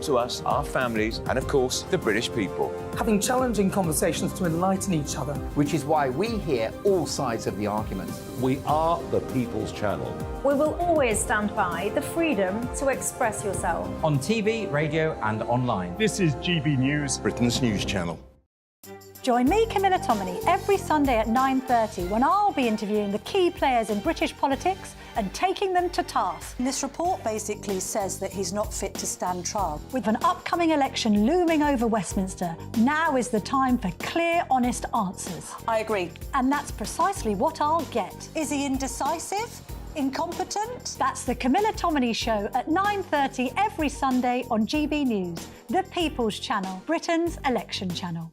To us, our families, and of course, the British people. Having challenging conversations to enlighten each other. Which is why we hear all sides of the argument. We are the People's Channel. We will always stand by the freedom to express yourself. On TV, radio and online. This is GBNews, Britain's news channel. Join me, Camilla Tominey, every Sunday at 9:30 when I'll be interviewing the key players in British politics and taking them to task. This report basically says that he's not fit to stand trial. With an upcoming election looming over Westminster, now is the time for clear, honest answers. I agree. And that's precisely what I'll get. Is he indecisive? Incompetent? That's the Camilla Tominey Show at 9:30 every Sunday on GB News, the People's Channel, Britain's election channel.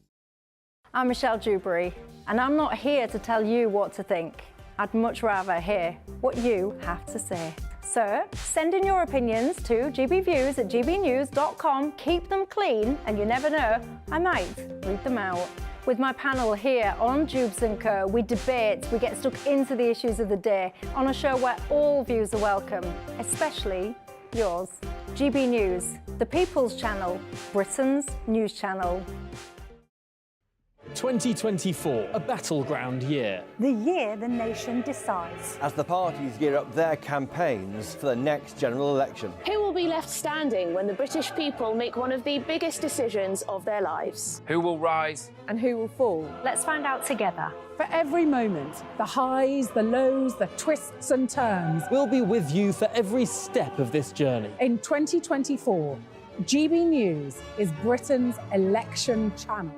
I'm Michelle Dewberry, and I'm not here to tell you what to think. I'd much rather hear what you have to say. So send in your opinions to gbviews@gbnews.com. Keep them clean, and you never know, I might read them out. With my panel here on Jubes & Co, we debate, we get stuck into the issues of the day on a show where all views are welcome, especially yours. GB News, the People's Channel, Britain's news channel. 2024, a battleground year. The year the nation decides. As the parties gear up their campaigns for the next general election. Who will be left standing when the British people make one of the biggest decisions of their lives? Who will rise? And who will fall? Let's find out together. For every moment, the highs, the lows, the twists and turns. We'll be with you for every step of this journey. In 2024, GB News is Britain's election channel.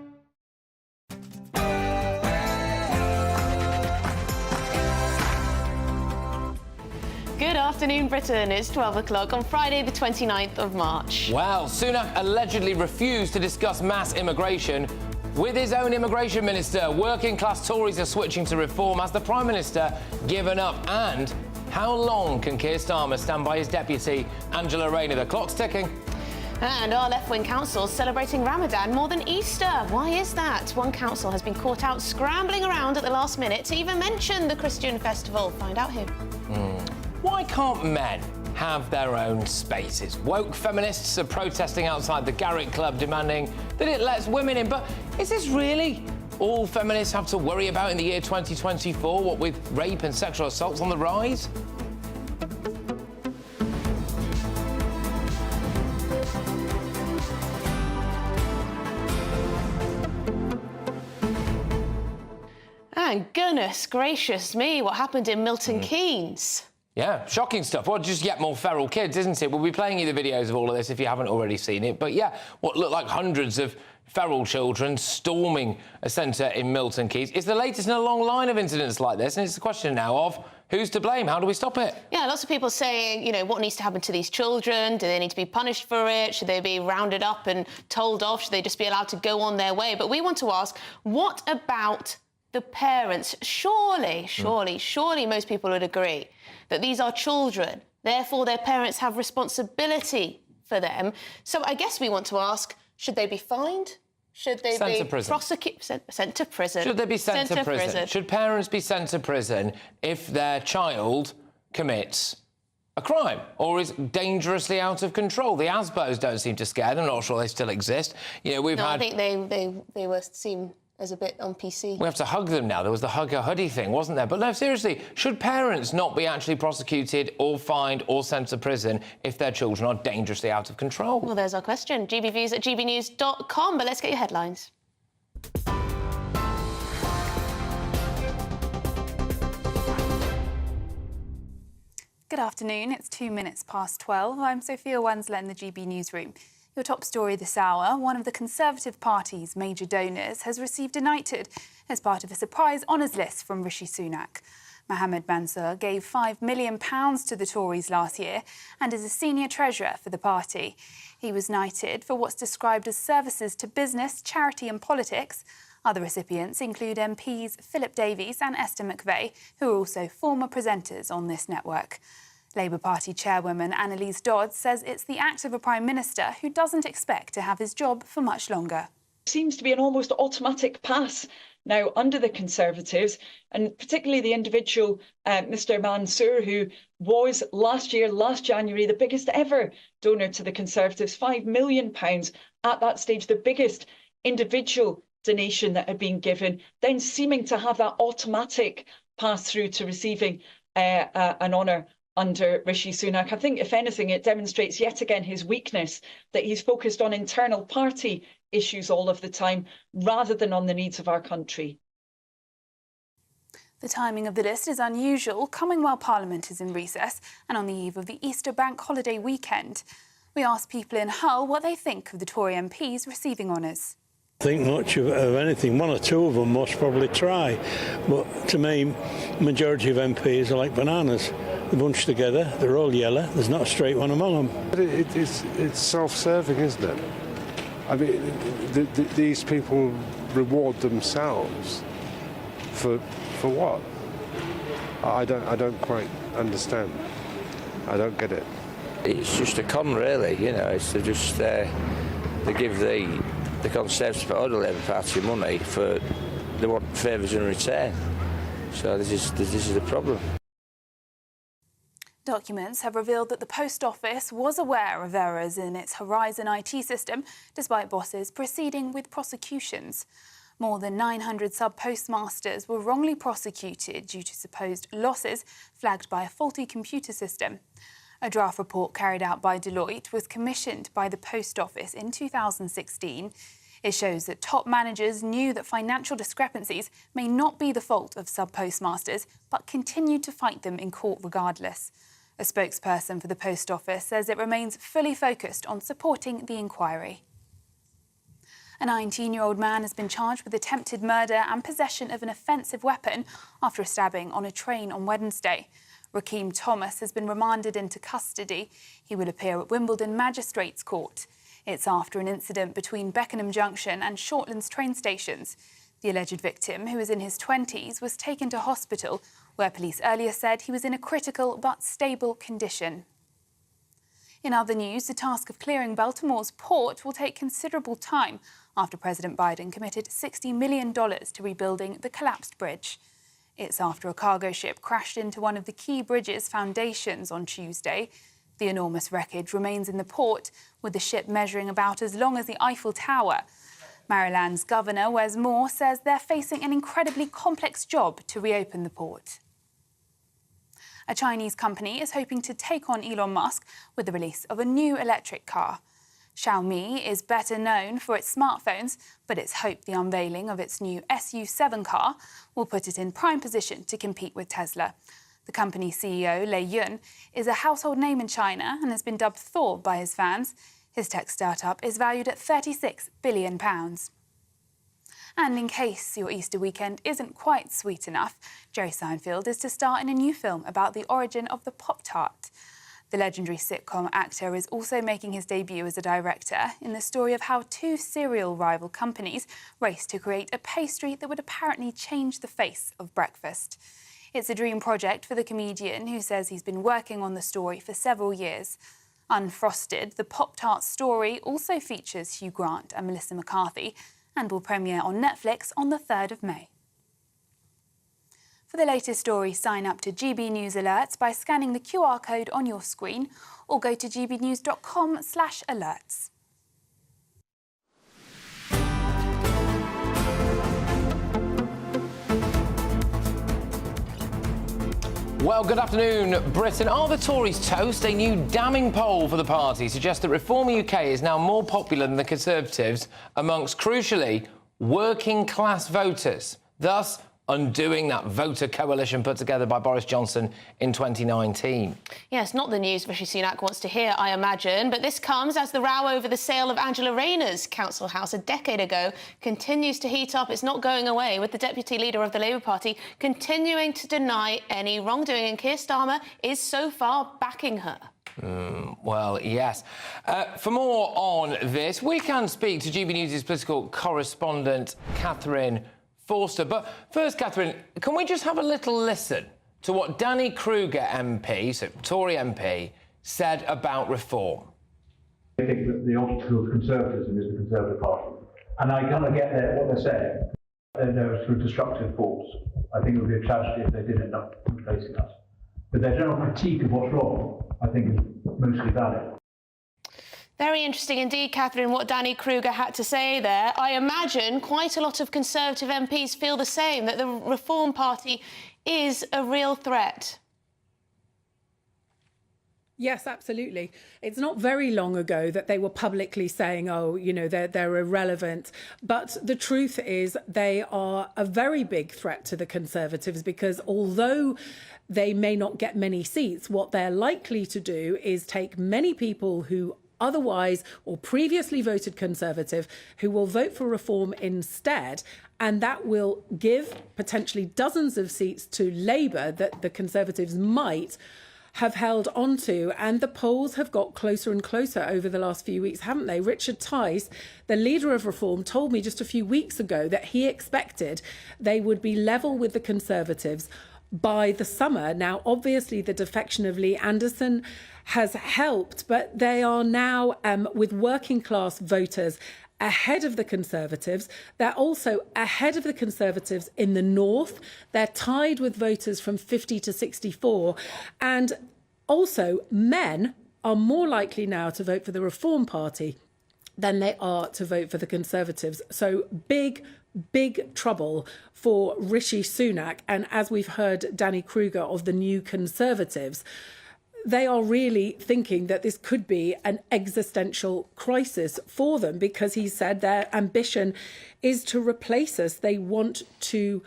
Good afternoon, Britain. It's 12 o'clock on Friday, the 29th of March. Well, Sunak allegedly refused to discuss mass immigration with his own immigration minister. Working-class Tories are switching to reform. Has the Prime Minister given up? And how long can Keir Starmer stand by his deputy, Angela Rayner? The clock's ticking. And our left-wing councils celebrating Ramadan more than Easter. Why is that? One council has been caught out scrambling around at the last minute to even mention the Christian festival. Find out who. Why can't men have their own spaces? Woke feminists are protesting outside the Garrick Club demanding that it lets women in. But is this really all feminists have to worry about in the year 2024, what with rape and sexual assaults on the rise? And goodness gracious me, what happened in Milton Keynes? Yeah, shocking stuff. Well, just yet more feral kids, isn't it? We'll be playing you the videos of all of this if you haven't already seen it. But yeah, what looked like hundreds of feral children storming a centre in Milton Keynes. It's the latest in a long line of incidents like this, and it's a question now of who's to blame? How do we stop it? Yeah, lots of people saying, you know, what needs to happen to these children? Do they need to be punished for it? Should they be rounded up and told off? Should they just be allowed to go on their way? But we want to ask, what about the parents? Surely most people would agree that these are children, therefore their parents have responsibility for them. So I guess we want to ask, should they be fined? Should they be prosecuted? Sent to prison. Should they be sent to prison? Should parents be sent to prison if their child commits a crime or is dangerously out of control? The ASBOs don't seem to scare them. I'm not sure they still exist. You know, we've had... I think they were seen as a bit on PC. We have to hug them now. There was the hug a hoodie thing, wasn't there? But no, seriously, should parents not be actually prosecuted or fined or sent to prison if their children are dangerously out of control? Well, there's our question. gbviews@gbnews.com. But let's get your headlines. Good afternoon. It's 2 minutes past 12. I'm Sophia Wansler in the GB newsroom. Your top story this hour, one of the Conservative Party's major donors has received a knighthood as part of a surprise honours list from Rishi Sunak. Mohammed Mansour gave £5 million to the Tories last year and is a senior treasurer for the party. He was knighted for what's described as services to business, charity and politics. Other recipients include MPs Philip Davies and Esther McVeigh, who are also former presenters on this network. Labour Party chairwoman Annalise Dodds says it's the act of a Prime Minister who doesn't expect to have his job for much longer. It seems to be an almost automatic pass now under the Conservatives, and particularly the individual, Mr Mansour, who was last January, the biggest ever donor to the Conservatives, £5 million at that stage, the biggest individual donation that had been given, then seeming to have that automatic pass through to receiving an honour under Rishi Sunak. I think, if anything, it demonstrates yet again his weakness, that he's focused on internal party issues all of the time rather than on the needs of our country. The timing of the list is unusual, coming while Parliament is in recess and on the eve of the Easter bank holiday weekend. We asked people in Hull what they think of the Tory MPs receiving honours. Think much of anything. One or two of them most probably try, but to me, majority of MPs are like bananas. They're bunched together, they're all yellow, there's not a straight one among them. But it's self-serving, isn't it? I mean, these people reward themselves for what? I don't quite understand. I don't get it. It's just a con, really. You know, it's to just they give the Conservative or the Labour Party money for they want favours in return. So this is the problem. Documents have revealed that the Post Office was aware of errors in its Horizon IT system, despite bosses proceeding with prosecutions. More than 900 sub-postmasters were wrongly prosecuted due to supposed losses flagged by a faulty computer system. A draft report carried out by Deloitte was commissioned by the Post Office in 2016. It shows that top managers knew that financial discrepancies may not be the fault of sub-postmasters, but continued to fight them in court regardless. A spokesperson for the Post Office says it remains fully focused on supporting the inquiry. A 19-year-old man has been charged with attempted murder and possession of an offensive weapon after a stabbing on a train on Wednesday. Rakeem Thomas has been remanded into custody. He will appear at Wimbledon Magistrates Court. It's after an incident between Beckenham Junction and Shortlands train stations. The alleged victim, who is in his 20s, was taken to hospital, where police earlier said he was in a critical but stable condition. In other news, the task of clearing Baltimore's port will take considerable time after President Biden committed $60 million to rebuilding the collapsed bridge. It's after a cargo ship crashed into one of the key bridge's foundations on Tuesday. The enormous wreckage remains in the port, with the ship measuring about as long as the Eiffel Tower. Maryland's Governor Wes Moore says they're facing an incredibly complex job to reopen the port. A Chinese company is hoping to take on Elon Musk with the release of a new electric car. Xiaomi is better known for its smartphones, but it's hoped the unveiling of its new SU7 car will put it in prime position to compete with Tesla. The company's CEO, Lei Yun, is a household name in China and has been dubbed Thor by his fans. His tech startup is valued at £36 billion. And in case your Easter weekend isn't quite sweet enough, Jerry Seinfeld is to star in a new film about the origin of the Pop-Tart. The legendary sitcom actor is also making his debut as a director in the story of how two cereal rival companies raced to create a pastry that would apparently change the face of breakfast. It's a dream project for the comedian, who says he's been working on the story for several years. Unfrosted, the Pop-Tart story also features Hugh Grant and Melissa McCarthy and will premiere on Netflix on the 3rd of May. For the latest story, sign up to GB News Alerts by scanning the QR code on your screen or go to gbnews.com/alerts. Well, good afternoon, Britain. Are the Tories toast? A new damning poll for the party suggests that Reform UK is now more popular than the Conservatives amongst, crucially, working-class voters, thus undoing that voter coalition put together by Boris Johnson in 2019. Yes, not the news Rishi Sunak wants to hear, I imagine, but this comes as the row over the sale of Angela Rayner's council house a decade ago continues to heat up. It's not going away, with the deputy leader of the Labour Party continuing to deny any wrongdoing, and Keir Starmer is so far backing her. Well, yes. For more on this, we can speak to GB News' political correspondent, Catherine Forster. But first, Catherine, can we just have a little listen to what Danny Kruger MP, so Tory MP, said about reform? I think that the obstacle of conservatism is the Conservative Party. And I kind of get what they're saying. They're through destructive force. I think it would be a tragedy if they did end up replacing us. But their general critique of what's wrong, I think, is mostly valid. Very interesting indeed, Catherine, what Danny Kruger had to say there. I imagine quite a lot of Conservative MPs feel the same, that the Reform Party is a real threat. Yes, absolutely. It's not very long ago that they were publicly saying, oh, you know, they're irrelevant. But the truth is they are a very big threat to the Conservatives, because although they may not get many seats, what they're likely to do is take many people who otherwise or previously voted Conservative who will vote for Reform instead, and that will give potentially dozens of seats to Labour that the Conservatives might have held onto. And the polls have got closer and closer over the last few weeks, haven't they? Richard Tice, the leader of Reform, told me just a few weeks ago that he expected they would be level with the Conservatives by the summer. Now, obviously, the defection of Lee Anderson has helped, but they are now, with working class voters, ahead of the Conservatives. They're also ahead of the Conservatives in the north. They're tied with voters from 50 to 64. And also, men are more likely now to vote for the Reform Party than they are to vote for the Conservatives. So big trouble for Rishi Sunak. And as we've heard Danny Kruger of the New Conservatives, they are really thinking that this could be an existential crisis for them, because he said their ambition is to replace us. They want to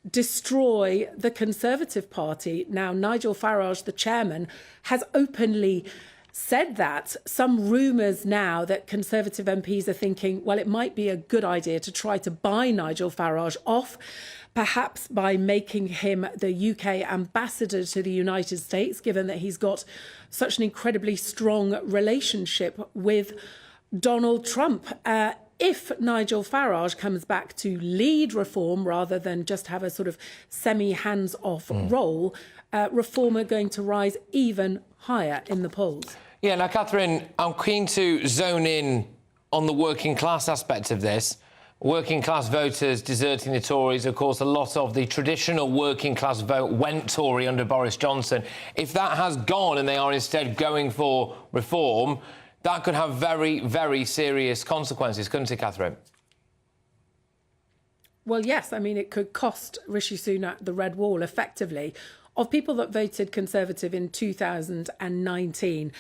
destroy the Conservative Party. Now, Nigel Farage, the chairman, has openly said that. Some rumours now that Conservative MPs are thinking, well, it might be a good idea to try to buy Nigel Farage off, perhaps by making him the UK ambassador to the United States, given that he's got such an incredibly strong relationship with Donald Trump. If Nigel Farage comes back to lead Reform rather than just have a sort of semi-hands-off role, Reform are going to rise even higher in the polls. Yeah, now, Catherine, I'm keen to zone in on the working class aspect of this. Working class voters deserting the Tories. Of course, a lot of the traditional working class vote went Tory under Boris Johnson. If that has gone and they are instead going for Reform, that could have very, very serious consequences, couldn't it, Catherine? Well, yes. I mean, it could cost Rishi Sunak the Red Wall, effectively. Of people that voted Conservative in 2019,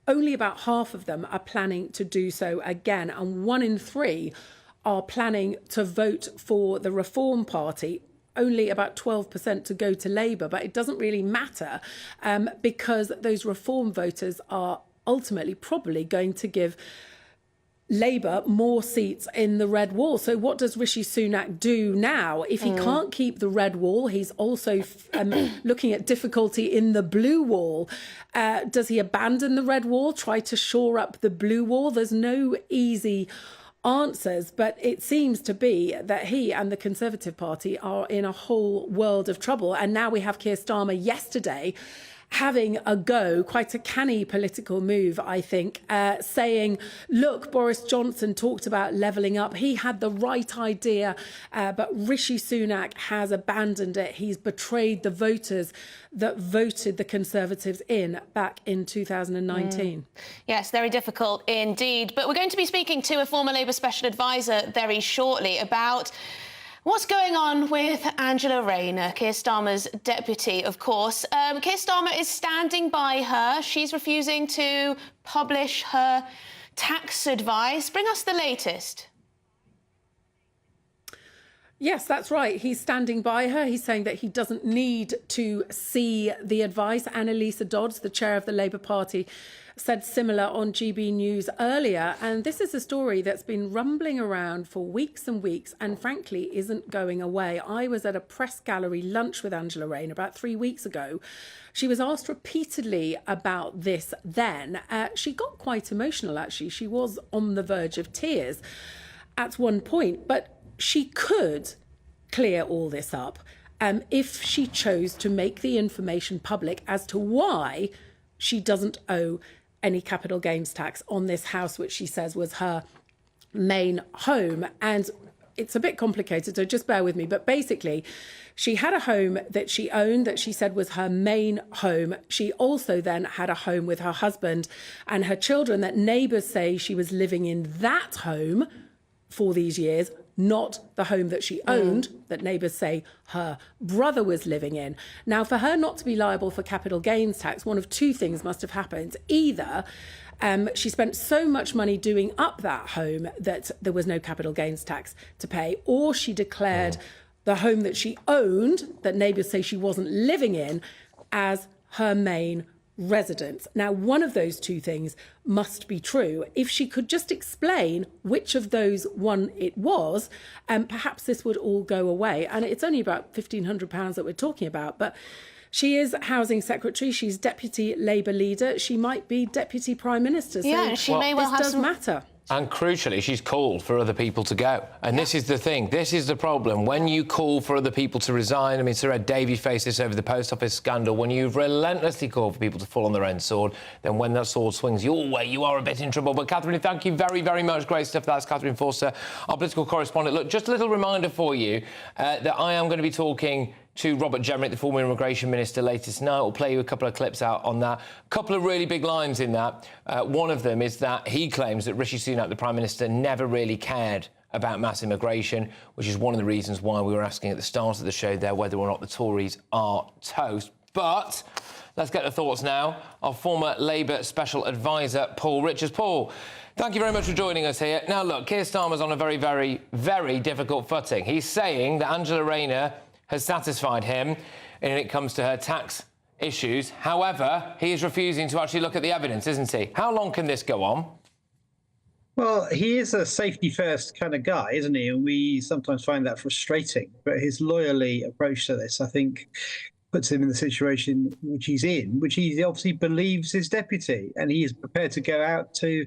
only about half of them are planning to do so again, and 1 in 3 are planning to vote for the Reform Party. Only about 12% to go to Labour, but it doesn't really matter because those Reform voters are ultimately probably going to give Labour more seats in the Red Wall. So what does Rishi Sunak do now? If he can't keep the Red Wall, he's also looking at difficulty in the Blue Wall. Does he abandon the Red Wall, try to shore up the Blue Wall? There's no easy answers, but it seems to be that he and the Conservative Party are in a whole world of trouble. And now we have Keir Starmer yesterday having a go, quite a canny political move, I think, saying, look, Boris Johnson talked about levelling up. He had the right idea, but Rishi Sunak has abandoned it. He's betrayed the voters that voted the Conservatives in back in 2019. Yes, very difficult indeed. But we're going to be speaking to a former Labour Special Advisor very shortly about what's going on with Angela Rayner, Keir Starmer's deputy, of course. Keir Starmer is standing by her. She's refusing to publish her tax advice. Bring us the latest. Yes, that's right. He's standing by her. He's saying that he doesn't need to see the advice. Annalisa Dodds, the chair of the Labour Party, said similar on GB News earlier. And this is a story that's been rumbling around for weeks and weeks and frankly isn't going away. I was at a press gallery lunch with Angela Rayner about 3 weeks ago. She was asked repeatedly about this then. She got quite emotional, actually. She was on the verge of tears at one point, but she could clear all this up if she chose to make the information public as to why she doesn't owe any capital gains tax on this house, which she says was her main home. And it's a bit complicated, so just bear with me. But basically, she had a home that she owned that she said was her main home. She also then had a home with her husband and her children that neighbours say she was living in that home for these years, not the home that she owned that neighbours say her brother was living in. Now, for her not to be liable for capital gains tax, one of two things must have happened. Either she spent so much money doing up that home that there was no capital gains tax to pay, or she declared the home that she owned, that neighbours say she wasn't living in, as her main residence. Now, one of those two things must be true. If she could just explain which of those one it was, perhaps this would all go away. And it's only about £1,500 that we're talking about, but she is Housing Secretary, she's Deputy Labour Leader, she might be Deputy Prime Minister. So yeah, she may well have some matter. And crucially, she's called for other people to go. And this is the thing. This is the problem. When you call for other people to resign, I mean, Sir Ed Davey faced this over the Post Office scandal. When you relentlessly call for people to fall on their own sword, then when that sword swings your way, you are a bit in trouble. But, Catherine, thank you very, very much. Great stuff. That's Catherine Forster, our political correspondent. Look, just a little reminder for you that I am going to be talking to Robert Jenrick, the former Immigration Minister, later tonight. We'll play you a couple of clips out on that. A couple of really big lines in that. One of them is that he claims that Rishi Sunak, the Prime Minister, never really cared about mass immigration, which is one of the reasons why we were asking at the start of the show there whether or not the Tories are toast. But let's get the thoughts now of former Labour Special Advisor Paul Richards. Paul, thank you very much for joining us here. Now, look, Keir Starmer's on a very, very, very difficult footing. He's saying that Angela Rayner has satisfied him when it comes to her tax issues. However, he is refusing to actually look at the evidence, isn't he? How long can this go on? Well, he is a safety-first kind of guy, isn't he? And we sometimes find that frustrating. But his lawyerly approach to this, I think, puts him in the situation which he's in, which he obviously believes his deputy. And he is prepared to go out to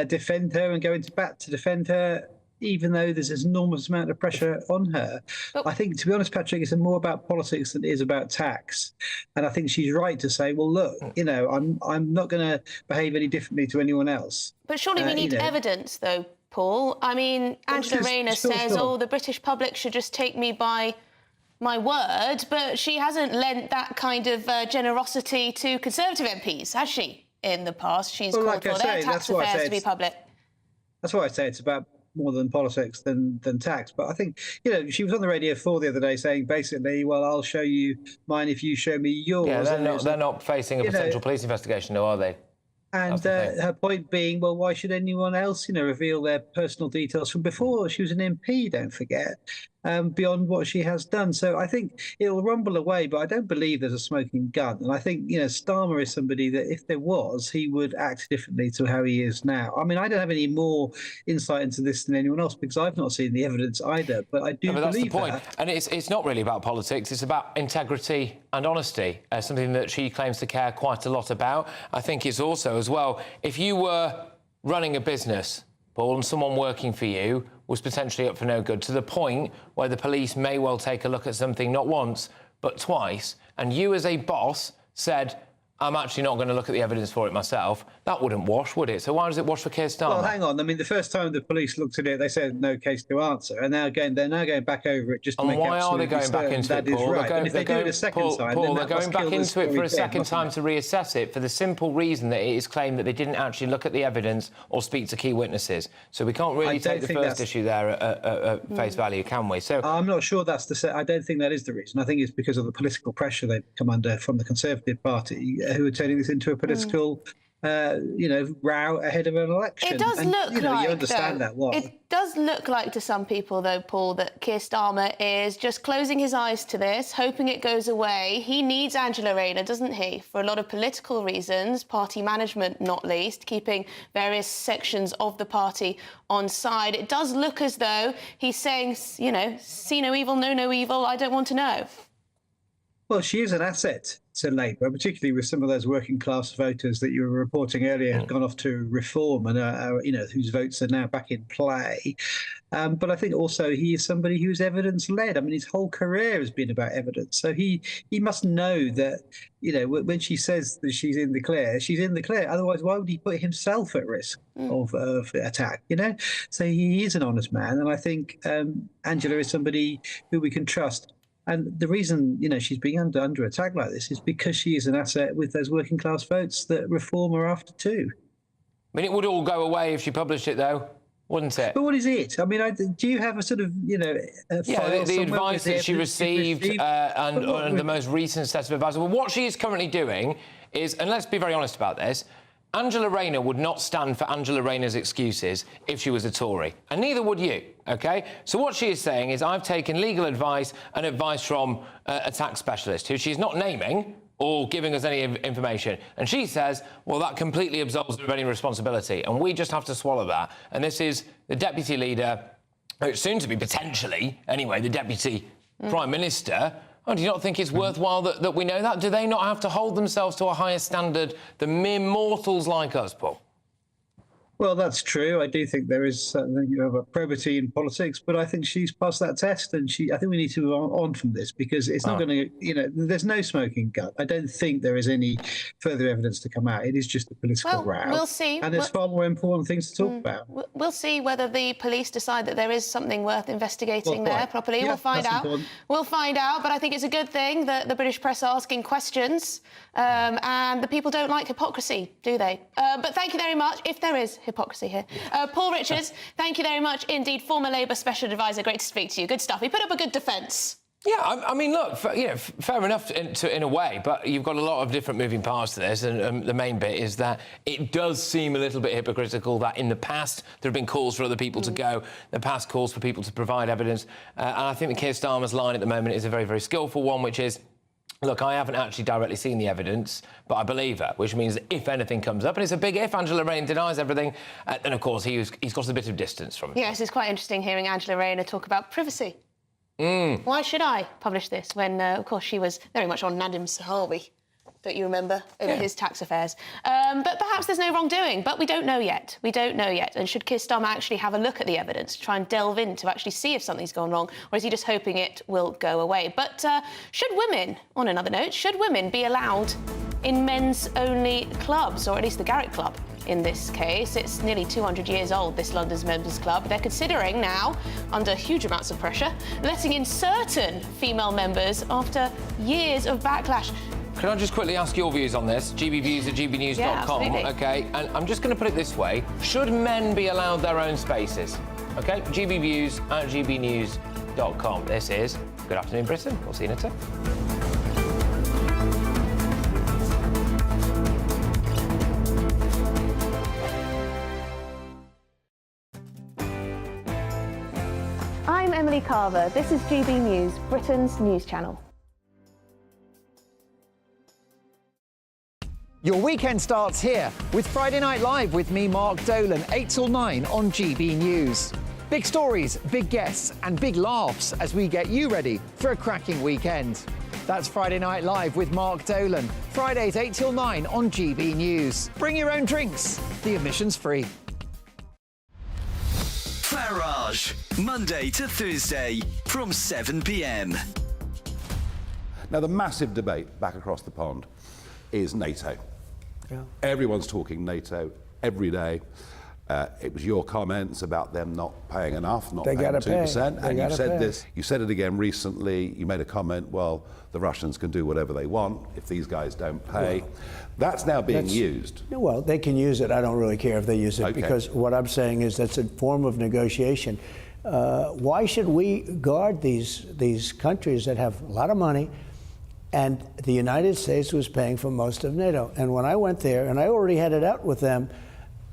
defend her and go into bat to defend her, even though there's this enormous amount of pressure on her. I think, to be honest, Patrick, it's more about politics than it is about tax. And I think she's right to say, well, look, you know, I'm not going to behave any differently to anyone else. But surely we need evidence, though, Paul. I mean, Angela Rayner says, oh, the British public should just take me by my word, but she hasn't lent that kind of generosity to Conservative MPs, has she, in the past? She's called for their tax affairs to be public. That's why I say it's about more than politics than tax. But I think, you know, she was on the Radio 4 the other day saying basically, well, I'll show you mine if you show me yours. Yeah, they're not facing a potential police investigation, though, are they? And her point being, well, why should anyone else, you know, reveal their personal details from before she was an MP, don't forget, beyond what she has done. So I think it'll rumble away, but I don't believe there's a smoking gun. And I think, you know, Starmer is somebody that if there was, he would act differently to how he is now. I mean, I don't have any more insight into this than anyone else because I've not seen the evidence either, but I do believe that's the point. that. And it's not really about politics, it's about integrity and honesty, something that she claims to care quite a lot about. I think it's also, as well, if you were running a business, Paul, and someone working for you was potentially up for no good, to the point where the police may well take a look at something not once, but twice, and you as a boss said, I'm actually not going to look at the evidence for it myself, that wouldn't wash, would it? So why does it wash for Keir Starmer? Well, hang on. I mean, the first time the police looked at it, they said no case to answer, and they're now going back over it just to make absolutely certain that is right. And if they do it a second time, Paul, then they're going back into it for a second time to reassess it for the simple reason that it is claimed that they didn't actually look at the evidence or speak to key witnesses. So we can't really take the first issue there at face value, can we? So I'm not sure that's I don't think that is the reason. I think it's because of the political pressure they've come under from the Conservative Party, who are turning this into a political row ahead of an election. It does look like, you understand though, that, what? It does look like to some people, though, Paul, that Keir Starmer is just closing his eyes to this, hoping it goes away. He needs Angela Rayner, doesn't he, for a lot of political reasons, party management not least, keeping various sections of the party on side. It does look as though he's saying, you know, see no evil, know no evil, I don't want to know. Well, she is an asset to Labour, particularly with some of those working class voters that you were reporting earlier had gone off to Reform and whose votes are now back in play. But I think also he is somebody who's evidence led. I mean, his whole career has been about evidence. So he must know that, when she says that she's in the clear, she's in the clear. Otherwise, why would he put himself at risk of attack? So he is an honest man, and I think Angela is somebody who we can trust. And the reason, she's being under attack like this is because she is an asset with those working class votes that Reform are after too. I mean, it would all go away if she published it, though, wouldn't it? But what is it? I mean, do you have a sort of, the advice that she received and the most recent set of advice. Well, what she is currently doing is, and let's be very honest about this, Angela Rayner would not stand for Angela Rayner's excuses if she was a Tory, and neither would you, OK? So what she is saying is, I've taken legal advice and advice from a tax specialist who she's not naming or giving us any information. And she says, well, that completely absolves her of any responsibility, and we just have to swallow that. And this is the Deputy Leader, soon to be potentially, anyway, the Deputy Prime Minister. Oh, do you not think it's worthwhile that we know that? Do they not have to hold themselves to a higher standard than mere mortals like us, Paul? Well, that's true. I do think there is something of a probity in politics, but I think she's passed that test, and I think we need to move on from this because it's not going to, there's no smoking gun. I don't think there is any further evidence to come out. It is just a political row. We'll see. And there's far more important things to talk about. We'll see whether the police decide that there is something worth investigating there properly. Yeah, we'll find out. Important. We'll find out, but I think it's a good thing that the British press are asking questions, and the people don't like hypocrisy, do they? But thank you very much, if there is hypocrisy here. Paul Richards, thank you very much indeed, former Labour Special Advisor. Great to speak to you. Good stuff. He put up a good defence. Yeah, I mean, look, fair enough in a way, but you've got a lot of different moving parts to this, and the main bit is that it does seem a little bit hypocritical that in the past there have been calls for other people to go, the past calls for people to provide evidence, and I think that Keir Starmer's line at the moment is a very, very skillful one, which is, look, I haven't actually directly seen the evidence, but I believe her, which means that if anything comes up, and it's a big if, Angela Rayner denies everything, and of course he's got a bit of distance from it. Yes, it's quite interesting hearing Angela Rayner talk about privacy. Why should I publish this when, of course, she was very much on Nadim Sahawi, don't you remember, over his tax affairs? But perhaps there's no wrongdoing, but we don't know yet. We don't know yet. And should Keir Starmer actually have a look at the evidence, try and delve in to actually see if something's gone wrong, or is he just hoping it will go away? But should women, on another note, should women be allowed in men's-only clubs, or at least the Garrick Club? In this case, it's nearly 200 years old, this London's Members Club. They're considering now, under huge amounts of pressure, letting in certain female members after years of backlash. Can I just quickly ask your views on this? GBviews at GBnews.com. Yeah, OK, and I'm just going to put it this way. Should men be allowed their own spaces? OK, GBviews at GBnews.com. This is Good Afternoon Britain. We'll see you in a tick. I'm Emily Carver. This is GB News, Britain's news channel. Your weekend starts here with Friday Night Live with me, Mark Dolan, 8 till 9 on GB News. Big stories, big guests and big laughs as we get you ready for a cracking weekend. That's Friday Night Live with Mark Dolan. Fridays 8 till 9 on GB News. Bring your own drinks. The admission's free. Farage, Monday to Thursday from 7 p.m. Now, the massive debate back across the pond is NATO. Yeah. Everyone's talking NATO every day. It was your comments about them not paying enough, not paying 2%. And you said this, you said it again recently. You made a comment, well, the Russians can do whatever they want if these guys don't pay. Well, that's now being used. Well, they can use it. I don't really care if they use it, because what I'm saying is that's a form of negotiation. Why should we guard these countries that have a lot of money? And the United States was paying for most of NATO. And when I went there, and I already had it out with them,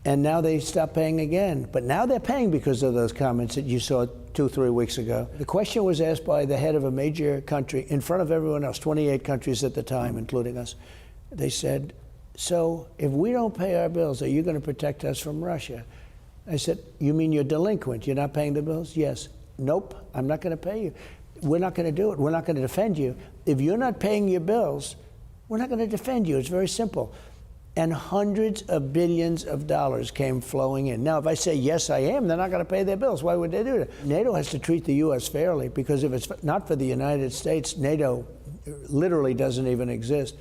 and now they stopped paying again. But now they're paying because of those comments that you saw 2-3 weeks ago. The question was asked by the head of a major country in front of everyone else, 28 countries at the time, including us. They said, so if we don't pay our bills, are you going to protect us from Russia? I said, you mean you're delinquent? You're not paying the bills? Yes. Nope, I'm not going to pay you. We're not going to do it. We're not going to defend you. If you're not paying your bills, we're not going to defend you. It's very simple. And hundreds of billions of dollars came flowing in. Now, if I say, yes, I am, they're not going to pay their bills. Why would they do that? NATO has to treat the U.S. fairly, because if it's not for the United States, NATO literally doesn't even exist.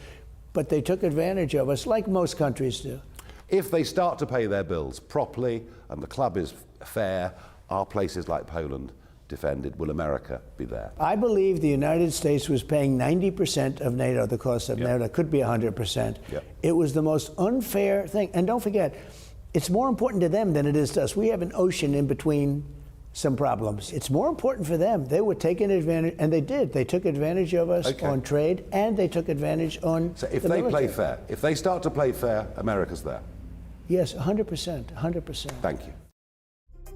But they took advantage of us, like most countries do. If they start to pay their bills properly and the club is fair, are places like Poland defended? Will America be there? I believe the United States was paying 90% of NATO, the cost of NATO. It could be 100%. It was the most unfair thing. And don't forget, it's more important to them than it is to us. We have an ocean in between some problems. It's more important for them. They were taking advantage, and they did. They took advantage of us on trade, and they took advantage on So if they play fair, if they start to play fair, America's there? Yes, 100%, 100%. Thank you.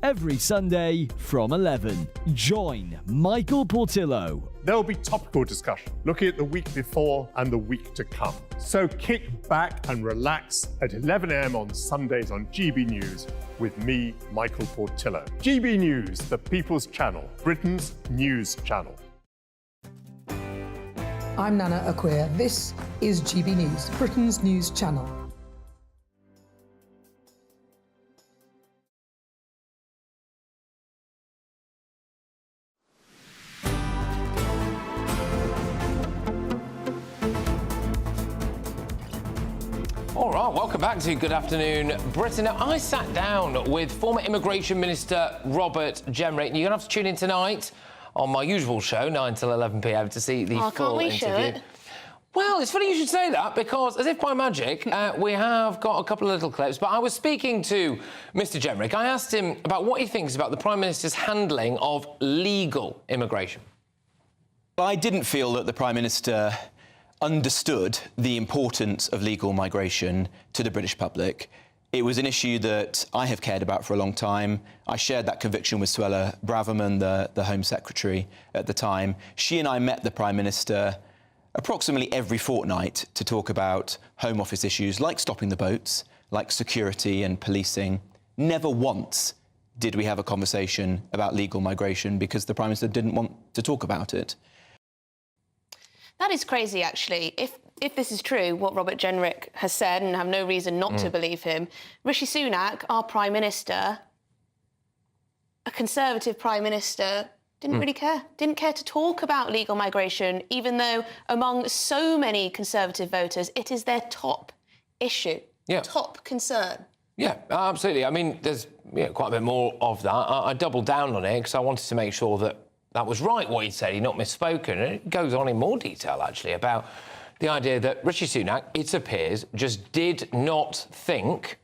Every Sunday from 11, join Michael Portillo. There will be topical discussion, looking at the week before and the week to come. So kick back and relax at 11 a.m. on Sundays on GB News with me, Michael Portillo. GB News, the People's Channel, Britain's news channel. I'm Nana Acquia. This is GB News, Britain's news channel. All right, welcome back to Good Afternoon Britain. Now, I sat down with former Immigration Minister Robert Jenrick. You're going to have to tune in tonight on my usual show, 9 till 11 p.m, to see the full interview. Show it? Well, it's funny you should say that, because as if by magic, we have got a couple of little clips. But I was speaking to Mr. Jenrick. I asked him about what he thinks about the Prime Minister's handling of legal immigration. I didn't feel that the Prime Minister understood the importance of legal migration to the British public. It was an issue that I have cared about for a long time. I shared that conviction with Suella Braverman, the Home Secretary at the time. She and I met the Prime Minister approximately every fortnight to talk about Home Office issues like stopping the boats, like security and policing. Never once did we have a conversation about legal migration because the Prime Minister didn't want to talk about it. That is crazy, actually. If this is true, what Robert Jenrick has said, and I have no reason not to believe him, Rishi Sunak, our Prime Minister, a Conservative Prime Minister, didn't really care. Didn't care to talk about legal migration, even though among so many Conservative voters, it is their top issue, top concern. Yeah, absolutely. I mean, there's quite a bit more of that. I doubled down on it because I wanted to make sure that that was right, what he said, he'd not misspoken. And it goes on in more detail, actually, about the idea that Rishi Sunak, it appears, just did not think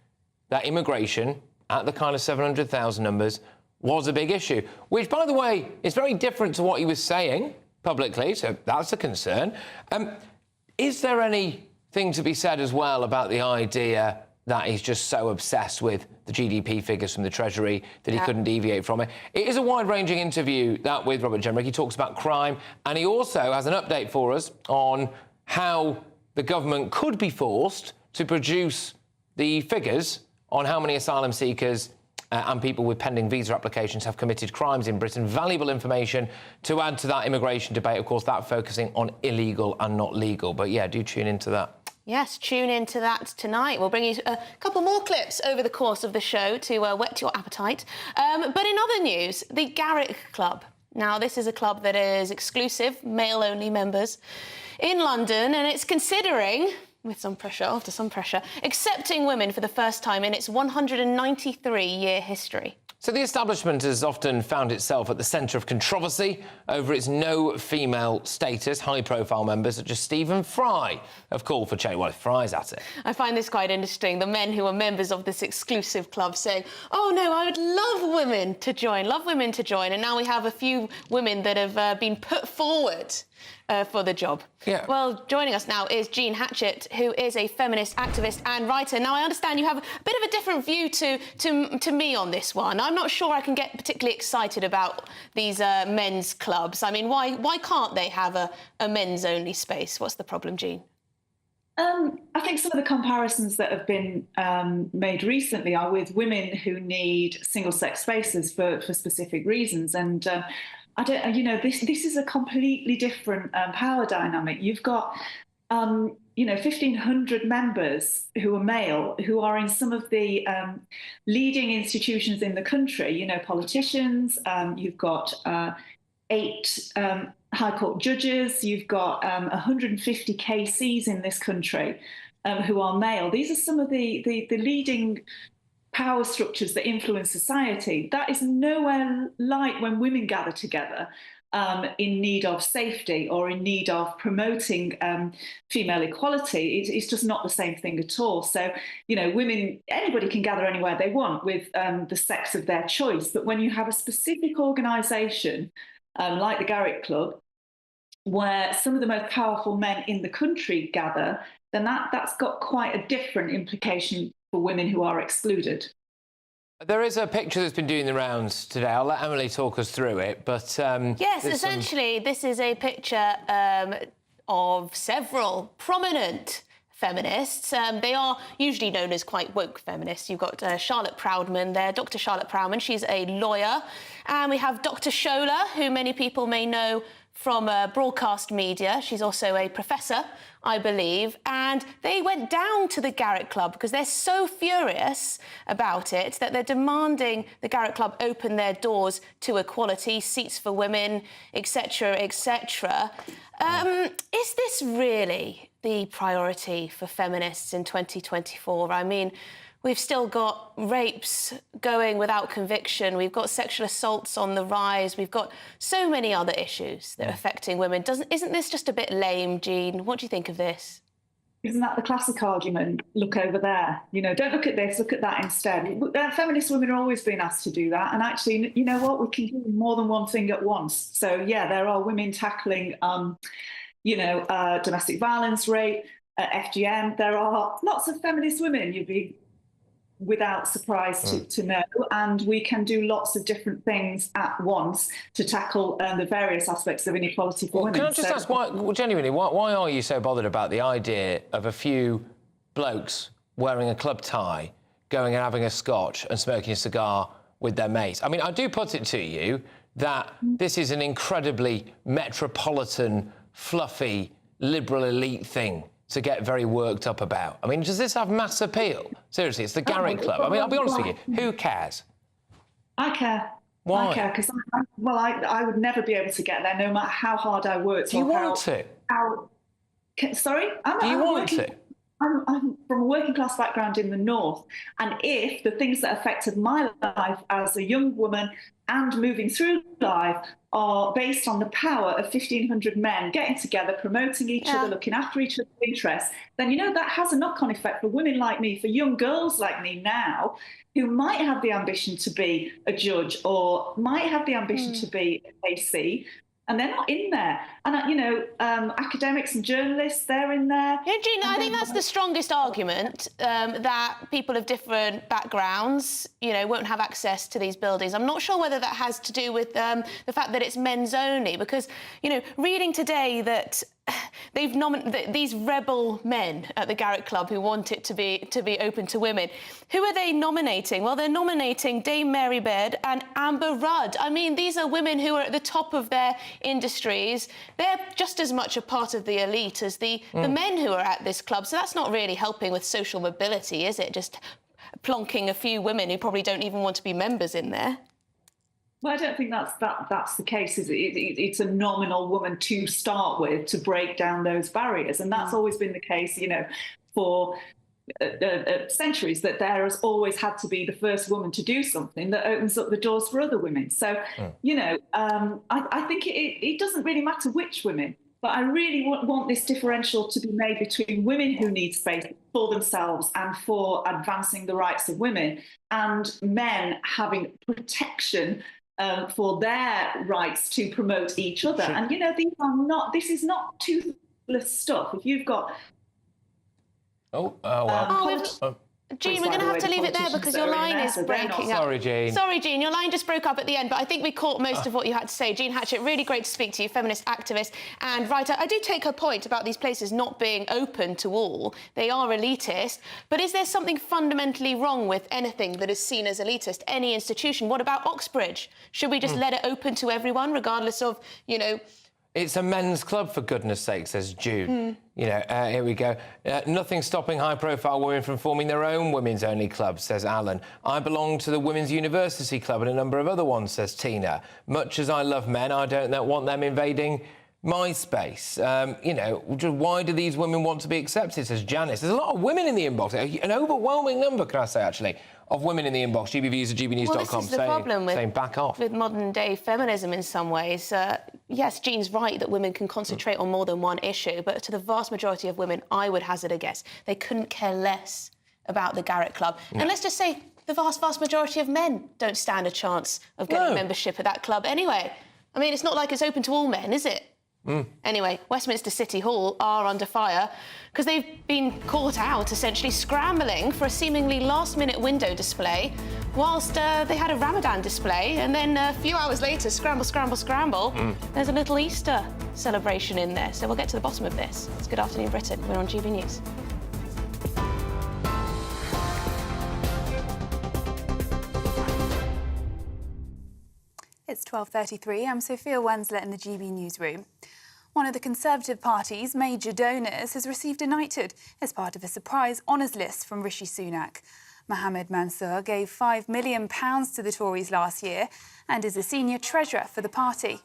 that immigration at the kind of 700,000 numbers was a big issue, which, by the way, is very different to what he was saying publicly, so that's a concern. Is there anything to be said as well about the idea that he's just so obsessed with the GDP figures from the Treasury that he couldn't deviate from it? It is a wide-ranging interview, that with Robert Jenrick. He talks about crime, and he also has an update for us on how the government could be forced to produce the figures on how many asylum seekers and people with pending visa applications have committed crimes in Britain. Valuable information to add to that immigration debate, of course, that focusing on illegal and not legal. But, yeah, do tune into that. Yes, tune into that tonight. We'll bring you a couple more clips over the course of the show to whet your appetite. But in other news, the Garrick Club. Now, this is a club that is exclusive, male-only members in London, and it's considering, with some pressure, after some pressure, accepting women for the first time in its 193-year history. So the establishment has often found itself at the centre of controversy over its no female status. High-profile members such as Stephen Fry have called for change. Well, if Fry's at it. I find this quite interesting. The men who are members of this exclusive club saying, oh, no, I would love women to join. And now we have a few women that have been put forward for the job. Yeah. Well, joining us now is Jean Hatchett, who is a feminist activist and writer. Now, I understand you have a bit of a different view to me on this one. I'm not sure I can get particularly excited about these men's clubs. I mean, why can't they have a men's-only space? What's the problem, Jean? I think some of the comparisons that have been made recently are with women who need single-sex spaces for specific reasons. And I don't, this is a completely different power dynamic. You've got, 1,500 members who are male, who are in some of the leading institutions in the country, politicians, you've got 8 High Court judges, you've got 150 KCs in this country who are male. These are some of the leading power structures that influence society. That is nowhere like when women gather together in need of safety or in need of promoting female equality. It's just not the same thing at all. So, women, anybody can gather anywhere they want with the sex of their choice. But when you have a specific organisation like the Garrick Club, where some of the most powerful men in the country gather, then that's got quite a different implication for women who are excluded. There is a picture that's been doing the rounds today. I'll let Emily talk us through it, but... yes, essentially, this is a picture of several prominent feminists. They are usually known as quite woke feminists. You've got Charlotte Proudman there, Dr. Charlotte Proudman. She's a lawyer. And we have Dr. Shola, who many people may know from broadcast media. She's also a professor, I believe. And they went down to the Garrick Club because they're so furious about it that they're demanding the Garrick Club open their doors to equality, seats for women, etc., etc. Is this really the priority for feminists in 2024? I mean, we've still got rapes going without conviction. We've got sexual assaults on the rise. We've got so many other issues that are affecting women. Isn't this just a bit lame, Jean? What do you think of this? Isn't that the classic argument? Look over there. Don't look at this, look at that instead. Feminist women are always being asked to do that. And actually, you know what? We can do more than one thing at once. So, yeah, there are women tackling, domestic violence, rape, FGM. There are lots of feminist women. You'd be without surprise to know, and we can do lots of different things at once to tackle the various aspects of inequality for women. Can I just ask, why are you so bothered about the idea of a few blokes wearing a club tie, going and having a scotch and smoking a cigar with their mates? I mean, I do put it to you that this is an incredibly metropolitan, fluffy, liberal elite thing to get very worked up about. I mean, does this have mass appeal? Seriously, it's the Garrick Club. I mean, I'll be honest with you, who cares? I care. Why? I care, because I would never be able to get there, no matter how hard I worked. Do you want to? Sorry? Do you want to? I'm from a working class background in the north, and if the things that affected my life as a young woman and moving through life are based on the power of 1,500 men getting together, promoting each other, looking after each other's interests, then that has a knock-on effect for women like me, for young girls like me now, who might have the ambition to be a judge or might have the ambition to be a AC, and they're not in there. And, academics and journalists, they're in there. Yeah, Jean, I think that's the strongest argument, that people of different backgrounds, won't have access to these buildings. I'm not sure whether that has to do with the fact that it's men's only, because, reading today that they've nominated these rebel men at the Garrick Club who want it to be open to women. Who are they nominating? Well, they're nominating Dame Mary Baird and Amber Rudd. I mean, these are women who are at the top of their industries. They're just as much a part of the elite as the men who are at this club. So that's not really helping with social mobility, is it? Just plonking a few women who probably don't even want to be members in there. Well, I don't think that's the case. It's a nominal woman to start with to break down those barriers, and that's always been the case, for centuries. That there has always had to be the first woman to do something that opens up the doors for other women. So, I think it doesn't really matter which women, but I really want this differential to be made between women who need space for themselves and for advancing the rights of women, and men having protection for their rights to promote each other. Sure. And, this is not toothless stuff. If you've got... Jean, we're going to have to leave it there because your line is breaking up. Sorry, Jean. Sorry, Jean, your line just broke up at the end, but I think we caught most of what you had to say. Jean Hatchett, really great to speak to you, feminist activist and writer. I do take her point about these places not being open to all. They are elitist, but is there something fundamentally wrong with anything that is seen as elitist, any institution? What about Oxbridge? Should we just let it open to everyone, regardless of, It's a men's club, for goodness sake, says June. You know, here we go. Nothing stopping high-profile women from forming their own women's-only club, says Alan. I belong to the Women's University Club and a number of other ones, says Tina. Much as I love men, I don't want them invading my space. You know, why do these women want to be accepted, says Janice. There's a lot of women in the inbox, an overwhelming number, can I say, actually, of women in the inbox, gbviews@gbnews.com, saying back off. With modern-day feminism in some ways. Yes, Jean's right that women can concentrate on more than one issue, but to the vast majority of women, I would hazard a guess, they couldn't care less about the Garrett Club. No. And let's just say the vast majority of men don't stand a chance of getting membership at that club anyway. I mean, it's not like it's open to all men, is it? Anyway, Westminster City Hall are under fire because they've been caught out, essentially scrambling for a seemingly last-minute window display whilst they had a Ramadan display, and then a few hours later, scramble, there's a little Easter celebration in there. So we'll get to the bottom of this. It's Good Afternoon Britain. We're on GB News. It's 12:33. I'm Sophia Wenslet in the GB newsroom. One of the Conservative Party's major donors has received a knighthood as part of a surprise honours list from Rishi Sunak. Mohammed Mansour gave £5 million to the Tories last year and is a senior treasurer for the party.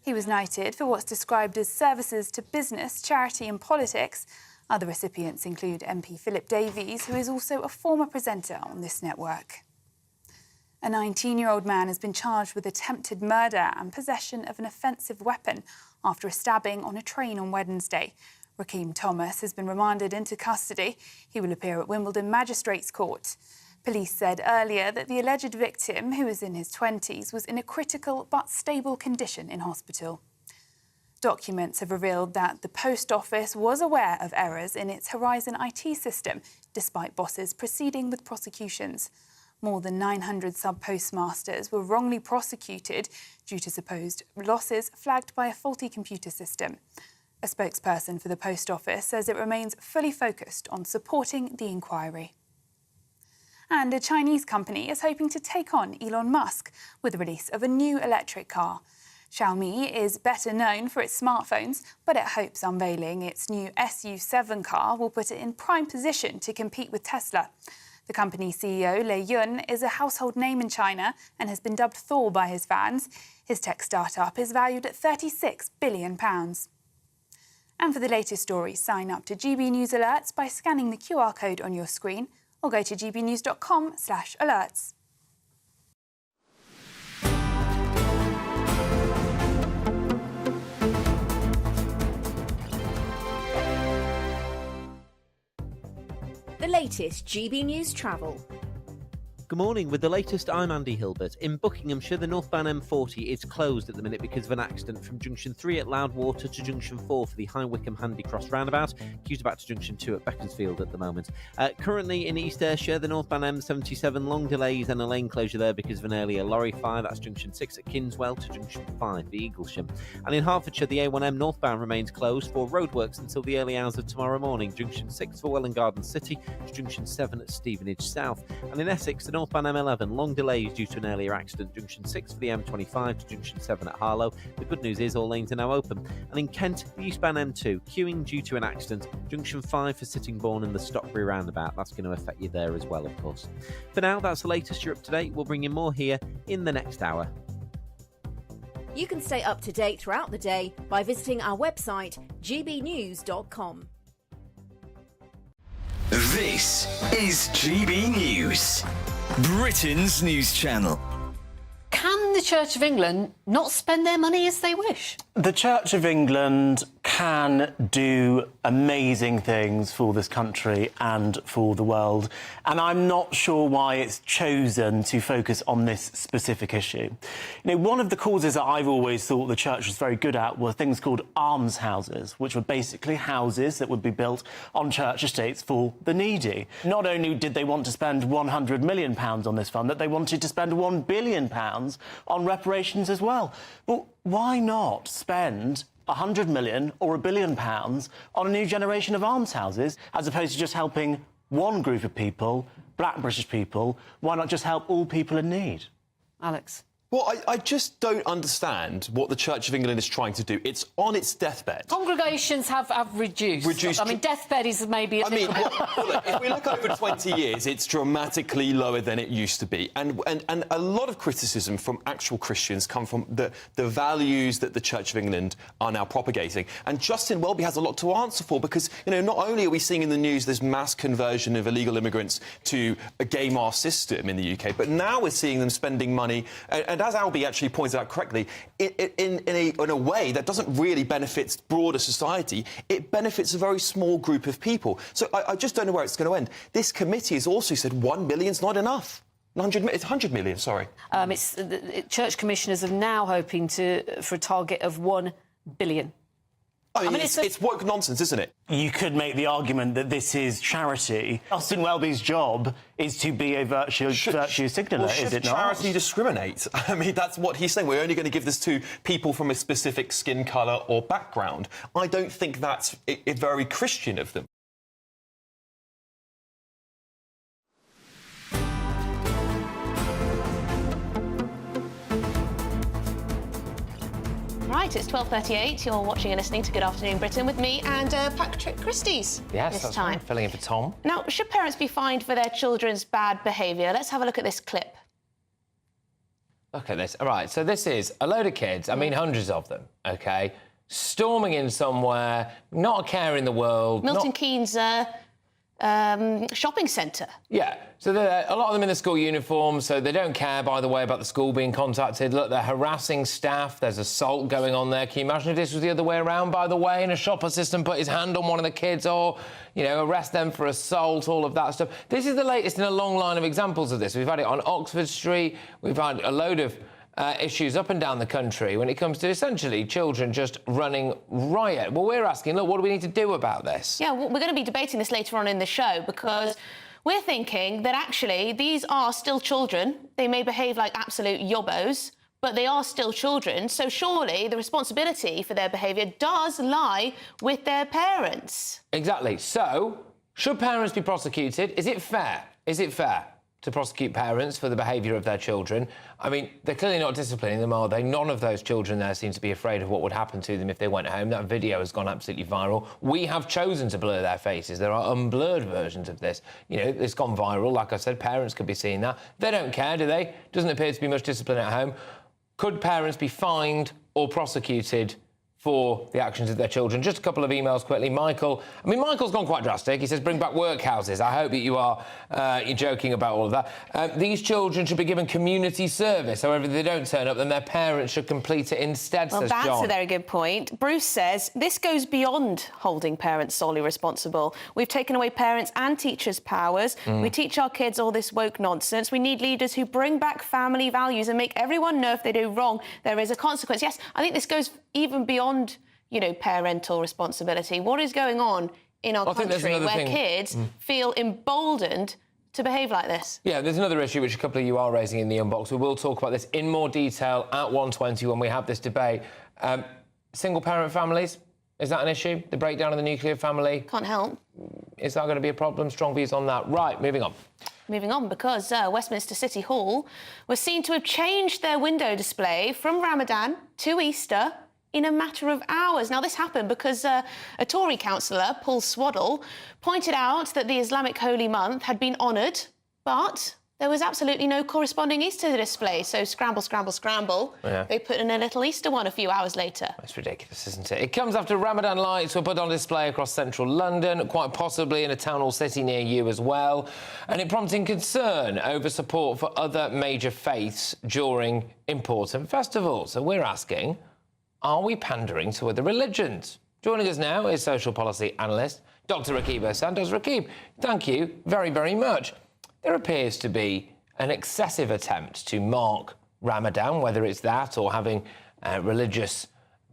He was knighted for what's described as services to business, charity and politics. Other recipients include MP Philip Davies, who is also a former presenter on this network. A 19-year-old man has been charged with attempted murder and possession of an offensive weapon after a stabbing on a train on Wednesday. Rakeem Thomas has been remanded into custody. He will appear at Wimbledon Magistrates Court. Police said earlier that the alleged victim, who was in his 20s, was in a critical but stable condition in hospital. Documents have revealed that the Post Office was aware of errors in its Horizon IT system, despite bosses proceeding with prosecutions. More than 900 sub-postmasters were wrongly prosecuted due to supposed losses flagged by a faulty computer system. A spokesperson for the Post Office says it remains fully focused on supporting the inquiry. And a Chinese company is hoping to take on Elon Musk with the release of a new electric car. Xiaomi is better known for its smartphones, but it hopes unveiling its new SU7 car will put it in prime position to compete with Tesla. The company CEO, Lei Yun, is a household name in China and has been dubbed Thor by his fans. His tech startup is valued at £36 billion. And for the latest stories, sign up to GB News Alerts by scanning the QR code on your screen or go to gbnews.com/alerts. The latest GB News travel. Good morning. With the latest, I'm Andy Hilbert. In Buckinghamshire, the northbound M40 is closed at the minute because of an accident from Junction 3 at Loudwater to Junction 4 for the High Wycombe Handy Cross roundabout. Queues back to Junction 2 at Beaconsfield at the moment. Currently in East Ayrshire, the northbound M77, long delays and a lane closure there because of an earlier lorry fire. That's Junction 6 at Kinswell to Junction 5, the Eaglesham. And in Hertfordshire, the A1M northbound remains closed for roadworks until the early hours of tomorrow morning. Junction 6 for Welwyn Garden City to Junction 7 at Stevenage South. And in Essex, the northbound M11, long delays due to an earlier accident. Junction 6 for the M25 to Junction 7 at Harlow. The good news is all lanes are now open. And in Kent, the eastbound M2, queuing due to an accident. Junction 5 for Sittingbourne and the Stockbury roundabout. That's going to affect you there as well, of course. For now, that's the latest. You're up to date. We'll bring you more here in the next hour. You can stay up to date throughout the day by visiting our website, gbnews.com. This is GB News, Britain's news channel. Can the Church of England not spend their money as they wish? The Church of England can do amazing things for this country and for the world, and I'm not sure why it's chosen to focus on this specific issue. You know, one of the causes that I've always thought the Church was very good at were things called almshouses, which were basically houses that would be built on church estates for the needy. Not only did they want to spend £100 million on this fund, that they wanted to spend £1 billion on reparations as well. But why not spend 100 million or £1 billion on a new generation of almshouses, as opposed to just helping one group of people, black British people? Why not just help all people in need? Alex? Well, I just don't understand what the Church of England is trying to do. It's on its deathbed. Congregations have reduced. I mean, deathbed is maybe a little bit... Look, if we look over 20 years, it's dramatically lower than it used to be. And a lot of criticism from actual Christians come from the values that the Church of England are now propagating. And Justin Welby has a lot to answer for because, you know, not only are we seeing in the news this mass conversion of illegal immigrants to a gay mass system in the UK, but now we're seeing them spending money... And as Albie actually pointed out correctly, in a way that doesn't really benefit broader society, it benefits a very small group of people. So I just don't know where it's going to end. This committee has also said 1 million's not enough. It's 100 million, sorry. Church commissioners are now hoping for a target of 1 billion. I mean, it's woke nonsense, isn't it? You could make the argument that this is charity. Justin Welby's job is to be a virtue signaller, is it not? Charity discriminate? I mean, that's what he's saying. We're only going to give this to people from a specific skin colour or background. I don't think that's very Christian of them. Right, it's 12:38. You're watching and listening to Good Afternoon Britain with me and Patrick Christie's this time. Right. Filling in for Tom. Now, should parents be fined for their children's bad behaviour? Let's have a look at this clip. Look at this. All right, so this is a load of kids, I mean hundreds of them, OK, storming in somewhere, not a care in the world. Milton Keynes shopping centre. Yeah, so a lot of them in the school uniform, so they don't care, by the way, about the school being contacted. Look, they're harassing staff. There's assault going on there. Can you imagine if this was the other way around, by the way, and a shop assistant put his hand on one of the kids or, you know, arrest them for assault, all of that stuff. This is the latest in a long line of examples of this. We've had it on Oxford Street. We've had a load of issues up and down the country when it comes to essentially children just running riot. Well, we're asking, look, what do we need to do about this? Yeah, well, we're going to be debating this later on in the show because we're thinking that actually these are still children. They may behave like absolute yobbos, but they are still children. So surely the responsibility for their behaviour does lie with their parents. Exactly. So should parents be prosecuted? Is it fair? Is it fair to prosecute parents for the behaviour of their children? I mean, they're clearly not disciplining them, are they? None of those children there seem to be afraid of what would happen to them if they went home. That video has gone absolutely viral. We have chosen to blur their faces. There are unblurred versions of this. You know, it's gone viral. Like I said, parents could be seeing that. They don't care, do they? Doesn't appear to be much discipline at home. Could parents be fined or prosecuted for the actions of their children? Just a couple of emails quickly. Michael's gone quite drastic. He says, bring back workhouses. I hope that you're joking about all of that. These children should be given community service. However, if they don't turn up, then their parents should complete it instead, says John. Well, that's a very good point. Bruce says, this goes beyond holding parents solely responsible. We've taken away parents' and teachers' powers. We teach our kids all this woke nonsense. We need leaders who bring back family values and make everyone know if they do wrong, there is a consequence. Yes, I think this goes even beyond, you know, parental responsibility. What is going on in our country where kids feel emboldened to behave like this? Yeah, there's another issue which a couple of you are raising in the inbox. We will talk about this in more detail at 1:20 when we have this debate. Single-parent families, is that an issue? The breakdown of the nuclear family? Can't help. Is that going to be a problem? Strong views on that. Right, moving on. Moving on, because Westminster City Hall was seen to have changed their window display from Ramadan to Easter in a matter of hours. Now, this happened because a Tory councillor, Paul Swaddle, pointed out that the Islamic holy month had been honoured, but there was absolutely no corresponding Easter display. So scramble, scramble, scramble. Yeah. They put in a little Easter one a few hours later. That's ridiculous, isn't it? It comes after Ramadan lights were put on display across central London, quite possibly in a town hall city near you as well, and it prompting concern over support for other major faiths during important festivals. So we're asking, are we pandering to other religions? Joining us now is social policy analyst Dr. Rakib Santos. Rakib, thank you very, very much. There appears to be an excessive attempt to mark Ramadan, whether it's that or having religious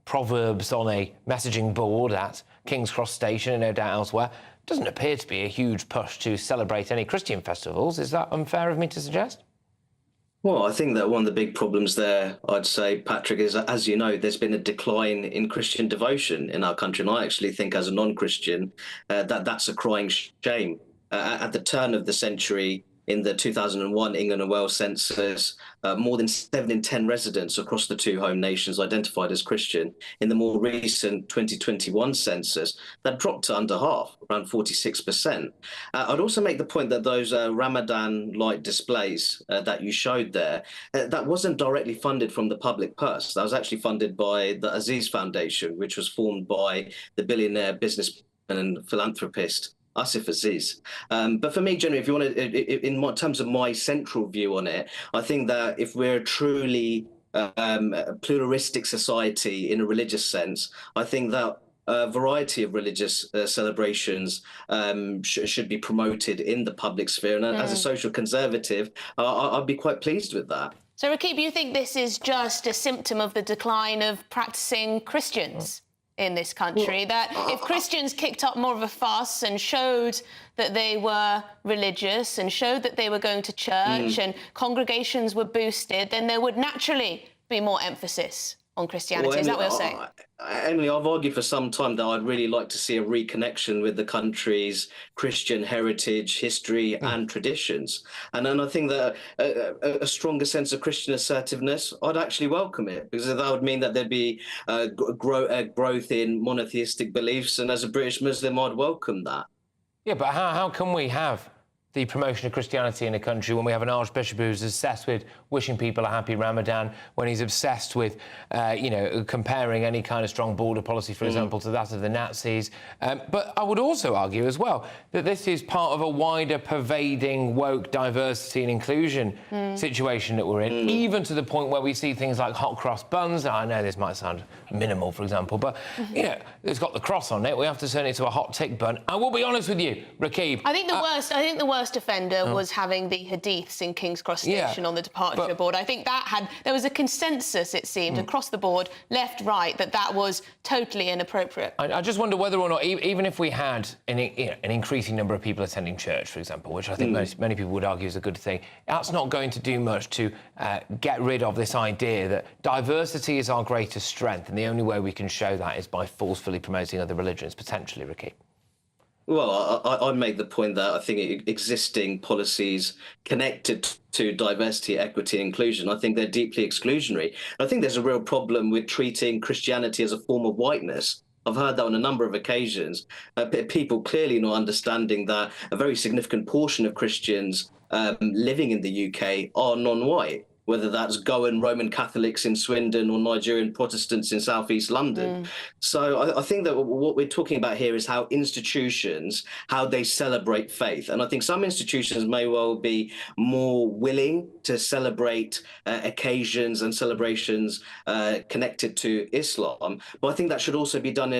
proverbs on a messaging board at King's Cross Station and no doubt elsewhere. Doesn't appear to be a huge push to celebrate any Christian festivals. Is that unfair of me to suggest? Well, I think that one of the big problems there, I'd say, Patrick, is that, as you know, there's been a decline in Christian devotion in our country. And I actually think, as a non-Christian, that's a crying shame. At the turn of the century, in the 2001 England and Wales census, more than 7 in 10 residents across the two home nations identified as Christian. In the more recent 2021 census, that dropped to under half, around 46%. I'd also make the point that those Ramadan light displays that you showed there, that wasn't directly funded from the public purse. That was actually funded by the Aziz Foundation, which was formed by the billionaire businessman and philanthropist Asif Aziz. But for me, generally, if you want to, in terms of my central view on it, I think that if we're a truly pluralistic society in a religious sense, I think that a variety of religious celebrations should be promoted in the public sphere. And as a social conservative, I'd be quite pleased with that. So, Rakib, you think this is just a symptom of the decline of practicing Christians in this country? That if Christians kicked up more of a fuss and showed that they were religious and showed that they were going to church and congregations were boosted, then there would naturally be more emphasis on Christianity. Well, is that what you're saying? Emily, I've argued for some time that I'd really like to see a reconnection with the country's Christian heritage, history and traditions. And then I think that a stronger sense of Christian assertiveness, I'd actually welcome it, because that would mean that there'd be growth in monotheistic beliefs. And as a British Muslim, I'd welcome that. Yeah, but how can we have the promotion of Christianity in a country when we have an archbishop who's obsessed with wishing people a happy Ramadan, when he's obsessed with, comparing any kind of strong border policy, for example, to that of the Nazis. But I would also argue as well that this is part of a wider pervading woke diversity and inclusion situation that we're in, even to the point where we see things like hot cross buns. Now, I know this might sound minimal, for example, but, it's got the cross on it. We have to turn it to a hot tick bun. I will be honest with you, Rakib. I think the worst offender was having the hadiths in King's Cross Station on the departure board. I think there was a consensus, it seemed, across the board, left, right, that was totally inappropriate. I just wonder whether or not, even if we had an increasing number of people attending church, for example, which I think many people would argue is a good thing, that's not going to do much to get rid of this idea that diversity is our greatest strength, and the only way we can show that is by forcefully promoting other religions, potentially, Rakib. Well, I make the point that I think existing policies connected to diversity, equity, and inclusion, I think they're deeply exclusionary. I think there's a real problem with treating Christianity as a form of whiteness. I've heard that on a number of occasions. People clearly not understanding that a very significant portion of Christians living in the UK are non-white, whether that's Goan Roman Catholics in Swindon or Nigerian Protestants in southeast London. So I think that what we're talking about here is how institutions, how they celebrate faith. And I think some institutions may well be more willing to celebrate occasions and celebrations connected to Islam. But I think that should also be done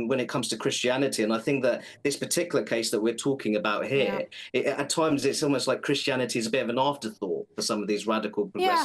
when it comes to Christianity. And I think that this particular case that we're talking about here, at times it's almost like Christianity is a bit of an afterthought for some of these radical progressive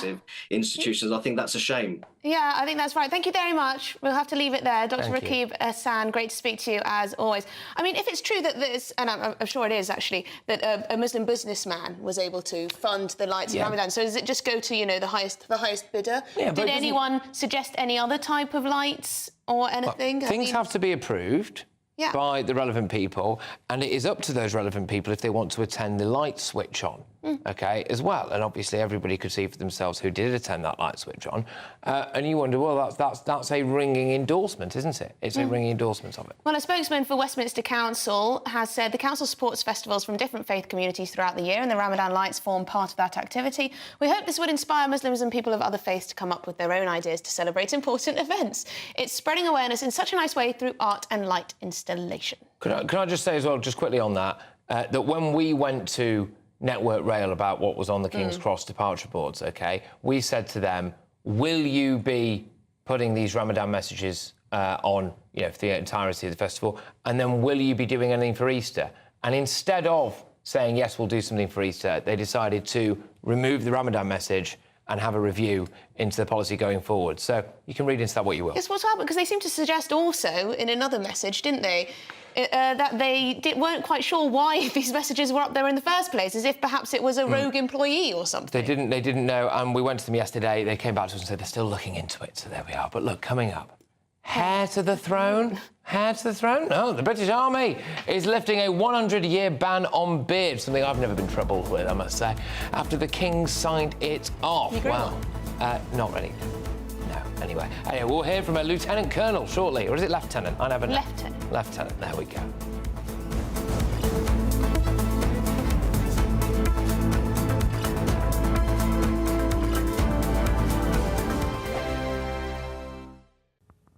institutions. I think that's a shame. Yeah, I think that's right. Thank you very much. We'll have to leave it there. Dr. Rakib Ehsan, great to speak to you as always. I mean, if it's true that this, and I'm sure it is actually, that a Muslim businessman was able to fund the lights in Ramadan, so does it just go to, the highest bidder? Yeah, did anyone suggest any other type of lights or anything? Well, things have to be approved by the relevant people, and it is up to those relevant people if they want to attend the light switch on, as well. And obviously everybody could see for themselves who did attend that light switch on. And you wonder, well, that's a ringing endorsement, isn't it? It's a ringing endorsement of it. Well, a spokesman for Westminster Council has said the council supports festivals from different faith communities throughout the year, and the Ramadan lights form part of that activity. We hope this would inspire Muslims and people of other faiths to come up with their own ideas to celebrate important events. It's spreading awareness in such a nice way through art and light installation. Can I just say as well, just quickly on that, that when we went to Network Rail about what was on the King's Cross departure boards, we said to them, will you be putting these Ramadan messages on, for the entirety of the festival, and then will you be doing anything for Easter? And instead of saying, yes, we'll do something for Easter, they decided to remove the Ramadan message and have a review into the policy going forward. So you can read into that what you will. Yes, what's happened? Because they seem to suggest also in another message, didn't they, that they weren't quite sure why these messages were up there in the first place, as if perhaps it was a rogue employee or something. They didn't know, and we went to them yesterday. They came back to us and said they're still looking into it, so there we are. But look, coming up, Heir to the throne? Heir to the throne? No, the British Army is lifting a 100-year ban on beards, something I've never been troubled with, I must say, after the King signed it off. You agree? Well, not really. No, anyway. We'll hear from a Lieutenant Colonel shortly, or is it Lieutenant? I never know. Lieutenant. Lieutenant, there we go.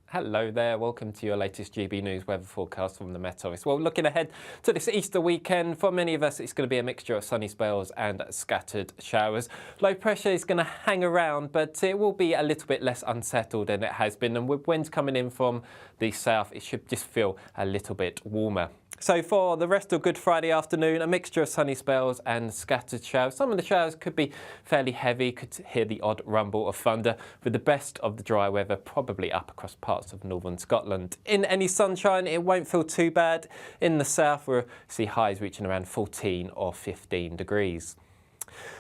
Hello there, welcome to your latest GB News weather forecast from the Met Office. Well, looking ahead to this Easter weekend, for many of us it's going to be a mixture of sunny spells and scattered showers. Low pressure is going to hang around, but it will be a little bit less unsettled than it has been, and with winds coming in from the south, it should just feel a little bit warmer. So for the rest of Good Friday afternoon, a mixture of sunny spells and scattered showers. Some of the showers could be fairly heavy, could hear the odd rumble of thunder, with the best of the dry weather probably up across parts of northern Scotland. In any sunshine, it won't feel too bad. In the south, we'll see highs reaching around 14 or 15 degrees.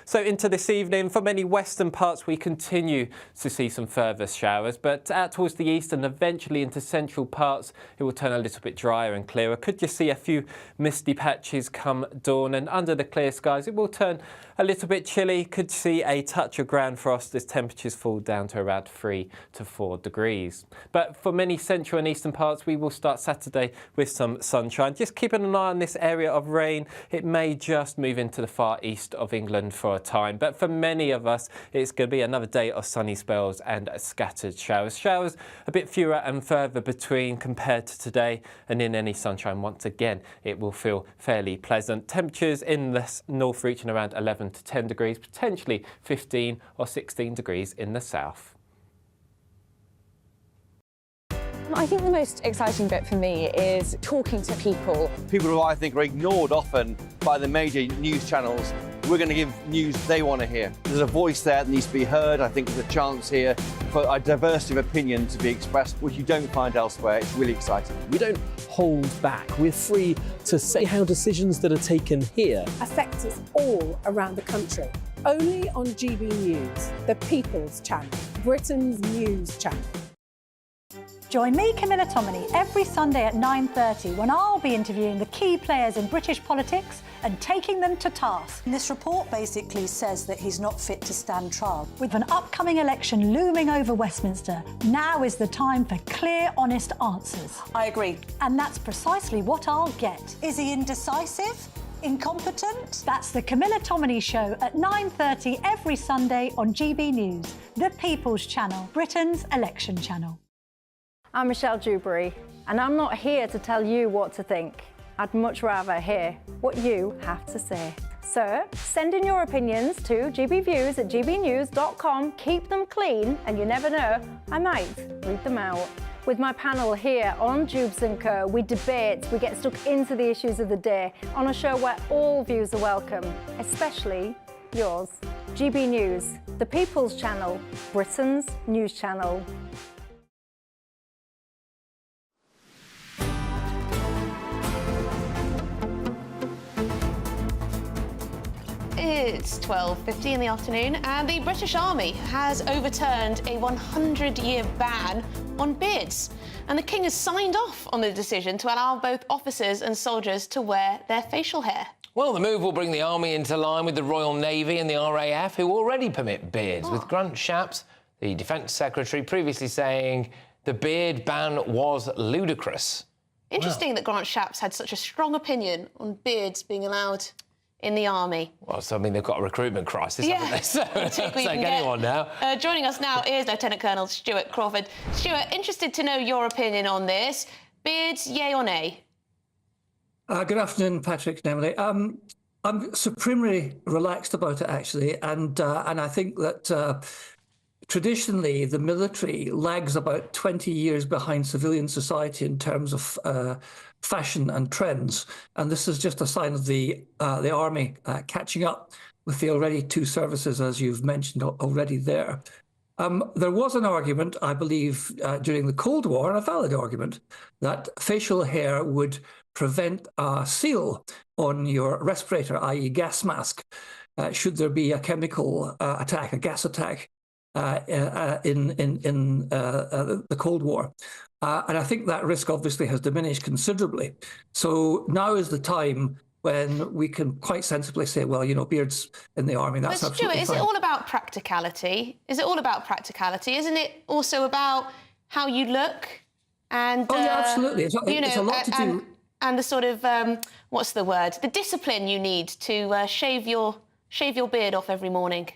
So into this evening, for many western parts, we continue to see some further showers, but out towards the east and eventually into central parts, it will turn a little bit drier and clearer. Could just see a few misty patches come dawn, and under the clear skies, it will turn a little bit chilly. Could see a touch of ground frost as temperatures fall down to around 3 to 4 degrees. But for many central and eastern parts, we will start Saturday with some sunshine. Just keeping an eye on this area of rain. It may just move into the far east of England for a time, but for many of us, it's going to be another day of sunny spells and scattered showers. Showers a bit fewer and further between compared to today, and in any sunshine, once again, it will feel fairly pleasant. Temperatures in the north reaching around 11 to 10 degrees, potentially 15 or 16 degrees in the south. I think the most exciting bit for me is talking to people. People who I think are ignored often by the major news channels. We're going to give news they want to hear. There's a voice there that needs to be heard. I think there's a chance here for a diversity of opinion to be expressed, which you don't find elsewhere. It's really exciting. We don't hold back. We're free to say how decisions that are taken here affect us all around the country. Only on GB News, the People's Channel, Britain's news channel. Join me, Camilla Tominey, every Sunday at 9:30 when I'll be interviewing the key players in British politics and taking them to task. This report basically says that he's not fit to stand trial. With an upcoming election looming over Westminster, now is the time for clear, honest answers. I agree. And that's precisely what I'll get. Is he indecisive? Incompetent? That's the Camilla Tominey Show at 9:30 every Sunday on GB News, the People's Channel, Britain's election channel. I'm Michelle Dewberry, and I'm not here to tell you what to think. I'd much rather hear what you have to say. So send in your opinions to gbviews@gbnews.com. Keep them clean, and you never know, I might read them out. With my panel here on Jubes & Co, we debate, we get stuck into the issues of the day on a show where all views are welcome, especially yours. GB News, the People's Channel, Britain's news channel. It's 12:50 in the afternoon, and the British Army has overturned a 100-year ban on beards. And the King has signed off on the decision to allow both officers and soldiers to wear their facial hair. Well, the move will bring the Army into line with the Royal Navy and the RAF, who already permit beards, with Grant Shapps, the Defence Secretary, previously saying the beard ban was ludicrous. Interesting that Grant Shapps had such a strong opinion on beards being allowed in the Army. Well, so, I mean, they've got a recruitment crisis, haven't they? So, Take anyone now. Joining us now is Lieutenant Colonel Stuart Crawford. Stuart, interested to know your opinion on this. Beards, yay or nay? Good afternoon, Patrick and Emily. I'm supremely relaxed about it, actually, and I think that traditionally the military lags about 20 years behind civilian society in terms of fashion and trends, and this is just a sign of the Army catching up with the already two services, as you've mentioned already there. There was an argument, I believe, during the Cold War, and a valid argument, that facial hair would prevent a seal on your respirator, i.e. gas mask, should there be a chemical attack, a gas attack. in the Cold War. And I think that risk obviously has diminished considerably. So now is the time when we can quite sensibly say, well, you know, beards in the army, that's But absolutely Stuart, fine. is it all about practicality? Is it all about practicality? Isn't it also about how you look? And yeah, absolutely. It's a lot to do. And the sort of what's the word? The discipline you need to shave your beard off every morning.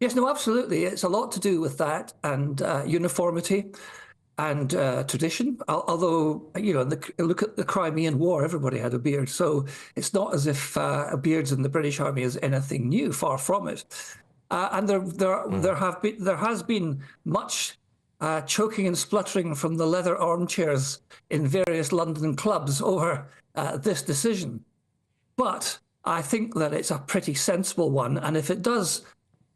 Yes, no, absolutely. It's a lot to do with that and uniformity and tradition. Although, you know, look at the Crimean War, everybody had a beard. So it's not as if beards in the British Army is anything new, far from it. And there has been much choking and spluttering from the leather armchairs in various London clubs over this decision. But I think that it's a pretty sensible one. And if it does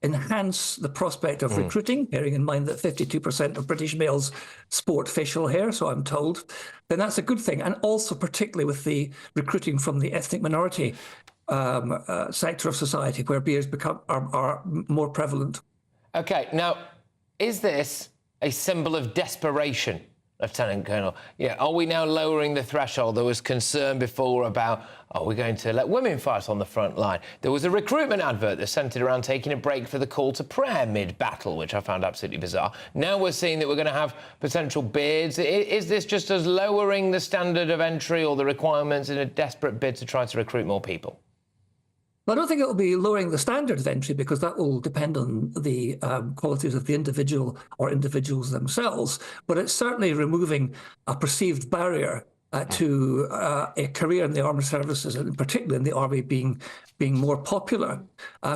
enhance the prospect of recruiting, bearing in mind that 52% of British males sport facial hair, so I'm told, then that's a good thing. And also particularly with the recruiting from the ethnic minority sector of society where beards are more prevalent. OK, now, is this a symbol of desperation, Lieutenant Colonel? Yeah, are we now lowering the threshold? There was concern before about, are we going to let women fight on the front line? There was a recruitment advert that centred around taking a break for the call to prayer mid-battle, which I found absolutely bizarre. Now we're seeing that we're going to have potential beards. Is this just us lowering the standard of entry or the requirements in a desperate bid to try to recruit more people? Well, I don't think it will be lowering the standard of entry because that will depend on the qualities of the individual or individuals themselves. But it's certainly removing a perceived barrier to a career in the armed services, and particularly in the army being more popular.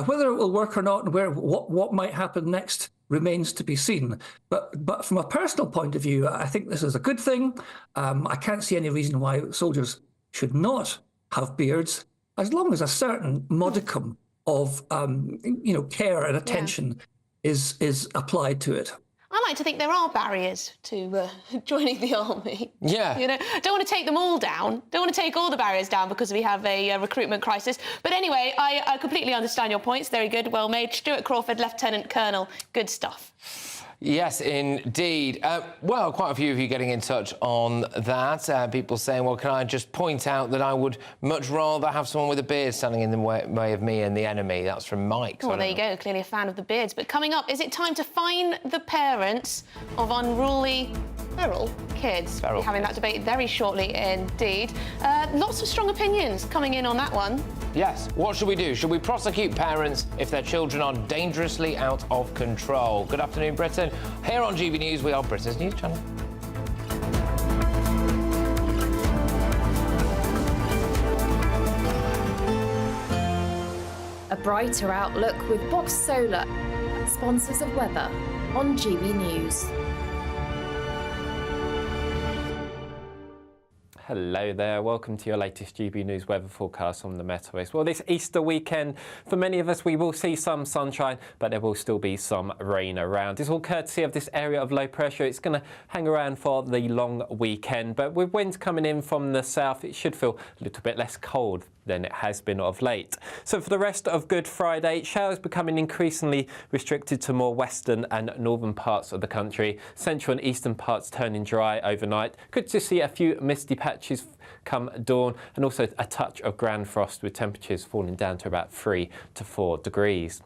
Whether it will work or not, and what might happen next remains to be seen. But from a personal point of view, I think this is a good thing. I can't see any reason why soldiers should not have beards, as long as a certain modicum of care and attention is applied to it. I like to think there are barriers to joining the army. Yeah. You know, don't want to take them all down. Don't want to take all the barriers down because we have a recruitment crisis. But anyway, I completely understand your points. Very good, well made. Stuart Crawford, Lieutenant Colonel. Good stuff. Yes, indeed. Well, quite a few of you getting in touch on that. People saying, well, can I just point out that I would much rather have someone with a beard standing in the way of me and the enemy. That's from Mike. Well, there you go. Clearly a fan of the beards. But coming up, is it time to fine the parents of unruly feral kids? We'll be having that debate very shortly indeed. Lots of strong opinions coming in on that one. Yes. What should we do? Should we prosecute parents if their children are dangerously out of control? Good afternoon, Britain. Here on GB News, we are Britain's news channel. A brighter outlook with Box Solar, sponsors of weather on GB News. Hello there, welcome to your latest GB News weather forecast on the Met Office. Well, this Easter weekend, for many of us, we will see some sunshine, but there will still be some rain around. It's all courtesy of this area of low pressure. It's going to hang around for the long weekend, but with winds coming in from the south, it should feel a little bit less cold than it has been of late. So for the rest of Good Friday, showers becoming increasingly restricted to more western and northern parts of the country. Central and eastern parts turning dry overnight. Good to see a few misty patches come dawn, and also a touch of ground frost with temperatures falling down to about 3 to 4 degrees.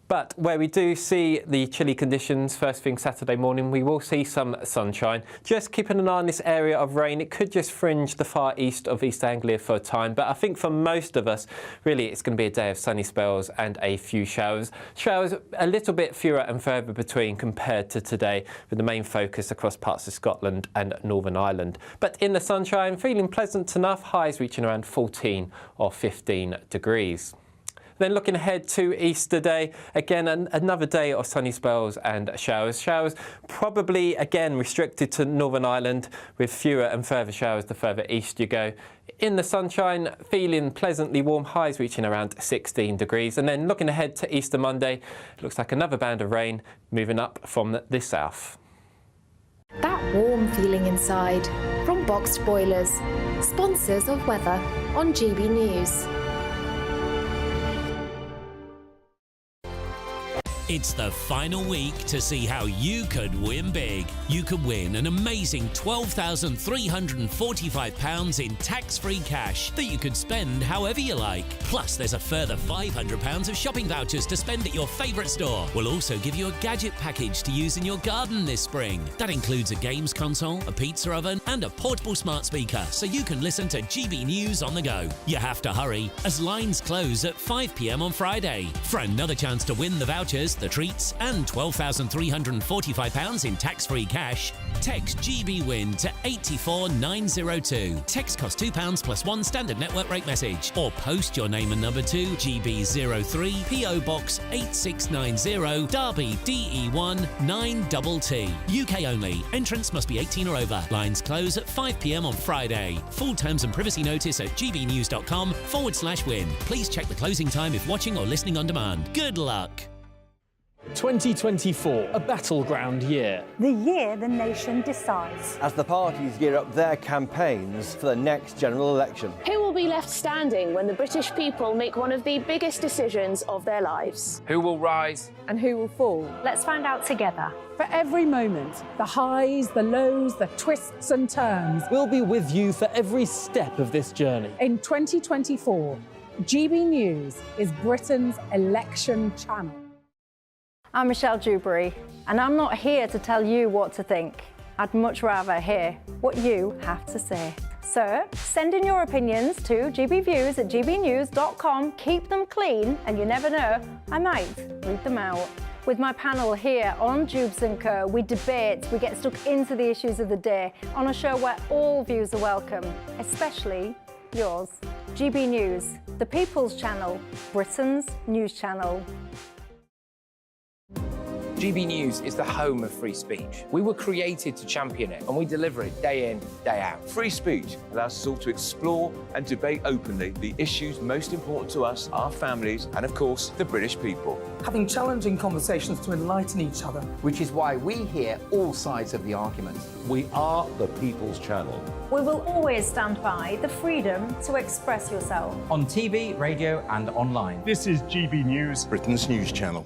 But where we do see the chilly conditions first thing Saturday morning, we will see some sunshine. Just keeping an eye on this area of rain. It could just fringe the far east of East Anglia for a time, but I think for most of us, really, it's going to be a day of sunny spells and a few showers. Showers a little bit fewer and further between compared to today, with the main focus across parts of Scotland and Northern Ireland. But in the sunshine, feeling pleasant enough, highs reaching around 14 or 15 degrees. Then looking ahead to Easter Day, again, another day of sunny spells and showers. Showers probably, again, restricted to Northern Ireland, with fewer and further showers the further east you go. In the sunshine, feeling pleasantly warm, highs reaching around 16 degrees. And then looking ahead to Easter Monday, looks like another band of rain moving up from the south. That warm feeling inside from Boxed Boilers, sponsors of weather on GB News. It's the final week to see how you could win big. You could win an amazing £12,345 in tax-free cash that you could spend however you like. Plus, there's a further £500 of shopping vouchers to spend at your favourite store. We'll also give you a gadget package to use in your garden this spring. That includes a games console, a pizza oven and a portable smart speaker, so you can listen to GB News on the go. You have to hurry, as lines close at 5 p.m. on Friday. For another chance to win the vouchers, the treats and £12,345 in tax-free cash, text GBWIN to 84902. Text costs £2 plus one standard network rate message, or post your name and number to GB03 PO Box 8690 Derby DE1 9TT. UK only. Entrance must be 18 or over. Lines close at 5 p.m. on Friday. Full terms and privacy notice at gbnews.com/win. Please check the closing time if watching or listening on demand. Good luck. 2024, a battleground year. The year the nation decides. As the parties gear up their campaigns for the next general election. Who will be left standing when the British people make one of the biggest decisions of their lives? Who will rise? And who will fall? Let's find out together. For every moment, the highs, the lows, the twists and turns. We'll be with you for every step of this journey. In 2024, GB News is Britain's election channel. I'm Michelle Dewberry, and I'm not here to tell you what to think. I'd much rather hear what you have to say. So send in your opinions to gbviews@gbnews.com. Keep them clean, and you never know, I might read them out. With my panel here on Jubes & Co, we debate, we get stuck into the issues of the day on a show where all views are welcome, especially yours. GB News, the People's Channel, Britain's news channel. GB News is the home of free speech. We were created to champion it, and we deliver it day in, day out. Free speech allows us all to explore and debate openly the issues most important to us, our families, and of course, the British people. Having challenging conversations to enlighten each other. Which is why we hear all sides of the argument. We are the People's Channel. We will always stand by the freedom to express yourself. On TV, radio and online. This is GB News, Britain's news channel.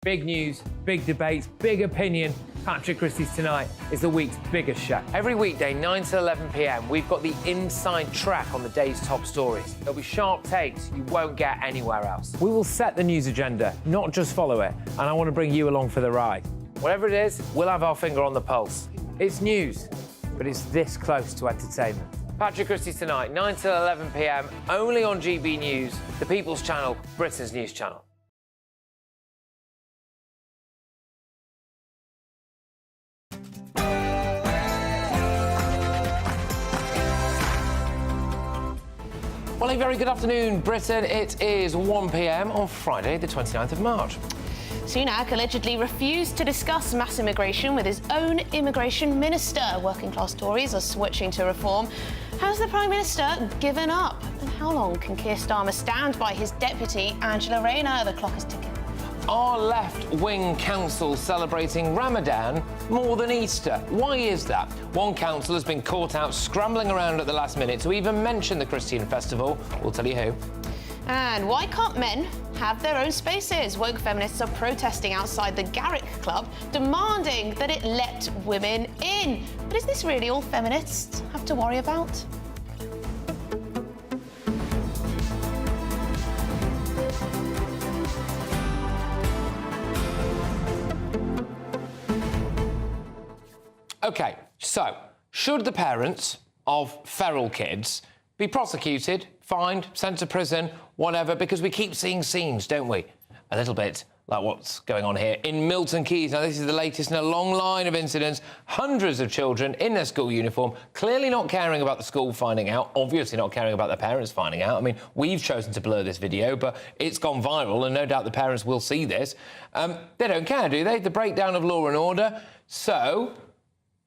Big news, big debates, big opinion. Patrick Christie's Tonight is the week's biggest show. Every weekday, 9 to 11 p.m, we've got the inside track on the day's top stories. There'll be sharp takes you won't get anywhere else. We will set the news agenda, not just follow it, and I want to bring you along for the ride. Whatever it is, we'll have our finger on the pulse. It's news, but it's this close to entertainment. Patrick Christie's Tonight, 9 to 11 p.m, only on GB News, the People's Channel, Britain's news channel. Well, a very good afternoon, Britain. It is 1 p.m. on Friday, the 29th of March. Sunak allegedly refused to discuss mass immigration with his own immigration minister. Working class Tories are switching to reform. Has the Prime Minister given up? And how long can Keir Starmer stand by his deputy, Angela Rayner? The clock is ticking. Are left-wing councils celebrating Ramadan more than Easter? Why is that? One council has been caught out scrambling around at the last minute to even mention the Christian festival. We'll tell you who. And why can't men have their own spaces? Woke feminists are protesting outside the Garrick Club, demanding that it let women in. But is this really all feminists have to worry about? OK, so should the parents of feral kids be prosecuted, fined, sent to prison, whatever, because we keep seeing scenes, don't we? A little bit like what's going on here in Milton Keyes. Now, this is the latest in a long line of incidents. Hundreds of children in their school uniform, clearly not caring about the school finding out, obviously not caring about their parents finding out. I mean, we've chosen to blur this video, but it's gone viral, and no doubt the parents will see this. They don't care, do they? The breakdown of law and order. So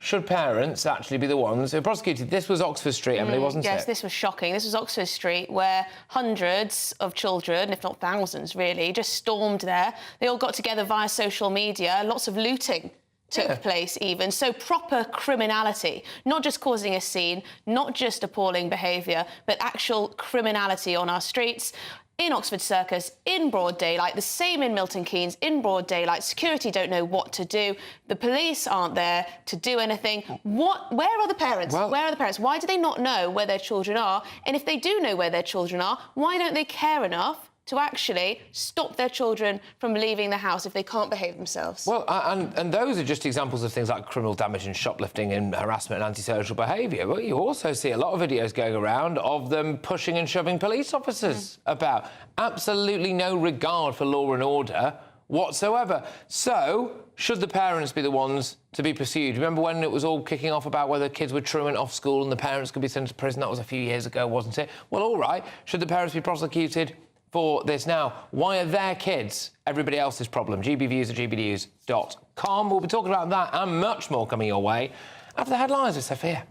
should parents actually be the ones who are prosecuted? This was Oxford Street, Emily, wasn't it? Yes, this was shocking. This was Oxford Street, where hundreds of children, if not thousands, really, just stormed there. They all got together via social media. Lots of looting took place even. So proper criminality, not just causing a scene, not just appalling behaviour, but actual criminality on our streets. in Oxford Circus in broad daylight, the same in Milton Keynes in broad daylight. Security don't know what to do. The police aren't there to do anything. Where are the parents? Where are the parents? Why do they not know where their children are? And if they do know where their children are, why don't they care enough to actually stop their children from leaving the house if they can't behave themselves? Well, and those are just examples of things like criminal damage and shoplifting and harassment and antisocial behaviour. But you also see a lot of videos going around of them pushing and shoving police officers about. Absolutely no regard for law and order whatsoever. So, should the parents be the ones to be pursued? Remember when it was all kicking off about whether kids were truant off school and the parents could be sent to prison? That was a few years ago, wasn't it? Well, all right. Should the parents be prosecuted for this now? Why are their kids everybody else's problem? GBViews at gbnews.com. We'll be talking about that and much more coming your way after the headlines with Sophia.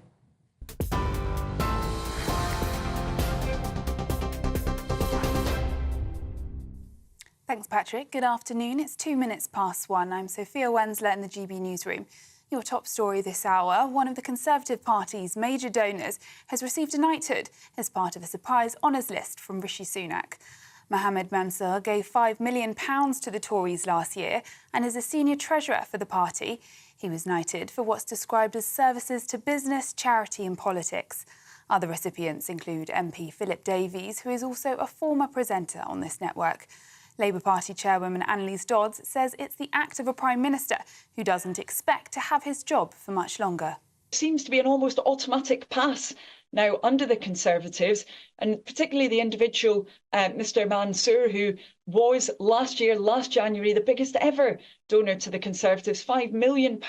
Thanks, Patrick. Good afternoon. It's 2 minutes past 1. I'm Sophia Wensler in the GB newsroom. Your top story this hour: one of the Conservative Party's major donors has received a knighthood as part of a surprise honours list from Rishi Sunak. Mohammed Mansour gave £5 million to the Tories last year and is a senior treasurer for the party. He was knighted for what's described as services to business, charity and politics. Other recipients include MP Philip Davies, who is also a former presenter on this network. Labour Party chairwoman Annalise Dodds says it's the act of a Prime Minister who doesn't expect to have his job for much longer. It seems to be an almost automatic pass now under the Conservatives, and particularly the individual Mr Mansour, who was last January, the biggest ever donor to the Conservatives, £5 million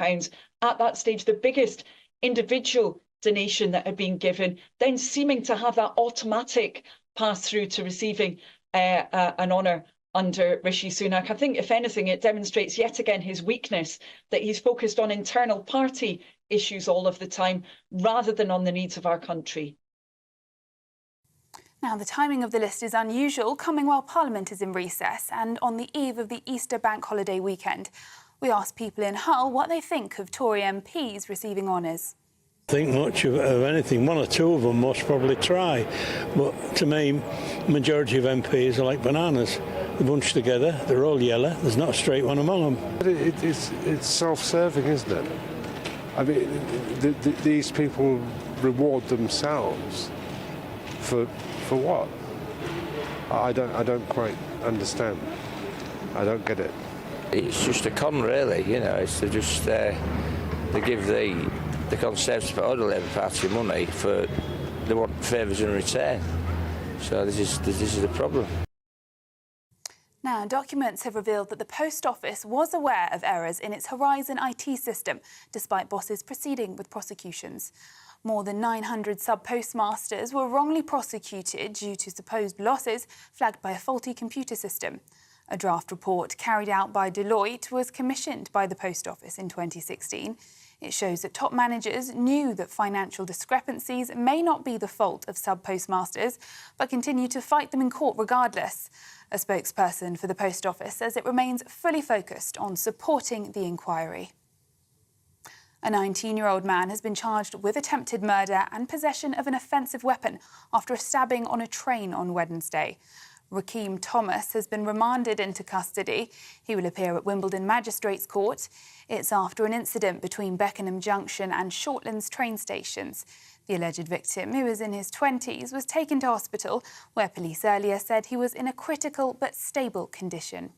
at that stage, the biggest individual donation that had been given, then seeming to have that automatic pass through to receiving an honour under Rishi Sunak. I think, if anything, it demonstrates yet again his weakness, that he's focused on internal party issues all of the time rather than on the needs of our country. Now, the timing of the list is unusual, coming while Parliament is in recess and on the eve of the Easter bank holiday weekend. We asked people in Hull what they think of Tory MPs receiving honours. Think much of anything. One or two of them most probably try, but to me, majority of MPs are like bananas. They're bunched together, they're all yellow, there's not a straight one among them. It's self-serving, isn't it? I mean, these people reward themselves for what? I don't quite understand. I don't get it. It's just a con, really. You know, it's to just they give the Conservative or the Labour Party money for they want favours in return. So this is the problem. Now, documents have revealed that the Post Office was aware of errors in its Horizon IT system, despite bosses proceeding with prosecutions. More than 900 sub-postmasters were wrongly prosecuted due to supposed losses flagged by a faulty computer system. A draft report carried out by Deloitte was commissioned by the Post Office in 2016. It shows that top managers knew that financial discrepancies may not be the fault of sub-postmasters, but continue to fight them in court regardless. A spokesperson for the Post Office says it remains fully focused on supporting the inquiry. A 19-year-old man has been charged with attempted murder and possession of an offensive weapon after a stabbing on a train on Wednesday. Rakeem Thomas has been remanded into custody. He will appear at Wimbledon Magistrates Court. It's after an incident between Beckenham Junction and Shortlands train stations. The alleged victim, who is in his 20s, was taken to hospital, where police earlier said he was in a critical but stable condition.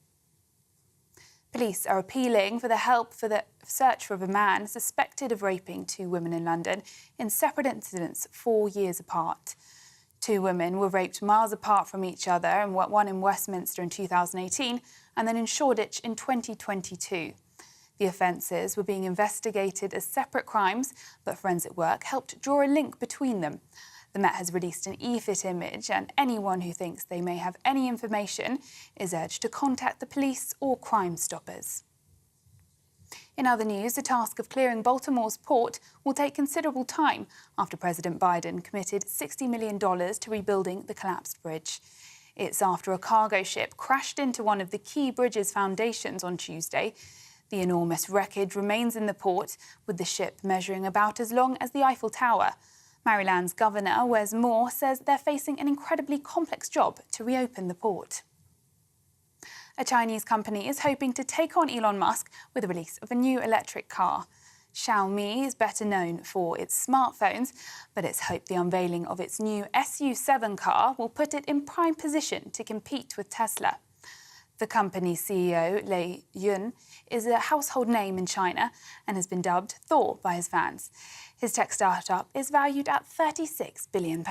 Police are appealing for the help for the search of a man suspected of raping 2 women in London in separate incidents 4 years apart. 2 women were raped miles apart from each other, and one in Westminster in 2018 and then in Shoreditch in 2022. The offences were being investigated as separate crimes, but forensic work helped draw a link between them. The Met has released an e-fit image, and anyone who thinks they may have any information is urged to contact the police or Crime Stoppers. In other news, the task of clearing Baltimore's port will take considerable time after President Biden committed $60 million to rebuilding the collapsed bridge. It's after a cargo ship crashed into one of the key bridge's foundations on Tuesday. The enormous wreckage remains in the port, with the ship measuring about as long as the Eiffel Tower. Maryland's Governor Wes Moore says they're facing an incredibly complex job to reopen the port. A Chinese company is hoping to take on Elon Musk with the release of a new electric car. Xiaomi is better known for its smartphones, but it's hoped the unveiling of its new SU7 car will put it in prime position to compete with Tesla. The company's CEO, Lei Yun, is a household name in China and has been dubbed Thor by his fans. His tech startup is valued at £36 billion.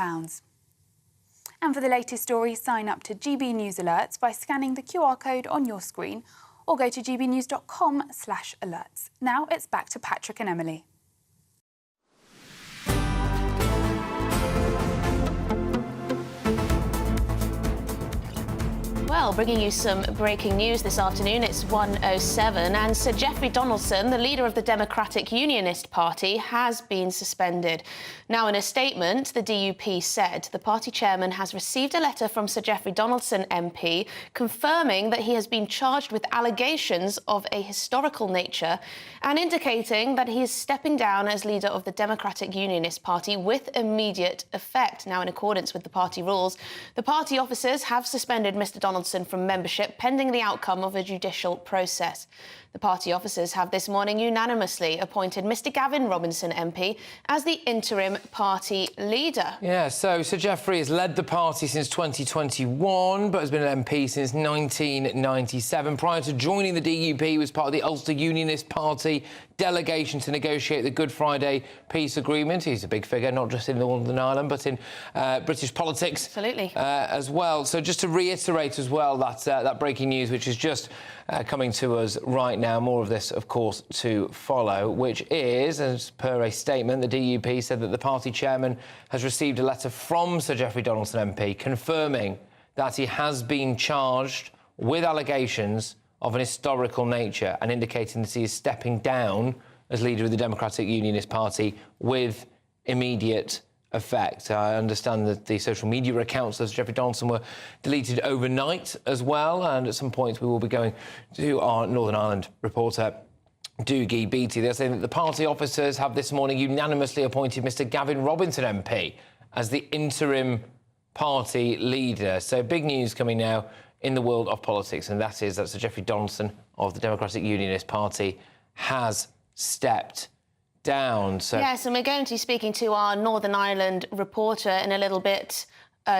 And for the latest stories, sign up to GB News Alerts by scanning the QR code on your screen or go to gbnews.com/alerts. Now it's back to Patrick and Emily. Well, bringing you some breaking news this afternoon. It's 1:07, and Sir Geoffrey Donaldson, the leader of the Democratic Unionist Party, has been suspended. Now, in a statement, the DUP said the party chairman has received a letter from Sir Geoffrey Donaldson MP confirming that he has been charged with allegations of a historical nature and indicating that he is stepping down as leader of the Democratic Unionist Party with immediate effect. Now, in accordance with the party rules, the party officers have suspended Mr. Donaldson from membership pending the outcome of a judicial process. The party officers have this morning unanimously appointed Mr. Gavin Robinson MP as the interim party leader. Yeah, so Sir Geoffrey has led the party since 2021, but has been an MP since 1997. Prior to joining the DUP, he was part of the Ulster Unionist Party delegation to negotiate the Good Friday peace agreement. He's a big figure, not just in Northern Ireland, but in British politics. Absolutely. As well. So just to reiterate as well, that breaking news, which is just coming to us right now. More of this, of course, to follow, which is, as per a statement, the DUP said that the party chairman has received a letter from Sir Geoffrey Donaldson MP confirming that he has been charged with allegations of an historical nature and indicating that he is stepping down as leader of the Democratic Unionist Party with immediate effect. I understand that the social media accounts of Geoffrey Donaldson were deleted overnight as well, and at some point we will be going to our Northern Ireland reporter, Doogie Beattie. They're saying that the party officers have this morning unanimously appointed Mr. Gavin Robinson MP as the interim party leader. So big news coming now in the world of politics, and that is that Sir Geoffrey Donaldson of the Democratic Unionist Party has stepped down. So yes, and we're going to be speaking to our Northern Ireland reporter in a little bit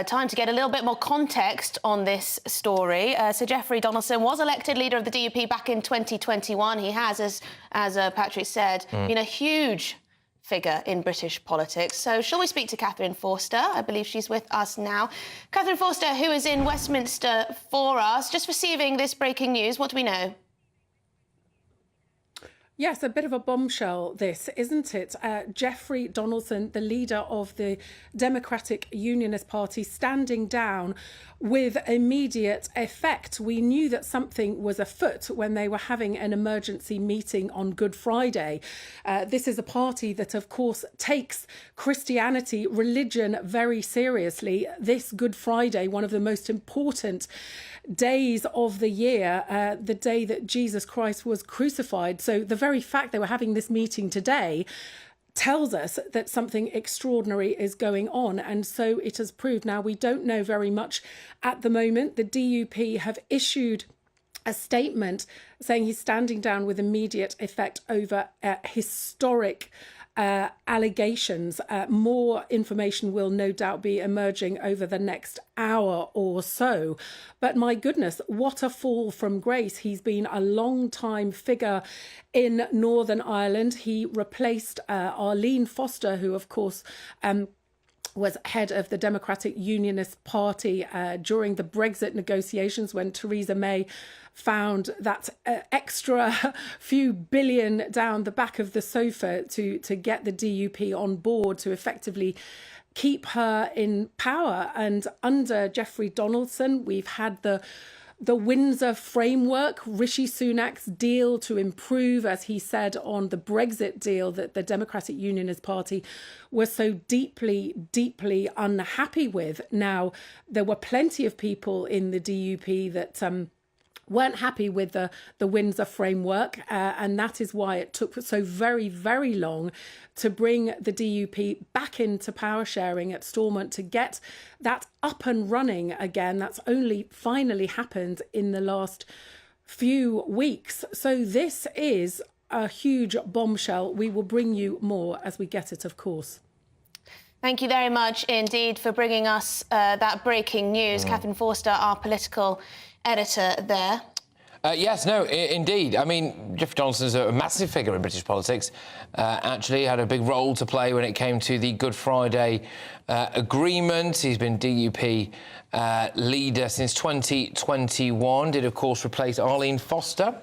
time to get a little bit more context on this story. Sir Geoffrey Donaldson was elected leader of the DUP back in 2021. He has, as Patrick said, been a huge figure in British politics. So shall we speak to Catherine Forster? I believe she's with us now. Catherine Forster, who is in Westminster for us, just receiving this breaking news. What do we know? Yes, a bit of a bombshell, this, isn't it? Geoffrey Donaldson, the leader of the Democratic Unionist Party, standing down with immediate effect. We knew that something was afoot when they were having an emergency meeting on Good Friday. This is a party that, of course, takes Christianity, religion, very seriously. This Good Friday, one of the most important days of the year, the day that Jesus Christ was crucified. So the very fact they were having this meeting today tells us that something extraordinary is going on, and so it has proved. Now, we don't know very much at the moment. The DUP have issued a statement saying he's standing down with immediate effect over historic allegations. More information will no doubt be emerging over the next hour or so. But my goodness, what a fall from grace. He's been a long-time figure in Northern Ireland. He replaced Arlene Foster, who, of course, was head of the Democratic Unionist Party during the Brexit negotiations when Theresa May found that extra few billion down the back of the sofa to get the DUP on board to effectively keep her in power. And under Geoffrey Donaldson, we've had the Windsor framework, Rishi Sunak's deal to improve, as he said, on the Brexit deal that the Democratic Unionist Party was so deeply, deeply unhappy with. Now, there were plenty of people in the DUP that weren't happy with the Windsor framework, and that is why it took so very, very long to bring the DUP back into power sharing at Stormont, to get that up and running again. That's only finally happened in the last few weeks. So this is a huge bombshell. We will bring you more as we get it, of course. Thank you very much indeed for bringing us that breaking news. Catherine Forster, our political editor there. Yes, no, indeed. I mean, Jeffrey Donaldson's a massive figure in British politics. Actually had a big role to play when it came to the Good Friday Agreement. He's been DUP leader since 2021. Did, of course, replace Arlene Foster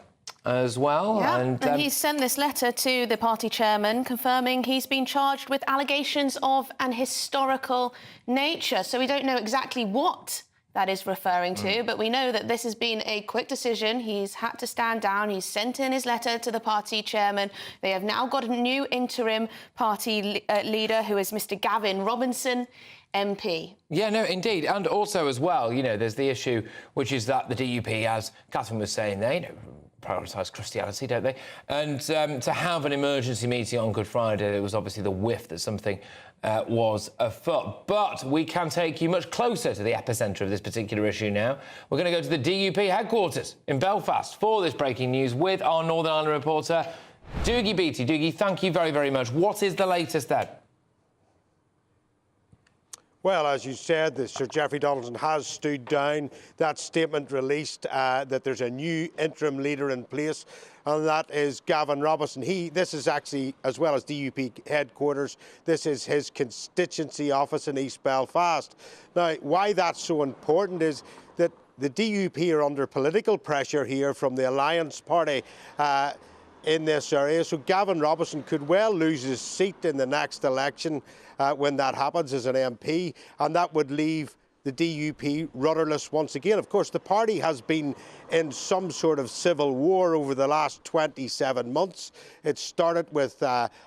as well. Yeah, and he's sent this letter to the party chairman confirming he's been charged with allegations of an historical nature. So we don't know exactly what that is referring to, but we know that this has been a quick decision. He's had to stand down. He's sent in his letter to the party chairman. They have now got a new interim party leader, who is Mr. Gavin Robinson, MP. Yeah, no, indeed. And also as well, you know, there's the issue, which is that the DUP, as Catherine was saying, they prioritise Christianity, don't they? And to have an emergency meeting on Good Friday, it was obviously the whiff that something was afoot. But we can take you much closer to the epicentre of this particular issue now. We're going to go to the DUP headquarters in Belfast for this breaking news with our Northern Ireland reporter, Dougie Beattie. Dougie, thank you very, very much. What is the latest then? Well, as you said, Sir Geoffrey Donaldson has stood down. That statement released that there's a new interim leader in place, and that is Gavin Robinson. This is actually, as well as DUP headquarters, this is his constituency office in East Belfast. Now, why that's so important is that the DUP are under political pressure here from the Alliance Party in this area. So Gavin Robinson could well lose his seat in the next election when that happens as an MP, and that would leave the DUP rudderless once again. Of course, the party has been in some sort of civil war over the last 27 months. It started with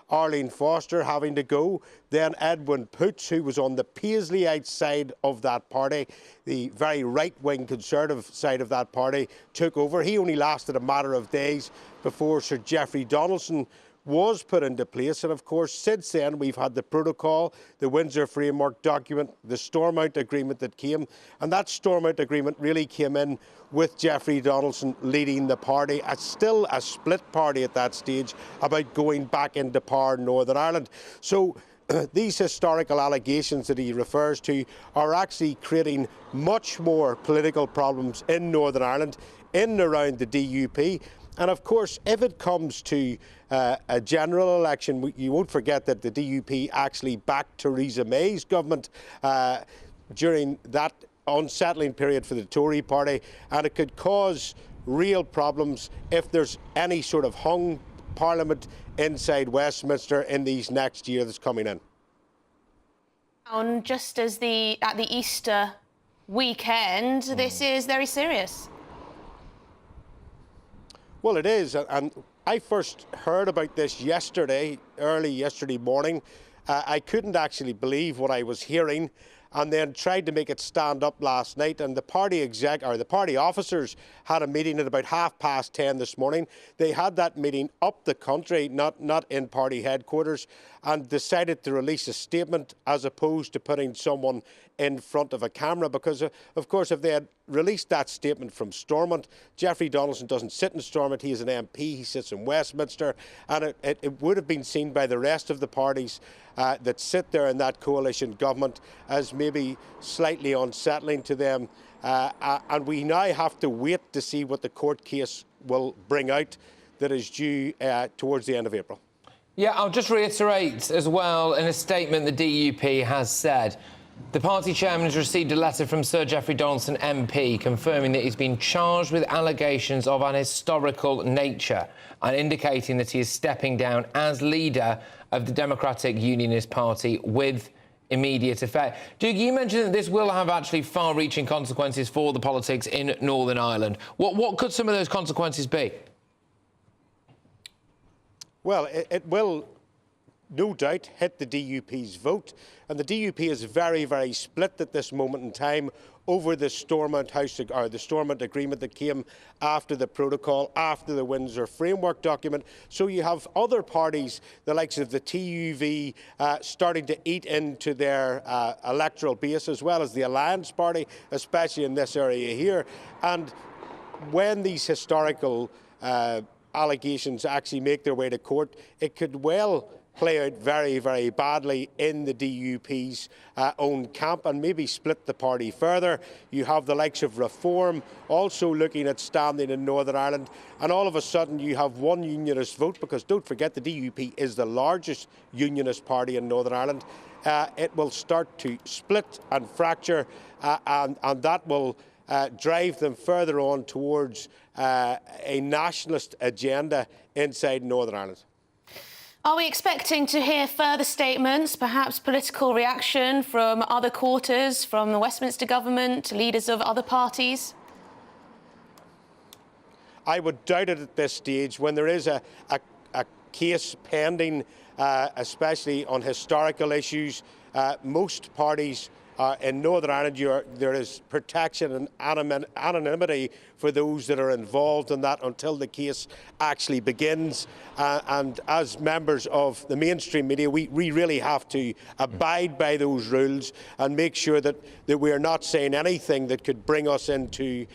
Arlene Foster having to go, then Edwin Poots, who was on the Paisleyite side of that party, the very right-wing Conservative side of that party, took over. He only lasted a matter of days before Sir Geoffrey Donaldson was put into place. And of course, since then, we've had the protocol, the Windsor Framework document, the Stormont Agreement that came. And that Stormont Agreement really came in with Geoffrey Donaldson leading the party. It's still a split party at that stage about going back into power in Northern Ireland. So these historical allegations that he refers to are actually creating much more political problems in Northern Ireland, in and around the DUP. And of course, if it comes to a general election, you won't forget that the DUP actually backed Theresa May's government during that unsettling period for the Tory party, and it could cause real problems if there's any sort of hung parliament inside Westminster in these next year that's coming in. And just as at the Easter weekend, this is very serious. Well, it is, and I first heard about this early yesterday morning. I couldn't actually believe what I was hearing, and then tried to make it stand up last night. And the party officers had a meeting at about 10:30 this morning. They had that meeting up the country, not in party headquarters, and decided to release a statement as opposed to putting someone in front of a camera, because of course if they had released that statement from Stormont, Geoffrey Donaldson doesn't sit in Stormont, he is an MP, he sits in Westminster, and it would have been seen by the rest of the parties that sit there in that coalition government as maybe slightly unsettling to them, and we now have to wait to see what the court case will bring out that is due towards the end of April. Yeah, I'll just reiterate as well, in a statement the DUP has said, the party chairman has received a letter from Sir Geoffrey Donaldson MP confirming that he's been charged with allegations of an historical nature and indicating that he is stepping down as leader of the Democratic Unionist Party with immediate effect. Dougie, you mentioned that this will have actually far-reaching consequences for the politics in Northern Ireland. What could some of those consequences be? Well, it will no doubt hit the DUP's vote, and the DUP is very, very split at this moment in time over the Stormont House or the Stormont agreement that came after the protocol, after the Windsor Framework document. So you have other parties, the likes of the TUV, starting to eat into their electoral base, as well as the Alliance Party, especially in this area here. And when these historical allegations actually make their way to court, it could well play out very, very badly in the DUP's own camp and maybe split the party further. You have the likes of Reform also looking at standing in Northern Ireland, and all of a sudden you have one unionist vote, because don't forget the DUP is the largest unionist party in Northern Ireland. It will start to split and fracture, and that will drive them further on towards a nationalist agenda inside Northern Ireland. Are we expecting to hear further statements, perhaps political reaction from other quarters, from the Westminster government, leaders of other parties? I would doubt it at this stage. When there is a case pending, especially on historical issues, most parties in Northern Ireland, there is protection and anonymity for those that are involved in that until the case actually begins. And as members of the mainstream media, we really have to abide by those rules and make sure that we are not saying anything that could bring us into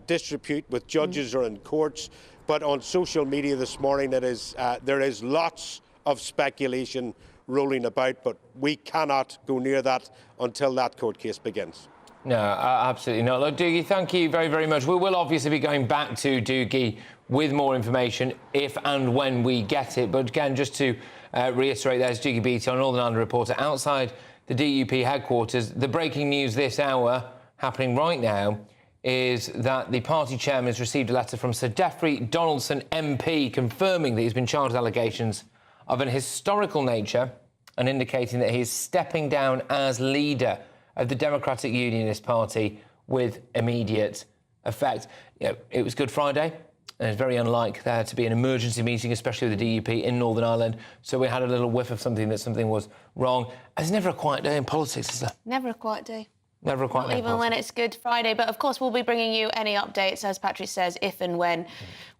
disrepute with judges or in courts. But on social media this morning, there is lots of speculation rolling about, but we cannot go near that until that court case begins. No, absolutely not. Look, Doogie, thank you very, very much. We will obviously be going back to Doogie with more information if and when we get it. But again, just to reiterate, there's Doogie Beattie, our Northern Ireland reporter, outside the DUP headquarters. The breaking news this hour, happening right now, is that the party chairman has received a letter from Sir Geoffrey Donaldson MP confirming that he's been charged with allegations of an historical nature and indicating that he is stepping down as leader of the Democratic Unionist Party with immediate effect. You know, it was Good Friday, and it's very unlike there to be an emergency meeting, especially with the DUP in Northern Ireland. So we had a little whiff of something was wrong. There's never a quiet day in politics, is there? Never a quiet day. Never a quiet day. Not even when it's Good Friday. But, of course, we'll be bringing you any updates, as Patrick says, if and when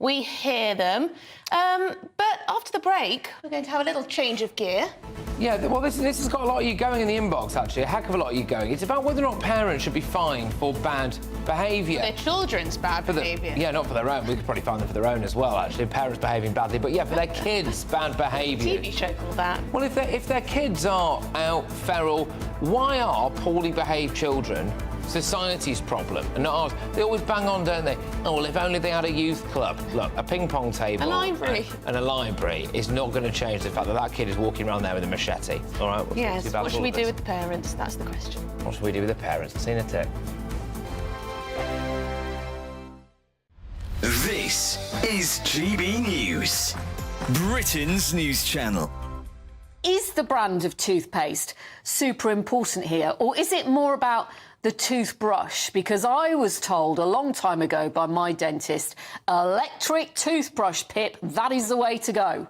we hear them. But after the break, we're going to have a little change of gear. Yeah, well, this has got a lot of you going in the inbox, actually, a heck of a lot of you going. It's about whether or not parents should be fined for bad behaviour. For their children's bad behaviour. Yeah, not for their own. We could probably fine them for their own as well, actually, parents behaving badly. But, yeah, for their kids' bad behaviour. TV show called that. Well, if their kids are out feral, why are poorly behaved children society's problem and not ours? They always bang on, don't they? Oh, well, if only they had a youth club. Look, a ping pong table. A library. And a library is not going to change the fact that that kid is walking around there with a machete. All right? Yes, what should we do with the parents? That's the question. What should we do with the parents? See you in a tick. This is GB News, Britain's news channel. Is the brand of toothpaste super important here, or is it more about the toothbrush? Because I was told a long time ago by my dentist, electric toothbrush, Pip, that is the way to go.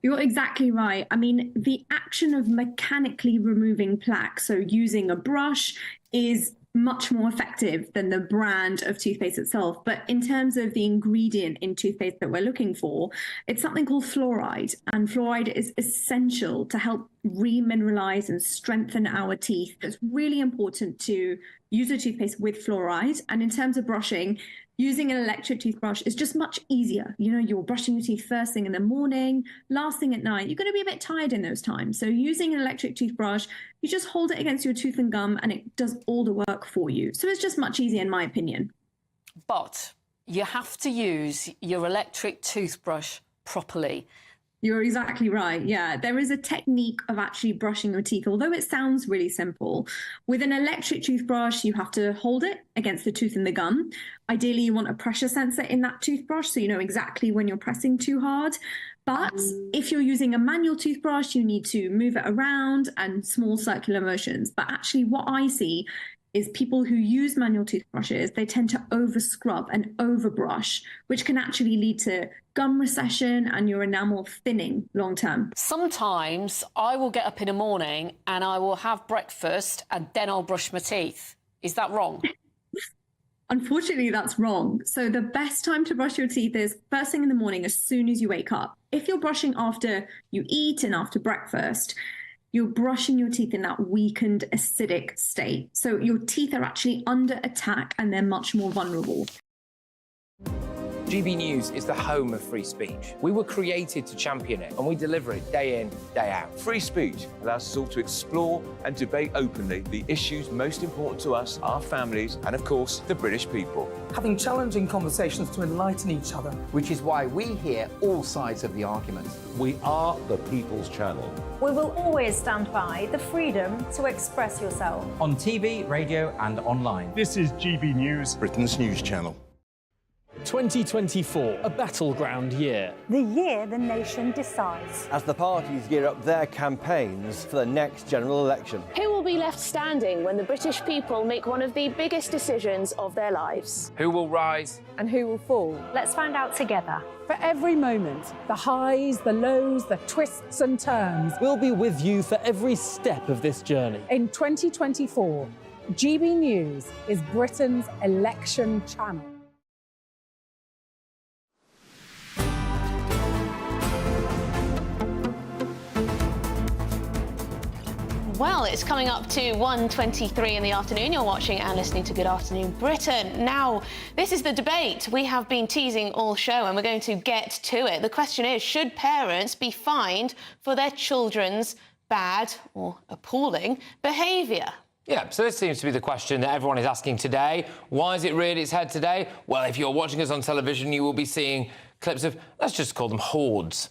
You're exactly right. I mean, the action of mechanically removing plaque, so using a brush, is much more effective than the brand of toothpaste itself. But in terms of the ingredient in toothpaste that we're looking for, it's something called fluoride. And fluoride is essential to help remineralize and strengthen our teeth. It's really important to use a toothpaste with fluoride. And in terms of brushing, using an electric toothbrush is just much easier. You know, you're brushing your teeth first thing in the morning, last thing at night. You're going to be a bit tired in those times. So using an electric toothbrush, you just hold it against your tooth and gum and it does all the work for you. So it's just much easier in my opinion. But you have to use your electric toothbrush properly. You're exactly right. Yeah, there is a technique of actually brushing your teeth, although it sounds really simple. With an electric toothbrush, you have to hold it against the tooth and the gum. Ideally, you want a pressure sensor in that toothbrush so you know exactly when you're pressing too hard. But if you're using a manual toothbrush, you need to move it around and small circular motions. But actually what I see is people who use manual toothbrushes, they tend to over scrub and over brush, which can actually lead to gum recession and your enamel thinning long term. Sometimes I will get up in the morning and I will have breakfast and then I'll brush my teeth. Is that wrong? Unfortunately, that's wrong. So the best time to brush your teeth is first thing in the morning, as soon as you wake up. If you're brushing after you eat and after breakfast, you're brushing your teeth in that weakened acidic state. So your teeth are actually under attack and they're much more vulnerable. GB News is the home of free speech. We were created to champion it, and we deliver it day in, day out. Free speech allows us all to explore and debate openly the issues most important to us, our families, and of course, the British people. Having challenging conversations to enlighten each other. Which is why we hear all sides of the argument. We are the People's Channel. We will always stand by the freedom to express yourself. On TV, radio and online. This is GB News, Britain's news channel. 2024, a battleground year. The year the nation decides. As the parties gear up their campaigns for the next general election. Who will be left standing when the British people make one of the biggest decisions of their lives? Who will rise? And who will fall? Let's find out together. For every moment, the highs, the lows, the twists and turns. We'll be with you for every step of this journey. In 2024, GB News is Britain's election channel. Well, it's coming up to 1:23 in the afternoon. You're watching and listening to Good Afternoon Britain. Now, this is the debate we have been teasing all show, and we're going to get to it. The question is, should parents be fined for their children's bad or appalling behaviour? Yeah, so this seems to be the question that everyone is asking today. Why has it reared its head today? Well, if you're watching us on television, you will be seeing clips of, let's just call them hordes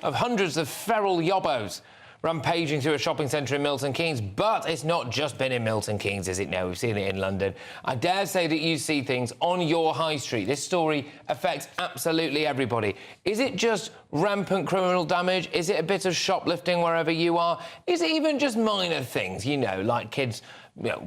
of hundreds of feral yobbos rampaging through a shopping centre in Milton Keynes. But it's not just been in Milton Keynes, is it now? We've seen it in London. I dare say that you see things on your high street. This story affects absolutely everybody. Is it just rampant criminal damage? Is it a bit of shoplifting wherever you are? Is it even just minor things, you know, like kids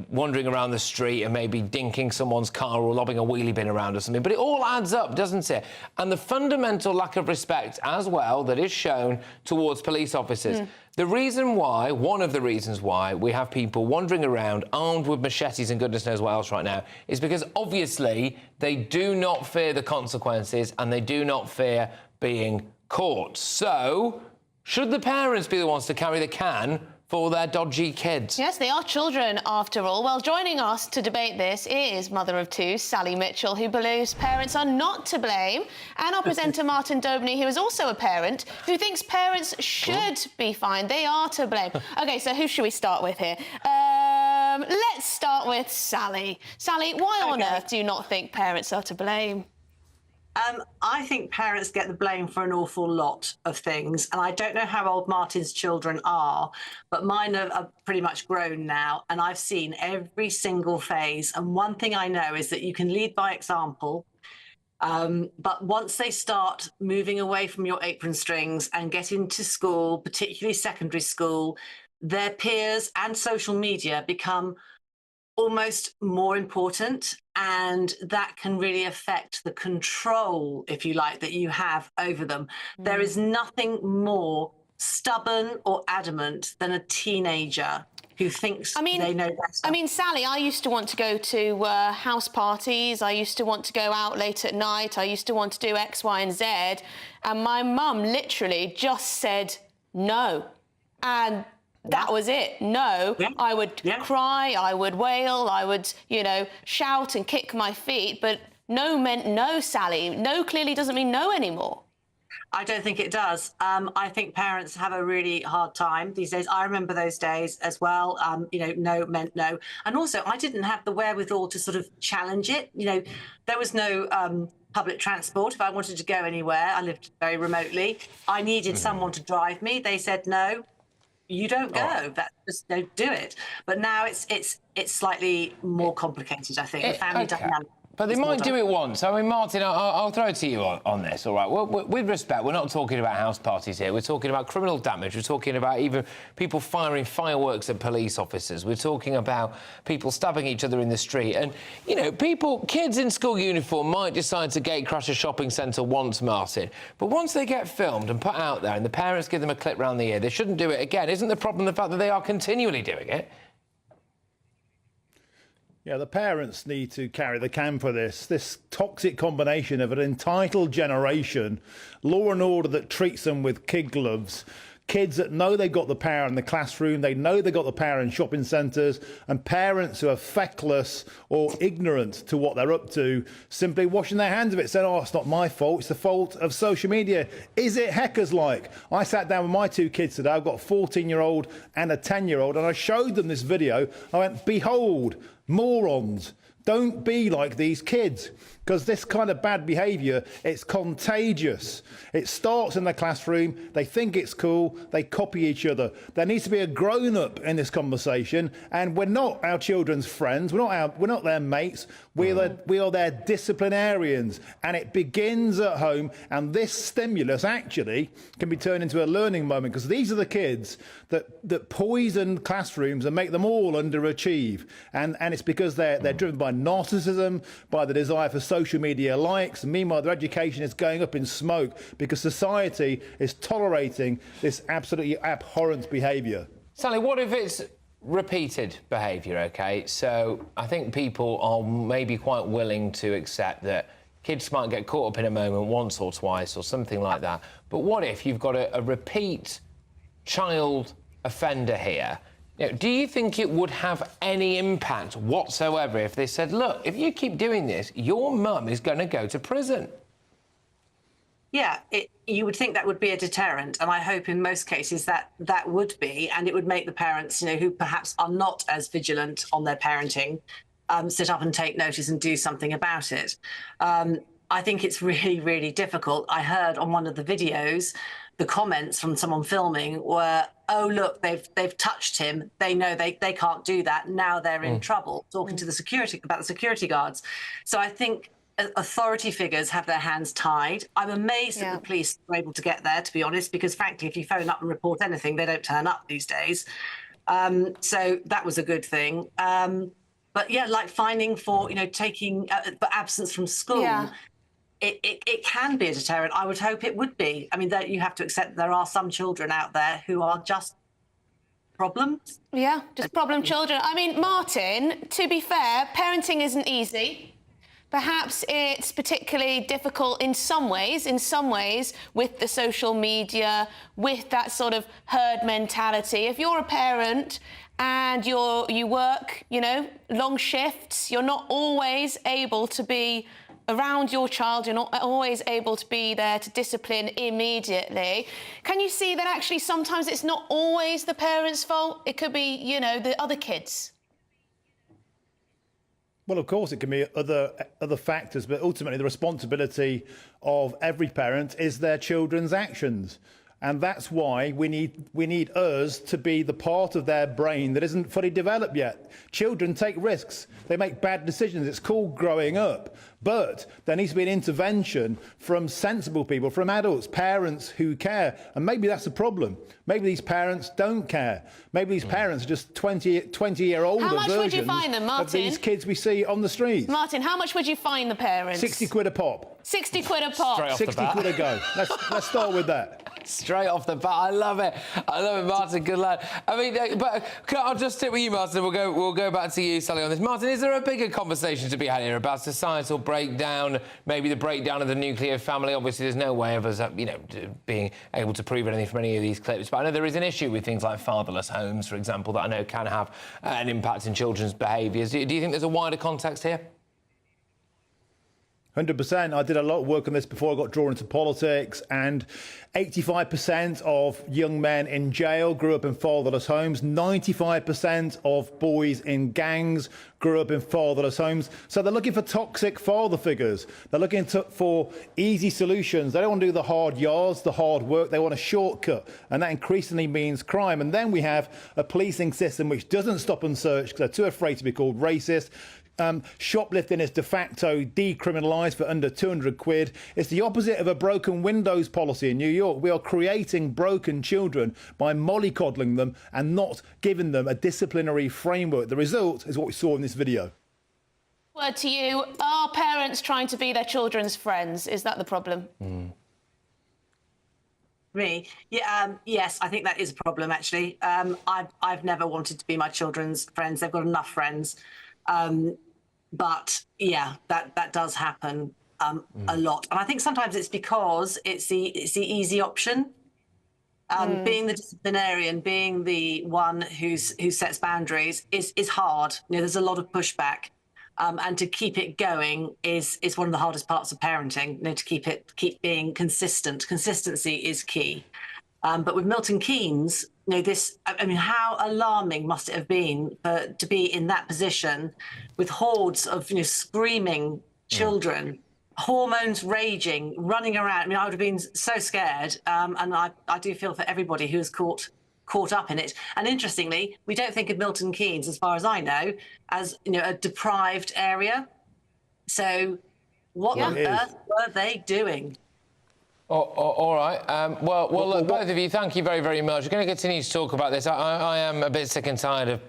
wandering around the street and maybe dinking someone's car or lobbing a wheelie bin around or something? But it all adds up, doesn't it? And the fundamental lack of respect as well that is shown towards police officers. The reason why, one of the reasons why we have people wandering around armed with machetes and goodness knows what else right now is because obviously they do not fear the consequences and they do not fear being caught. So, should the parents be the ones to carry the can for their dodgy kids? Yes, they are children, after all. Well, joining us to debate this is mother of two, Sally Mitchell, who believes parents are not to blame, and our presenter, Martin Dobney, who is also a parent, who thinks parents should be fined. They are to blame. OK, so who should we start with here? Let's start with Sally. Sally, why on earth do you not think parents are to blame? I think parents get the blame for an awful lot of things, and I don't know how old Martin's children are, but mine are pretty much grown now, and I've seen every single phase. And one thing I know is that you can lead by example, but once they start moving away from your apron strings and get into school, particularly secondary school, their peers and social media become almost more important, and that can really affect the control, if you like, that you have over them. There is nothing more stubborn or adamant than a teenager who thinks they know better. I mean, Sally, I used to want to go to house parties. I used to want to go out late at night. I used to want to do X, Y, and Z. And my mum literally just said no. And that was it. No. I would cry, I would wail, I would, you know, shout and kick my feet. But no meant no, Sally. No clearly doesn't mean no anymore. I don't think it does. I think parents have a really hard time these days. I remember those days as well. You know, no meant no. And also, I didn't have the wherewithal to sort of challenge it. You know, there was no public transport. If I wanted to go anywhere, I lived very remotely. I needed someone to drive me. They said no. You don't go. That just don't do it. But now it's slightly more complicated, I think. The family dynamic. But they might do it once. I mean, Martin, I'll throw it to you on this, all right? Well, with respect, we're not talking about house parties here. We're talking about criminal damage. We're talking about even people firing fireworks at police officers. We're talking about people stabbing each other in the street. And, you know, kids in school uniform might decide to gate crash a shopping centre once, Martin. But once they get filmed and put out there and the parents give them a clip round the ear, they shouldn't do it again. Isn't the problem the fact that they are continually doing it? Yeah, the parents need to carry the can for this toxic combination of an entitled generation, law and order that treats them with kid gloves, kids that know they've got the power in the classroom, they know they've got the power in shopping centres, and parents who are feckless or ignorant to what they're up to, simply washing their hands of it, saying, oh, it's not my fault, it's the fault of social media. Is it heckers like? I sat down with my two kids today, I've got a 14-year-old and a 10-year-old, and I showed them this video. I went, behold, morons, don't be like these kids, because this kind of bad behaviour, it's contagious. It starts in the classroom, they think it's cool, they copy each other. There needs to be a grown-up in this conversation, and we're not our children's friends, we're not their mates, we are their disciplinarians, and it begins at home, and this stimulus actually can be turned into a learning moment, because these are the kids that poison classrooms and make them all underachieve, and it's because they're driven by narcissism, by the desire for social media likes, and meanwhile their education is going up in smoke because society is tolerating this absolutely abhorrent behaviour. Sally, what if it's repeated behaviour, OK? So I think people are maybe quite willing to accept that kids might get caught up in a moment once or twice or something like that. But what if you've got a repeat child offender here? You know, do you think it would have any impact whatsoever if they said, look, if you keep doing this, your mum is going to go to prison? Yeah, you would think that would be a deterrent, and I hope in most cases that would be, and it would make the parents, you know, who perhaps are not as vigilant on their parenting, sit up and take notice and do something about it. I think it's really, really difficult. I heard on one of the videos, the comments from someone filming were, oh, look, they've touched him. They know they can't do that. Now they're in trouble, talking to the security guards. So I think authority figures have their hands tied. I'm amazed that the police were able to get there, to be honest, because frankly, if you phone up and report anything, they don't turn up these days. So that was a good thing. But yeah, like fining for, you know, taking for absence from school. Yeah. It can be a deterrent. I would hope it would be. I mean, you have to accept there are some children out there who are just problems. Yeah, just problem children. I mean, Martin, to be fair, parenting isn't easy. Perhaps it's particularly difficult in some ways with the social media, with that sort of herd mentality. If you're a parent and you work, you know, long shifts, you're not always able to be around your child, you're not always able to be there to discipline immediately. Can you see that actually sometimes it's not always the parents' fault? It could be, you know, the other kids. Well, of course, it can be other factors, but ultimately the responsibility of every parent is their children's actions. And that's why we need us to be the part of their brain that isn't fully developed yet. Children take risks. They make bad decisions. It's called growing up. But there needs to be an intervention from sensible people, from adults, parents who care. And maybe that's the problem. Maybe these parents don't care. Maybe these parents are just 20-year-older versions. How much would you fine them, Martin? Of these kids we see on the streets. Martin, how much would you fine the parents? 60 quid a pop. 60 quid a pop. Straight off the bat. 60 quid a go. Let's start with that. Straight off the bat, I love it. I love it, Martin. Good lad. I mean, but I'll just stick with you, Martin. We'll go back to you, Sally, on this. Martin, is there a bigger conversation to be had here about societal breakdown, maybe the breakdown of the nuclear family? Obviously, there's no way of us, you know, being able to prove anything from any of these clips. But I know there is an issue with things like fatherless homes, for example, that I know can have an impact in children's behaviours. Do you think there's a wider context here? 100%. I did a lot of work on this before I got drawn into politics, and 85% of young men in jail grew up in fatherless homes. 95% of boys in gangs grew up in fatherless homes. So they're looking for toxic father figures. They're looking for easy solutions. They don't want to do the hard yards, the hard work. They want a shortcut, and that increasingly means crime. And then we have a policing system which doesn't stop and search because they're too afraid to be called racist. Shoplifting is de facto decriminalised for under 200 quid. It's the opposite of a broken windows policy in New York. We are creating broken children by mollycoddling them and not giving them a disciplinary framework. The result is what we saw in this video. Word to you. Are parents trying to be their children's friends? Is that the problem? Me? Yeah, yes, I think that is a problem, actually. I've never wanted to be my children's friends. They've got enough friends. But yeah, that does happen a lot. And I think sometimes it's because it's the easy option. Being the disciplinarian, being the one who sets boundaries is hard. You know, there's a lot of pushback. And to keep it going is one of the hardest parts of parenting. You know, to keep being consistent. Consistency is key. But with Milton Keynes, you know, I mean, how alarming must it have been to be in that position with hordes of, you know, screaming children, hormones raging, running around. I mean, I would have been so scared. And I do feel for everybody who was caught up in it. And interestingly, we don't think of Milton Keynes, as far as I know, as, you know, a deprived area. So what on earth were they doing? All right. Well, look, both of you, thank you very, very much. We're going to continue to talk about this. I am a bit sick and tired of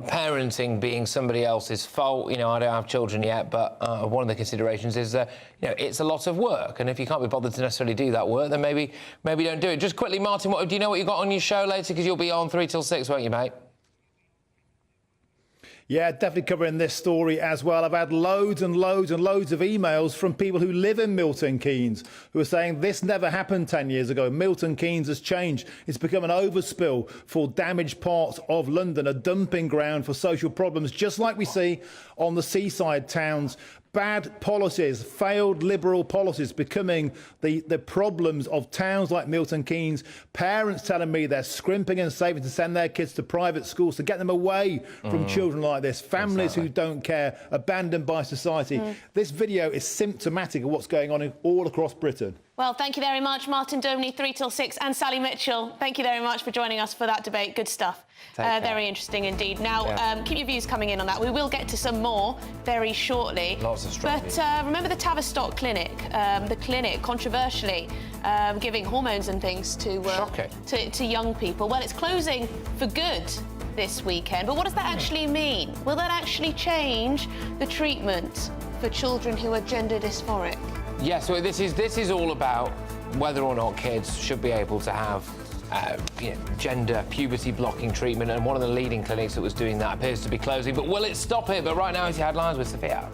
parenting being somebody else's fault. You know, I don't have children yet, but one of the considerations is that, you know, it's a lot of work. And if you can't be bothered to necessarily do that work, then maybe don't do it. Just quickly, Martin, do you know what you got on your show later? Because you'll be on 3 till 6, won't you, mate? Yeah, definitely covering this story as well. I've had loads and loads and loads of emails from people who live in Milton Keynes who are saying this never happened 10 years ago. Milton Keynes has changed. It's become an overspill for damaged parts of London, a dumping ground for social problems, just like we see on the seaside towns. Bad policies, failed Liberal policies becoming the problems of towns like Milton Keynes. Parents telling me they're scrimping and saving to send their kids to private schools to get them away from children like this. Families who don't care, abandoned by society. This video is symptomatic of what's going on all across Britain. Well, thank you very much, Martin Domney, 3 till 6, and Sally Mitchell. Thank you very much for joining us for that debate. Good stuff. Very interesting indeed. Now, keep your views coming in on that. We will get to some more very shortly. Lots of strong views. Remember the Tavistock Clinic? The clinic, controversially, giving hormones and things to young people. Well, it's closing for good this weekend. But what does that actually mean? Will that actually change the treatment for children who are gender dysphoric? Yeah, so this is all about whether or not kids should be able to have gender puberty blocking treatment, and one of the leading clinics that was doing that appears to be closing. But will it stop it? But right now, it's your headlines with Sophia.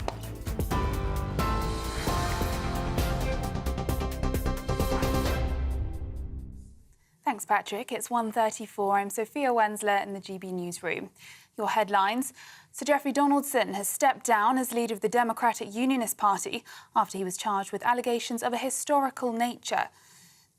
Thanks, Patrick. It's 1:34. I'm Sophia Wensler in the GB newsroom. Your headlines. Sir Geoffrey Donaldson has stepped down as leader of the Democratic Unionist Party after he was charged with allegations of a historical nature.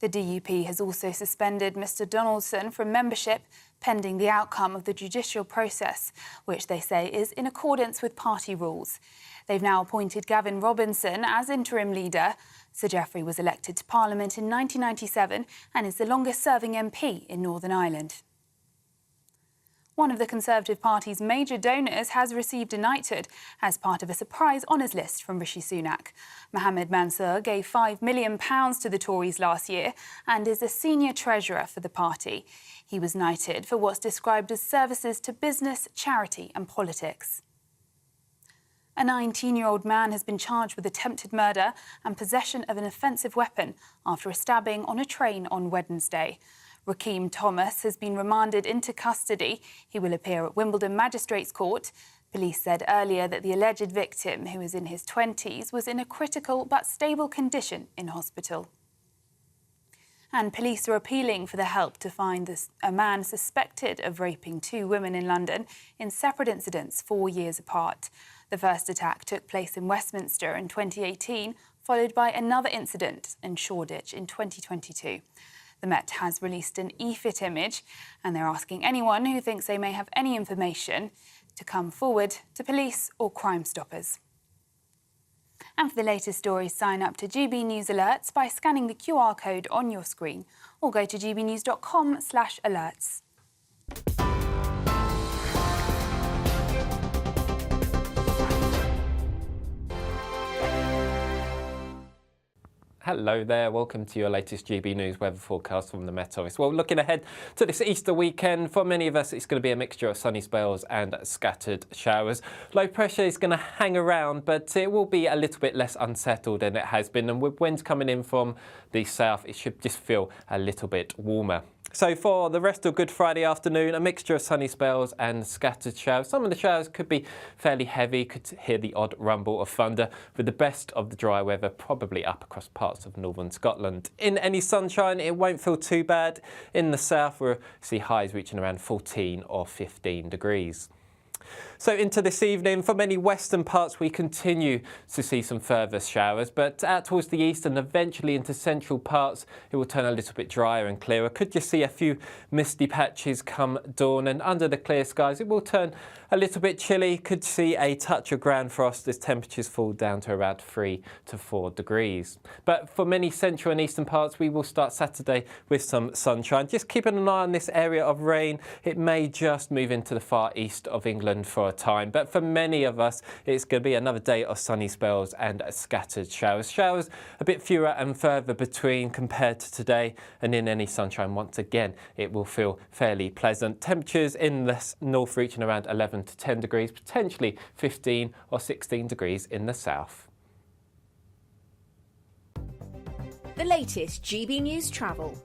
The DUP has also suspended Mr Donaldson from membership pending the outcome of the judicial process, which they say is in accordance with party rules. They've now appointed Gavin Robinson as interim leader. Sir Geoffrey was elected to Parliament in 1997 and is the longest-serving MP in Northern Ireland. One of the Conservative Party's major donors has received a knighthood as part of a surprise honours list from Rishi Sunak. Mohammed Mansour gave £5 million to the Tories last year and is a senior treasurer for the party. He was knighted for what's described as services to business, charity and politics. A 19-year-old man has been charged with attempted murder and possession of an offensive weapon after a stabbing on a train on Wednesday. Rakeem Thomas has been remanded into custody. He will appear at Wimbledon Magistrates Court. Police said earlier that the alleged victim, who was in his 20s, was in a critical but stable condition in hospital. And police are appealing for the help to find a man suspected of raping 2 women in London in separate incidents 4 years apart. The first attack took place in Westminster in 2018, followed by another incident in Shoreditch in 2022. The Met has released an e-fit image, and they're asking anyone who thinks they may have any information to come forward to police or Crime Stoppers. And for the latest stories, sign up to GB News Alerts by scanning the QR code on your screen or go to gbnews.com/alerts. Hello there, welcome to your latest GB News weather forecast from the Met Office. Well, looking ahead to this Easter weekend, for many of us it's going to be a mixture of sunny spells and scattered showers. Low pressure is going to hang around, but it will be a little bit less unsettled than it has been, and with winds coming in from the south, it should just feel a little bit warmer. So for the rest of Good Friday afternoon, a mixture of sunny spells and scattered showers. Some of the showers could be fairly heavy, could hear the odd rumble of thunder, with the best of the dry weather probably up across parts of northern Scotland. In any sunshine, it won't feel too bad. In the south, we'll see highs reaching around 14 or 15 degrees. So into this evening, for many western parts, we continue to see some further showers, but out towards the east and eventually into central parts, it will turn a little bit drier and clearer. Could just see a few misty patches come dawn, and under the clear skies, it will turn a little bit chilly. Could see a touch of ground frost as temperatures fall down to around 3 to 4 degrees. But for many central and eastern parts, we will start Saturday with some sunshine. Just keeping an eye on this area of rain. It may just move into the far east of England for a time, but for many of us, it's going to be another day of sunny spells and scattered showers. Showers a bit fewer and further between compared to today, and in any sunshine, once again, it will feel fairly pleasant. Temperatures in the north reaching around 11 to 10 degrees, potentially 15 or 16 degrees in the south. The latest GB News travel.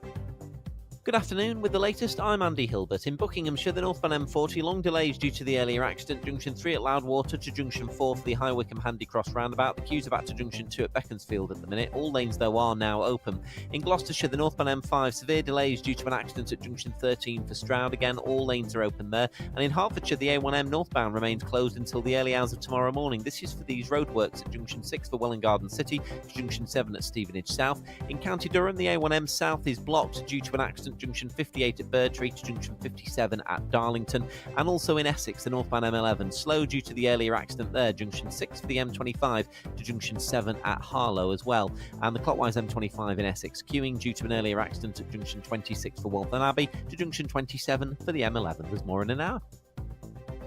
Good afternoon. With the latest, I'm Andy Hilbert. In Buckinghamshire, the northbound M40, long delays due to the earlier accident. Junction 3 at Loudwater to Junction 4 for the High Wycombe Handy Cross roundabout. The queues are back to Junction 2 at Beaconsfield at the minute. All lanes, though, are now open. In Gloucestershire, the northbound M5, severe delays due to an accident at Junction 13 for Stroud. Again, all lanes are open there. And in Hertfordshire, the A1M northbound remains closed until the early hours of tomorrow morning. This is for these roadworks at Junction 6 for Welwyn Garden City to Junction 7 at Stevenage South. In County Durham, the A1M south is blocked due to an accident Junction 58 at Birdtree to Junction 57 at Darlington, and also in Essex, the northbound M11 slow due to the earlier accident there, Junction 6 for the M25 to Junction 7 at Harlow as well, and the clockwise M25 in Essex queuing due to an earlier accident at Junction 26 for Waltham Abbey to Junction 27 for the M11. There's more in an hour.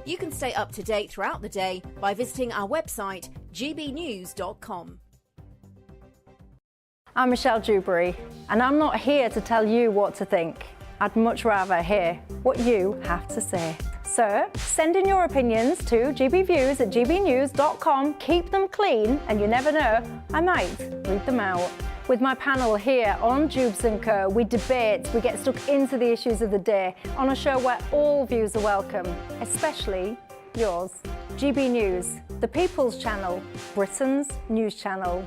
You can stay up to date throughout the day by visiting our website gbnews.com. I'm Michelle Dewberry, and I'm not here to tell you what to think. I'd much rather hear what you have to say. So send in your opinions to gbviews@gbnews.com. Keep them clean, and you never know, I might read them out. With my panel here on Jubes & Co, we debate, we get stuck into the issues of the day on a show where all views are welcome, especially yours. GB News, the People's Channel, Britain's news channel.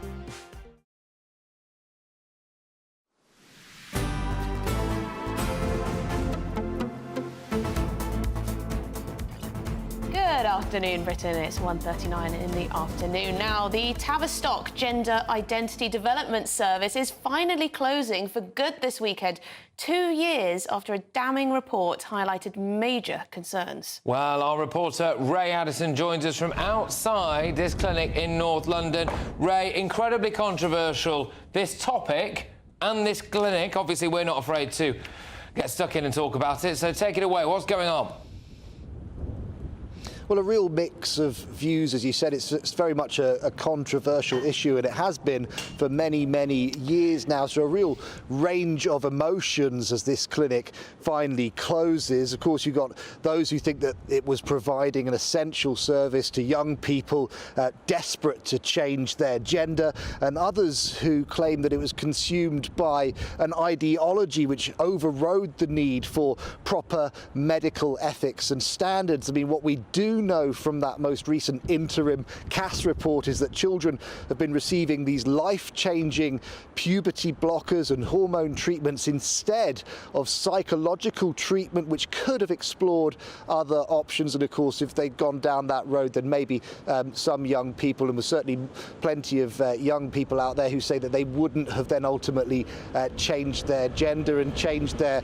Good afternoon, Britain. It's 1:39 in the afternoon. Now, the Tavistock Gender Identity Development Service is finally closing for good this weekend, 2 years after a damning report highlighted major concerns. Well, our reporter Ray Addison joins us from outside this clinic in North London. Ray, incredibly controversial, this topic and this clinic. Obviously, we're not afraid to get stuck in and talk about it, so take it away. What's going on? Well, a real mix of views, as you said. It's very much a controversial issue, and it has been for many, many years now. So a real range of emotions as this clinic finally closes. Of course, you've got those who think that it was providing an essential service to young people desperate to change their gender, and others who claim that it was consumed by an ideology which overrode the need for proper medical ethics and standards. I mean, what we do know from that most recent interim CAS report is that children have been receiving these life-changing puberty blockers and hormone treatments instead of psychological treatment, which could have explored other options. And of course, if they'd gone down that road, then maybe some young people, and there's certainly plenty of young people out there who say that they wouldn't have then ultimately changed their gender and changed their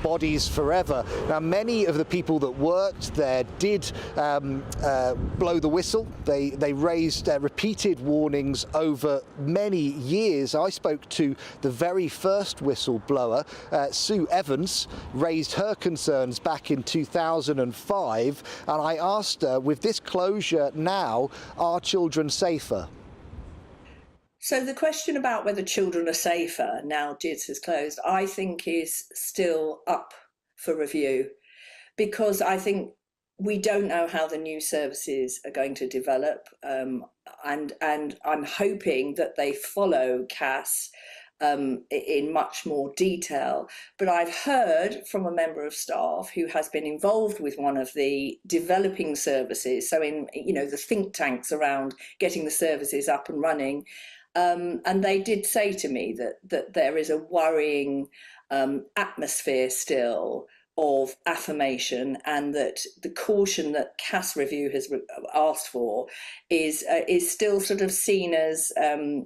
bodies forever. Now, many of the people that worked there did blow the whistle. They raised repeated warnings over many years. I spoke to the very first whistleblower, Sue Evans, raised her concerns back in 2005, and I asked her, with this closure now, are children safer? So the question about whether children are safer now GIDS has closed, I think is still up for review, because I think we don't know how the new services are going to develop, and I'm hoping that they follow CAS in much more detail. But I've heard from a member of staff who has been involved with one of the developing services, so in the think tanks around getting the services up and running, and they did say to me that there is a worrying atmosphere still of affirmation, and that the caution that CAS Review has asked for is still sort of seen as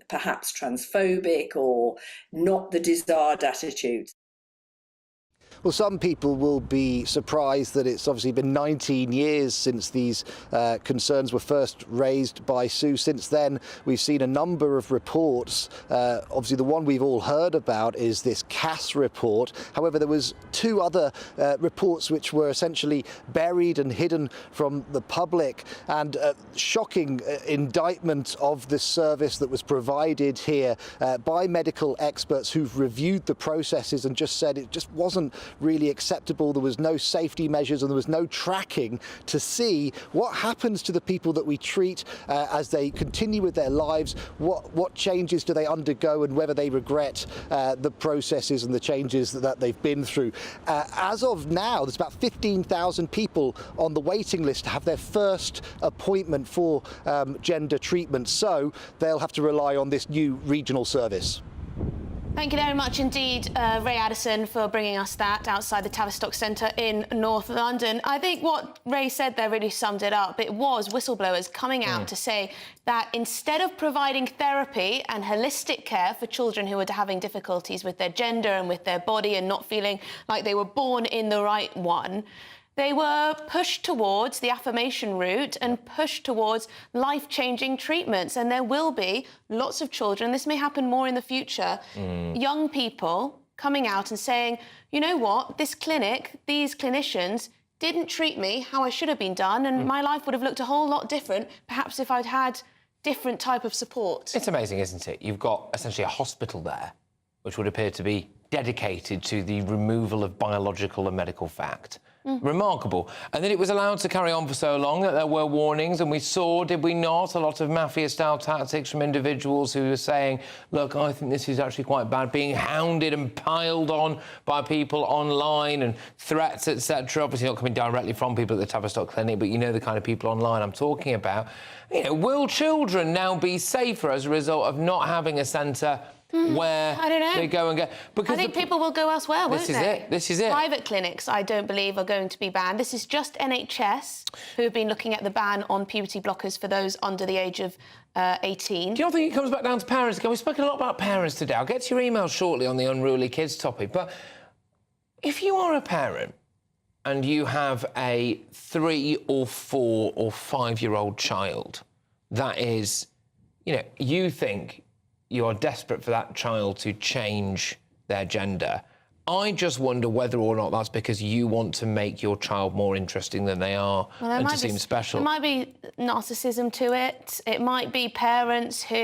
perhaps transphobic or not the desired attitude. Well, some people will be surprised that it's obviously been 19 years since these concerns were first raised by Sue. Since then, we've seen a number of reports. Obviously, the one we've all heard about is this CAS report. However, there was two other reports which were essentially buried and hidden from the public, and shocking indictment of the service that was provided here by medical experts who've reviewed the processes and just said it just wasn't really acceptable. There was no safety measures and there was no tracking to see what happens to the people that we treat as they continue with their lives, what changes do they undergo, and whether they regret the processes and the changes that they've been through. As of now, there's about 15,000 people on the waiting list to have their first appointment for gender treatment, so they'll have to rely on this new regional service. Thank you very much indeed, Ray Addison, for bringing us that outside the Tavistock Centre in North London. I think what Ray said there really summed it up. It was whistleblowers coming out to say that instead of providing therapy and holistic care for children who are having difficulties with their gender and with their body and not feeling like they were born in the right one, they were pushed towards the affirmation route and pushed towards life-changing treatments. And there will be lots of children, this may happen more in the future, young people coming out and saying, you know what, this clinic, these clinicians didn't treat me how I should have been done, and my life would have looked a whole lot different, perhaps if I'd had different type of support. It's amazing, isn't it? You've got essentially a hospital there, which would appear to be dedicated to the removal of biological and medical fact. Remarkable. And then it was allowed to carry on for so long that there were warnings, and we saw, did we not, a lot of mafia-style tactics from individuals who were saying, look, I think this is actually quite bad, being hounded and piled on by people online, and threats, etc. Obviously not coming directly from people at the Tavistock Clinic, but you know the kind of people online I'm talking about. You know, will children now be safer as a result of not having a centre where I don't know. they go and get... Because I think people will go elsewhere, won't they? This is it. Private clinics, I don't believe, are going to be banned. This is just NHS who have been looking at the ban on puberty blockers for those under the age of 18. Do you not think it comes back down to parents? We've spoken a lot about parents today. I'll get to your email shortly on the unruly kids topic, but if you are a parent and you have a 3 or 4 or 5-year-old child that is, you know, you think you are desperate for that child to change their gender, I just wonder whether or not that's because you want to make your child more interesting than they are and to seem special. There might be narcissism to it. It might be parents who...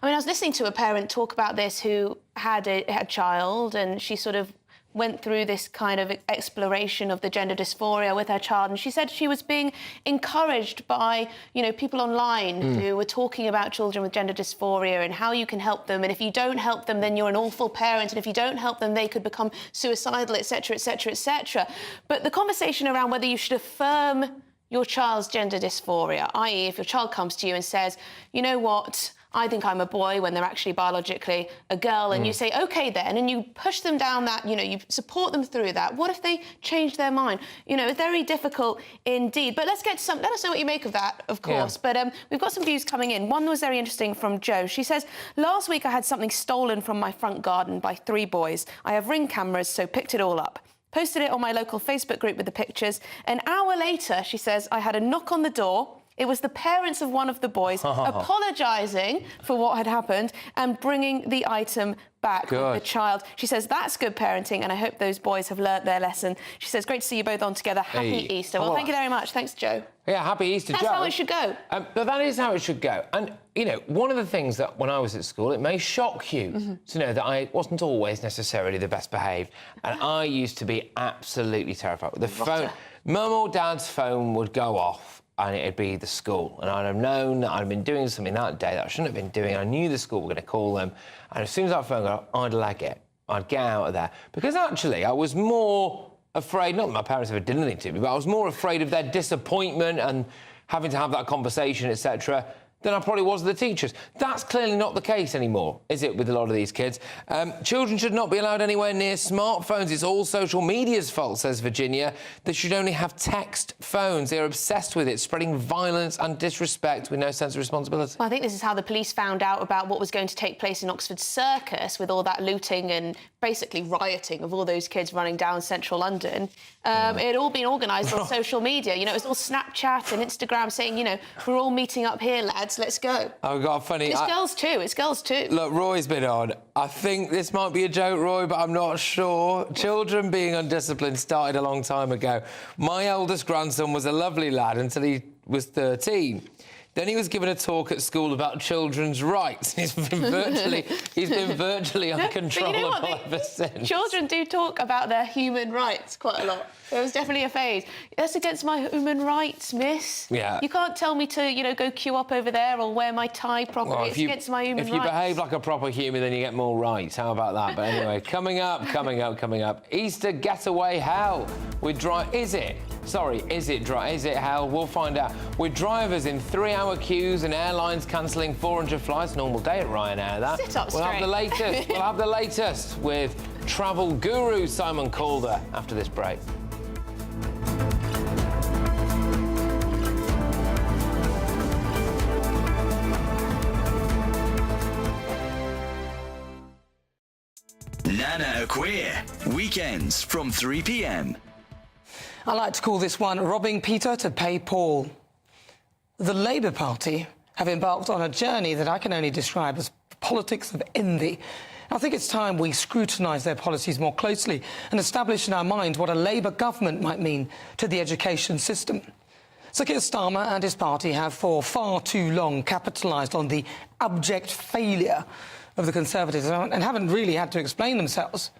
I mean, I was listening to a parent talk about this who had a child, and she sort of went through this kind of exploration of the gender dysphoria with her child, and she said she was being encouraged by, you know, people online who were talking about children with gender dysphoria and how you can help them, and if you don't help them, then you're an awful parent, and if you don't help them, they could become suicidal, etc., etc., etc. But the conversation around whether you should affirm your child's gender dysphoria, i.e. if your child comes to you and says, you know what, I think I'm a boy, when they're actually biologically a girl, and you say, OK then, and you push them down that, you know, you support them through that. What if they change their mind? You know, it's very difficult indeed. But let's get to let us know what you make of that, of course. Yeah. But we've got some views coming in. One was very interesting from Joe. She says, last week I had something stolen from my front garden by 3 boys. I have Ring cameras, so picked it all up. Posted it on my local Facebook group with the pictures. An hour later, she says, I had a knock on the door. It was the parents of one of the boys apologising for what had happened and bringing the item back with the child. She says that's good parenting, and I hope those boys have learnt their lesson. She says, great to see you both on together. Happy Easter. Well, thank you very much. Thanks, Joe. Yeah, happy Easter, That's Joe. That's how it should go. But that is how it should go. And, you know, one of the things that when I was at school, it may shock you to know that I wasn't always necessarily the best behaved. And I used to be absolutely terrified. The phone, Mum or Dad's phone would go off and it'd be the school. And I'd have known that I'd been doing something that day that I shouldn't have been doing. I knew the school were going to call them. And as soon as that phone got off, I'd leg it. I'd get out of there. Because actually, I was more afraid, not that my parents ever did anything to me, but I was more afraid of their disappointment and having to have that conversation, etc., than I probably was with the teachers. That's clearly not the case anymore, is it, with a lot of these kids? Children should not be allowed anywhere near smartphones. It's all social media's fault, says Virginia. They should only have text phones. They're obsessed with it, spreading violence and disrespect with no sense of responsibility. Well, I think this is how the police found out about what was going to take place in Oxford Circus with all that looting and basically rioting of all those kids running down central London. It had all been organised on social media. You know, it was all Snapchat and Instagram saying, you know, we're all meeting up here, lads, let's go. I've got a funny... It's girls too, it's girls too. Look, Roy's been on. I think this might be a joke, Roy, but I'm not sure. Children being undisciplined started a long time ago. My eldest grandson was a lovely lad until he was 13. Then he was given a talk at school about children's rights. He's been virtually uncontrollable ever since. Children do talk about their human rights quite a lot. There was definitely a phase. That's against my human rights, miss. Yeah. You can't tell me to, you know, go queue up over there or wear my tie properly. Well, it's against my human rights. If you behave like a proper human, then you get more rights. How about that? But anyway, coming up. Easter getaway hell. Is it hell? We'll find out. With drivers in 3-hour queues and airlines cancelling 400 flights. Normal day at Ryanair, that. Sit up We'll have straight. the latest. We'll have the latest with travel guru Simon Calder after this break. Nana Queer, weekends from 3 p.m. I like to call this one robbing Peter to pay Paul. The Labour Party have embarked on a journey that I can only describe as politics of envy. I think it's time we scrutinise their policies more closely and establish in our mind what a Labour government might mean to the education system. Sir Keir Starmer and his party have for far too long capitalised on the abject failure of the Conservatives and haven't really had to explain themselves.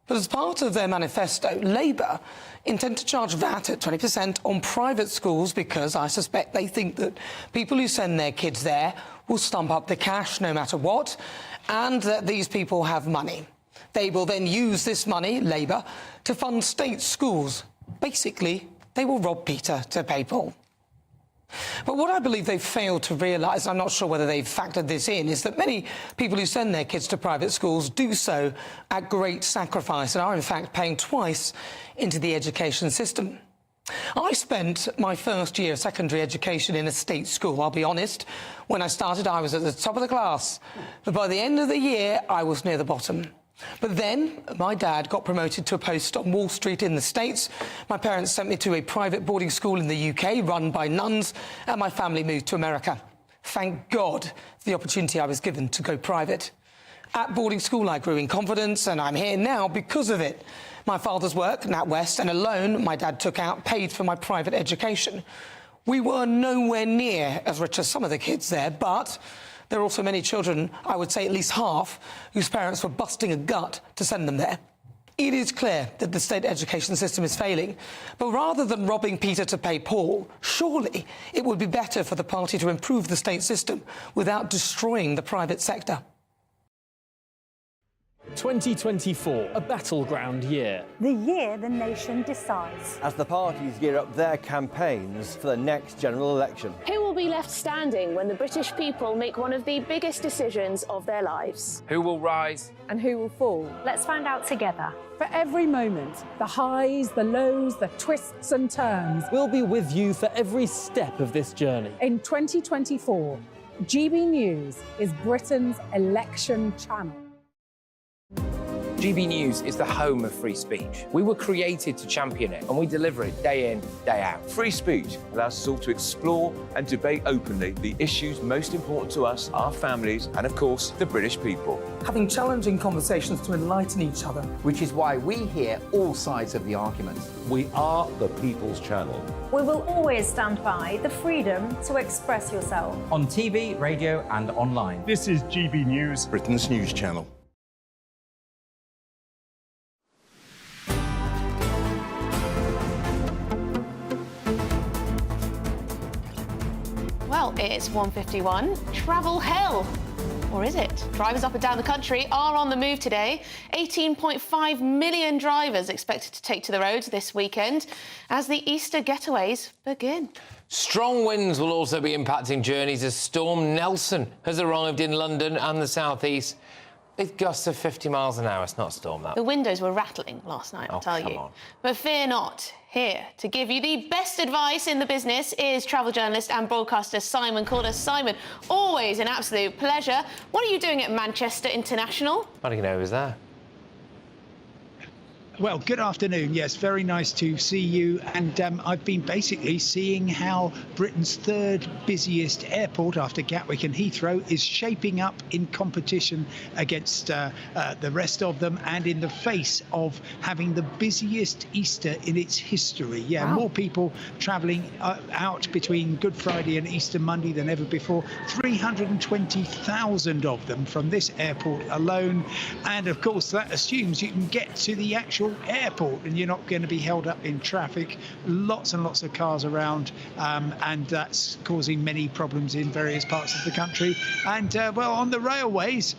But as part of their manifesto, Labour intend to charge VAT at 20% on private schools because I suspect they think that people who send their kids there will stump up the cash no matter what, and that these people have money. They will then use this money, Labour, to fund state schools. Basically, they will rob Peter to pay Paul. But what I believe they've failed to realise, I'm not sure whether they've factored this in, is that many people who send their kids to private schools do so at great sacrifice and are in fact paying twice into the education system. I spent my first year of secondary education in a state school. I'll be honest, when I started I was at the top of the class, but by the end of the year I was near the bottom. But then my dad got promoted to a post on Wall Street in the States. My parents sent me to a private boarding school in the UK run by nuns, and my family moved to America. Thank God for the opportunity I was given to go private. At boarding school I grew in confidence, and I'm here now because of it. My father's work, NatWest, and a loan my dad took out paid for my private education. We were nowhere near as rich as some of the kids there, but there are also many children, I would say at least half, whose parents were busting a gut to send them there. It is clear that the state education system is failing, but rather than robbing Peter to pay Paul, surely it would be better for the party to improve the state system without destroying the private sector. 2024, a battleground year. The year the nation decides. As the parties gear up their campaigns for the next general election. Who will be left standing when the British people make one of the biggest decisions of their lives? Who will rise? And who will fall? Let's find out together. For every moment, the highs, the lows, the twists and turns. We'll be with you for every step of this journey. In 2024, GB News is Britain's election channel. GB News is the home of free speech. We were created to champion it, and we deliver it day in, day out. Free speech allows us all to explore and debate openly the issues most important to us, our families, and of course, the British people. Having challenging conversations to enlighten each other. Which is why we hear all sides of the argument. We are the People's Channel. We will always stand by the freedom to express yourself. On TV, radio and online. This is GB News, Britain's news channel. Well, it's 1:51. Travel hell. Or is it? Drivers up and down the country are on the move today. 18.5 million drivers expected to take to the roads this weekend as the Easter getaways begin. Strong winds will also be impacting journeys as Storm Nelson has arrived in London and the southeast with gusts of 50 miles an hour. It's not a storm, that. The windows were rattling last night, I'll tell you. on. But fear not. Here to give you the best advice in the business is travel journalist and broadcaster Simon Calder. Simon, always an absolute pleasure. What are you doing at Manchester International? I don't know who's there. Well, good afternoon. Yes, very nice to see you. And I've been basically seeing how Britain's third busiest airport after Gatwick and Heathrow is shaping up in competition against the rest of them and in the face of having the busiest Easter in its history. Yeah, more people travelling out between Good Friday and Easter Monday than ever before. 320,000 of them from this airport alone. And of course, that assumes you can get to the actual airport and you're not going to be held up in traffic. Lots and lots of cars around, and that's causing many problems in various parts of the country. And well, on the railways,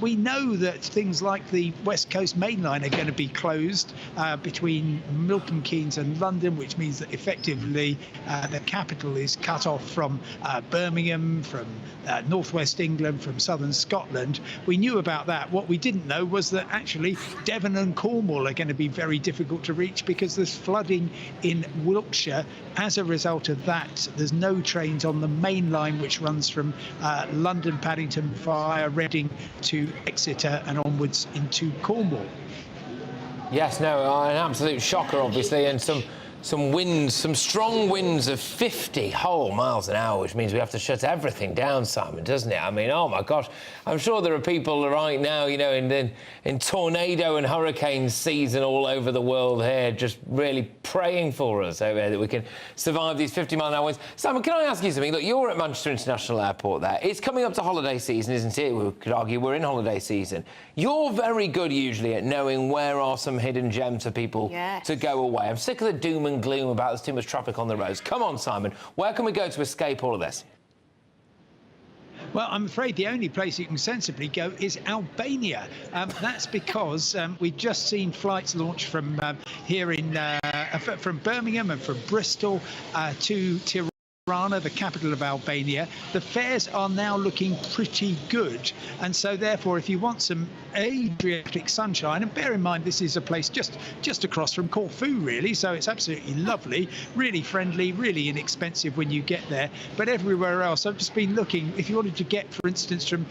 we know that things like the West Coast Main Line are going to be closed between Milton Keynes and London, which means that effectively the capital is cut off from Birmingham, from northwest England, from southern Scotland. We knew about that. What we didn't know was that actually Devon and Cornwall are going to be very difficult to reach because there's flooding in Wiltshire. As a result of that, there's no trains on the main line which runs from London Paddington via Reading to Exeter and onwards into Cornwall. Yes, no, an absolute shocker, obviously, and some winds, some strong winds of 50 whole miles an hour, which means we have to shut everything down, Simon, doesn't it? I mean, oh my gosh, I'm sure there are people right now, you know, in tornado and hurricane season all over the world here, just really praying for us over here that we can survive these 50-mile-an-hour winds. Simon, can I ask you something? Look, you're at Manchester International Airport there. It's coming up to holiday season, isn't it? We could argue we're in holiday season. You're very good usually at knowing where are some hidden gems for people to go away. I'm sick of the doom and gloom about there's too much traffic on the roads. Come on, Simon, where can we go to escape all of this? Well, I'm afraid the only place you can sensibly go is Albania. That's because we've just seen flights launch from here from Birmingham and from Bristol to Tirana, the capital of Albania. The fares are now looking pretty good, and so therefore if you want some Adriatic sunshine, and bear in mind this is a place just across from Corfu really, so it's absolutely lovely, really friendly, really inexpensive when you get there. But everywhere else, I've just been looking, if you wanted to get for instance from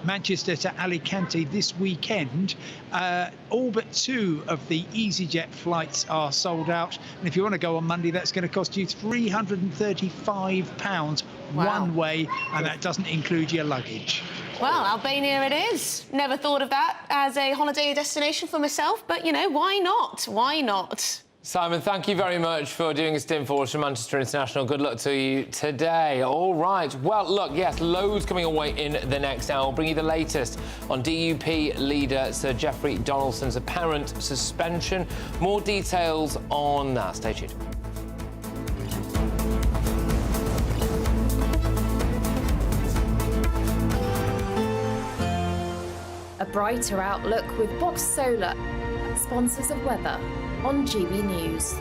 Manchester to Alicante this weekend, all but 2 of the EasyJet flights are sold out, and if you want to go on Monday that's going to cost you £335 one way, and that doesn't include your luggage. Well, Albania it is. Never thought of that as a holiday destination for myself, but, you know, why not? Why not? Simon, thank you very much for doing a stint for us from Manchester International. Good luck to you today. All right. Well, look, yes, loads coming away in the next hour. I'll bring you the latest on DUP leader Sir Geoffrey Donaldson's apparent suspension. More details on that. Stay tuned. A brighter outlook with Box Solar, sponsors of weather on GB News.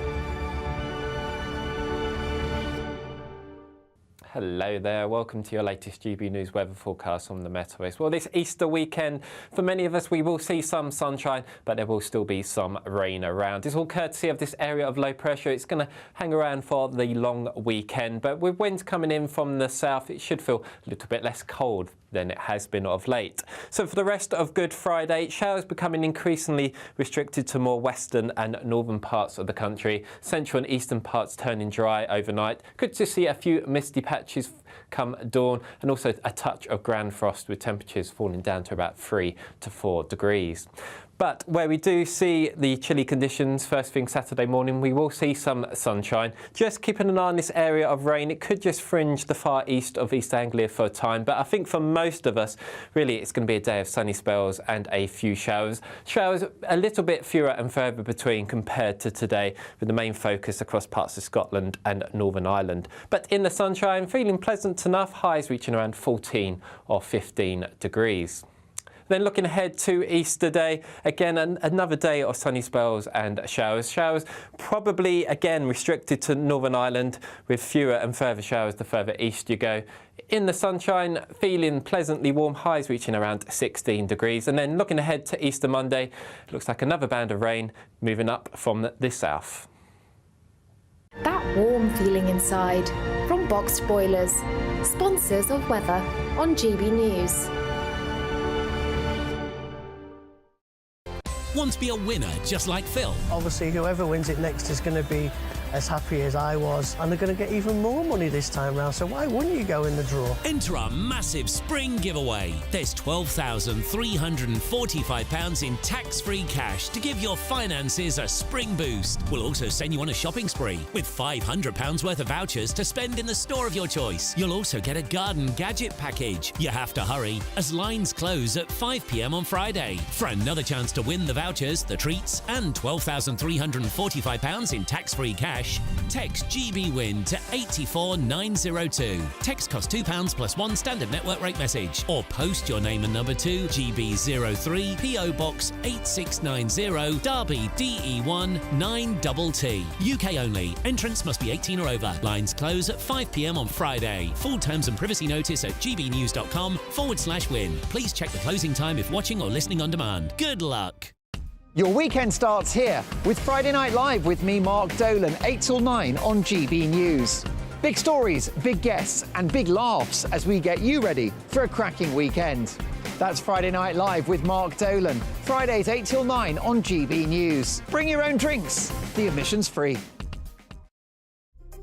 Hello there, welcome to your latest GB News weather forecast on the Met Office. Well, this Easter weekend, for many of us, we will see some sunshine, but there will still be some rain around. It's all courtesy of this area of low pressure. It's going to hang around for the long weekend, but with winds coming in from the south, it should feel a little bit less cold than it has been of late. So for the rest of Good Friday, showers becoming increasingly restricted to more western and northern parts of the country. Central and eastern parts turning dry overnight. Good to see a few misty patches come dawn, and also a touch of ground frost with temperatures falling down to about 3 to 4 degrees. But where we do see the chilly conditions first thing Saturday morning, we will see some sunshine. Just keeping an eye on this area of rain. It could just fringe the far east of East Anglia for a time, but I think for most of us, really, it's going to be a day of sunny spells and a few showers. Showers a little bit fewer and further between compared to today, with the main focus across parts of Scotland and Northern Ireland. But in the sunshine, feeling pleasant enough, highs reaching around 14 or 15 degrees. Then looking ahead to Easter Day, again another day of sunny spells and showers. Showers probably again restricted to Northern Ireland, with fewer and further showers the further east you go. In the sunshine, feeling pleasantly warm, highs reaching around 16 degrees. And then looking ahead to Easter Monday, looks like another band of rain moving up from the south. That warm feeling inside from Boxed Boilers, sponsors of weather on GB News. Want to be a winner just like Phil? Obviously, whoever wins it next is going to be as happy as I was, and they're going to get even more money this time round, so why wouldn't you go in the draw? Enter our massive spring giveaway. There's £12,345 in tax-free cash to give your finances a spring boost. We'll also send you on a shopping spree with £500 worth of vouchers to spend in the store of your choice. You'll also get a garden gadget package. You have to hurry, as lines close at 5 p.m. on Friday. For another chance to win the vouchers, the treats, and £12,345 in tax-free cash, text GBWIN to 84902. Text costs £2 plus one standard network rate message, or post your name and number to GB03 PO Box 8690 Derby DE1 9TT. UK only. Entrance must be 18 or over. Lines close at 5 p.m. on Friday. Full terms and privacy notice at gbnews.com/win. Please check the closing time if watching or listening on demand. Good luck. Your weekend starts here with Friday Night Live with me, Mark Dolan, 8 till 9 on GB News. Big stories, big guests and big laughs as we get you ready for a cracking weekend. That's Friday Night Live with Mark Dolan. Fridays 8 till 9 on GB News. Bring your own drinks. The admission's free.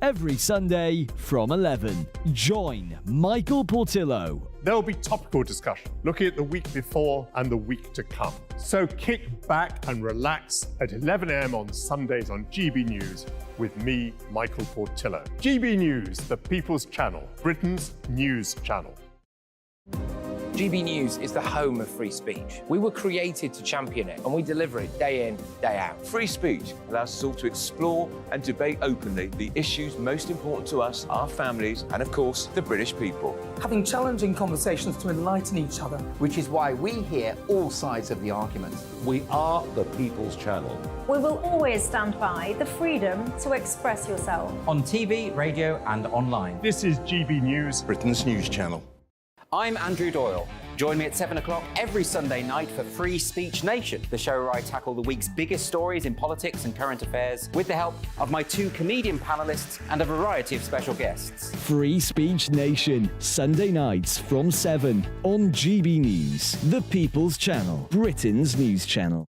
Every Sunday from 11, join Michael Portillo. There will be topical discussion, looking at the week before and the week to come. So kick back and relax at 11 a.m. on Sundays on GB News with me, Michael Portillo. GB News, the People's Channel, Britain's news channel. GB News is the home of free speech. We were created to champion it, and we deliver it day in, day out. Free speech allows us all to explore and debate openly the issues most important to us, our families, and of course, the British people. Having challenging conversations to enlighten each other. Which is why we hear all sides of the argument. We are the People's Channel. We will always stand by the freedom to express yourself. On TV, radio and online. This is GB News, Britain's news channel. I'm Andrew Doyle. Join me at 7 o'clock every Sunday night for Free Speech Nation, the show where I tackle the week's biggest stories in politics and current affairs with the help of my two comedian panellists and a variety of special guests. Free Speech Nation, Sunday nights from 7 on GB News, the People's Channel, Britain's news channel.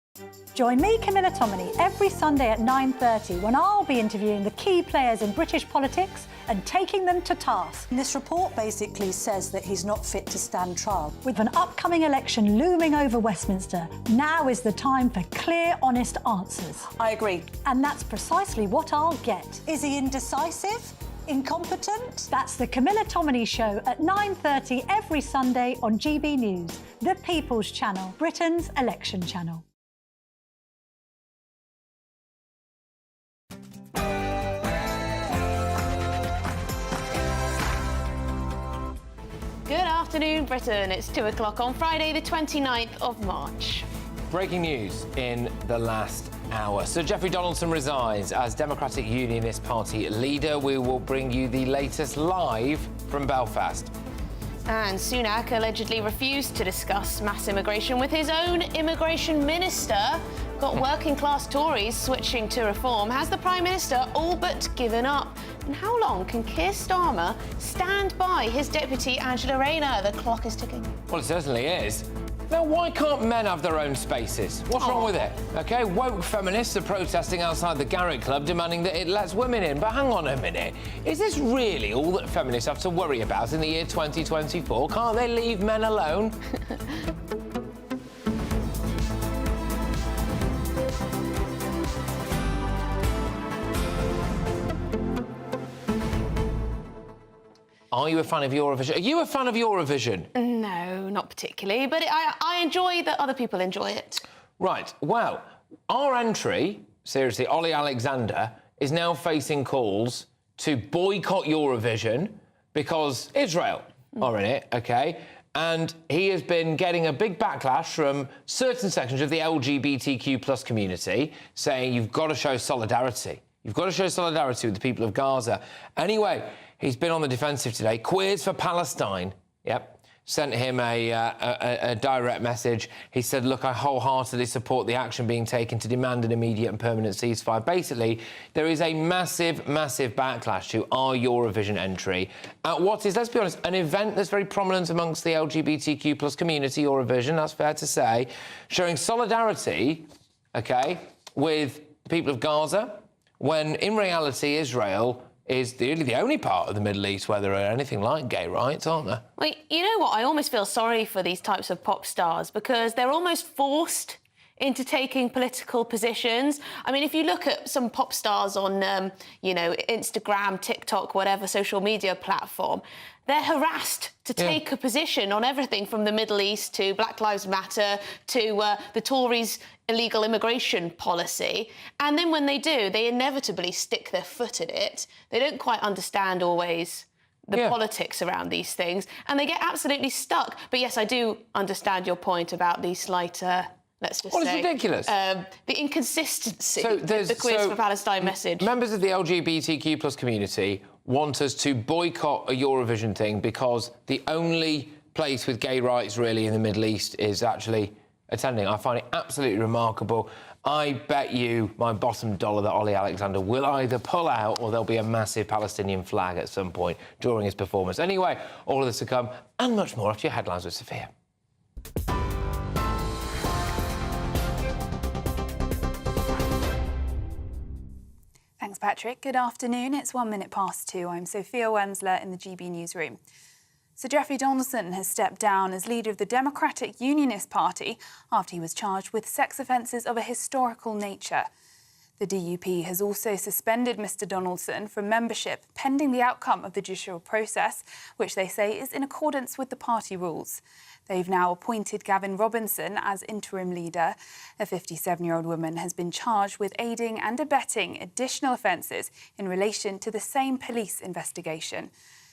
Join me, Camilla Tominey, every Sunday at 9:30 when I'll be interviewing the key players in British politics and taking them to task. This report basically says that he's not fit to stand trial. With an upcoming election looming over Westminster, now is the time for clear, honest answers. I agree. And that's precisely what I'll get. Is he indecisive? Incompetent? That's the Camilla Tominey Show at 9:30 every Sunday on GB News, the People's Channel, Britain's election channel. Good afternoon, Britain. It's 2 o'clock on Friday, the 29th of March. Breaking news in the last hour. Sir Geoffrey Donaldson resigns as Democratic Unionist Party leader. We will bring you the latest live from Belfast. And Sunak allegedly refused to discuss mass immigration with his own immigration minister. Got working-class Tories switching to reform. Has the Prime Minister all but given up? And how long can Keir Starmer stand by his deputy Angela Rayner? The clock is ticking. Well, it certainly is. Now, why can't men have their own spaces? What's wrong with it? OK, woke feminists are protesting outside the Garrett Club demanding that it lets women in. But hang on a minute. Is this really all that feminists have to worry about in the year 2024? Can't they leave men alone? Are you a fan of Eurovision? Are you a fan of Eurovision? No, not particularly, but I enjoy that other people enjoy it. Right, well, our entry, seriously, Ollie Alexander, is now facing calls to boycott Eurovision because Israel are in it, OK? And he has been getting a big backlash from certain sections of the LGBTQ plus community saying you've got to show solidarity. You've got to show solidarity with the people of Gaza. Anyway, he's been on the defensive today. Queers for Palestine, sent him a direct message. He said, look, I wholeheartedly support the action being taken to demand an immediate and permanent ceasefire. Basically, there is a massive, massive backlash to our Eurovision entry at what is, let's be honest, an event that's very prominent amongst the LGBTQ plus community, Eurovision, that's fair to say, showing solidarity, OK, with the people of Gaza, when in reality Israel is really the only part of the Middle East where there are anything like gay rights, aren't there? Well, you know what? I almost feel sorry for these types of pop stars because they're almost forced into taking political positions. I mean, if you look at some pop stars on, you know, Instagram, TikTok, whatever social media platform, they're harassed to take a position on everything from the Middle East to Black Lives Matter to the Tories' illegal immigration policy. And then when they do, they inevitably stick their foot in it. They don't quite understand always the politics around these things, and they get absolutely stuck. But yes, I do understand your point about the slight... let's just say... Well, it's ridiculous. The inconsistency of the Queers for Palestine message. Members of the LGBTQ plus community want us to boycott a Eurovision thing because the only place with gay rights, really, in the Middle East is actually attending. I find it absolutely remarkable. I bet you my bottom dollar that Ollie Alexander will either pull out or there'll be a massive Palestinian flag at some point during his performance. Anyway, all of this to come and much more after your headlines with Sophia. Thanks, Patrick. Good afternoon. It's 1 minute past 2. I'm Sophia Wensler in the GB newsroom. Sir Geoffrey Donaldson has stepped down as leader of the Democratic Unionist Party after he was charged with sex offences of a historical nature. The DUP has also suspended Mr Donaldson from membership pending the outcome of the judicial process, which they say is in accordance with the party rules. They've now appointed Gavin Robinson as interim leader. A 57-year-old woman has been charged with aiding and abetting additional offences in relation to the same police investigation.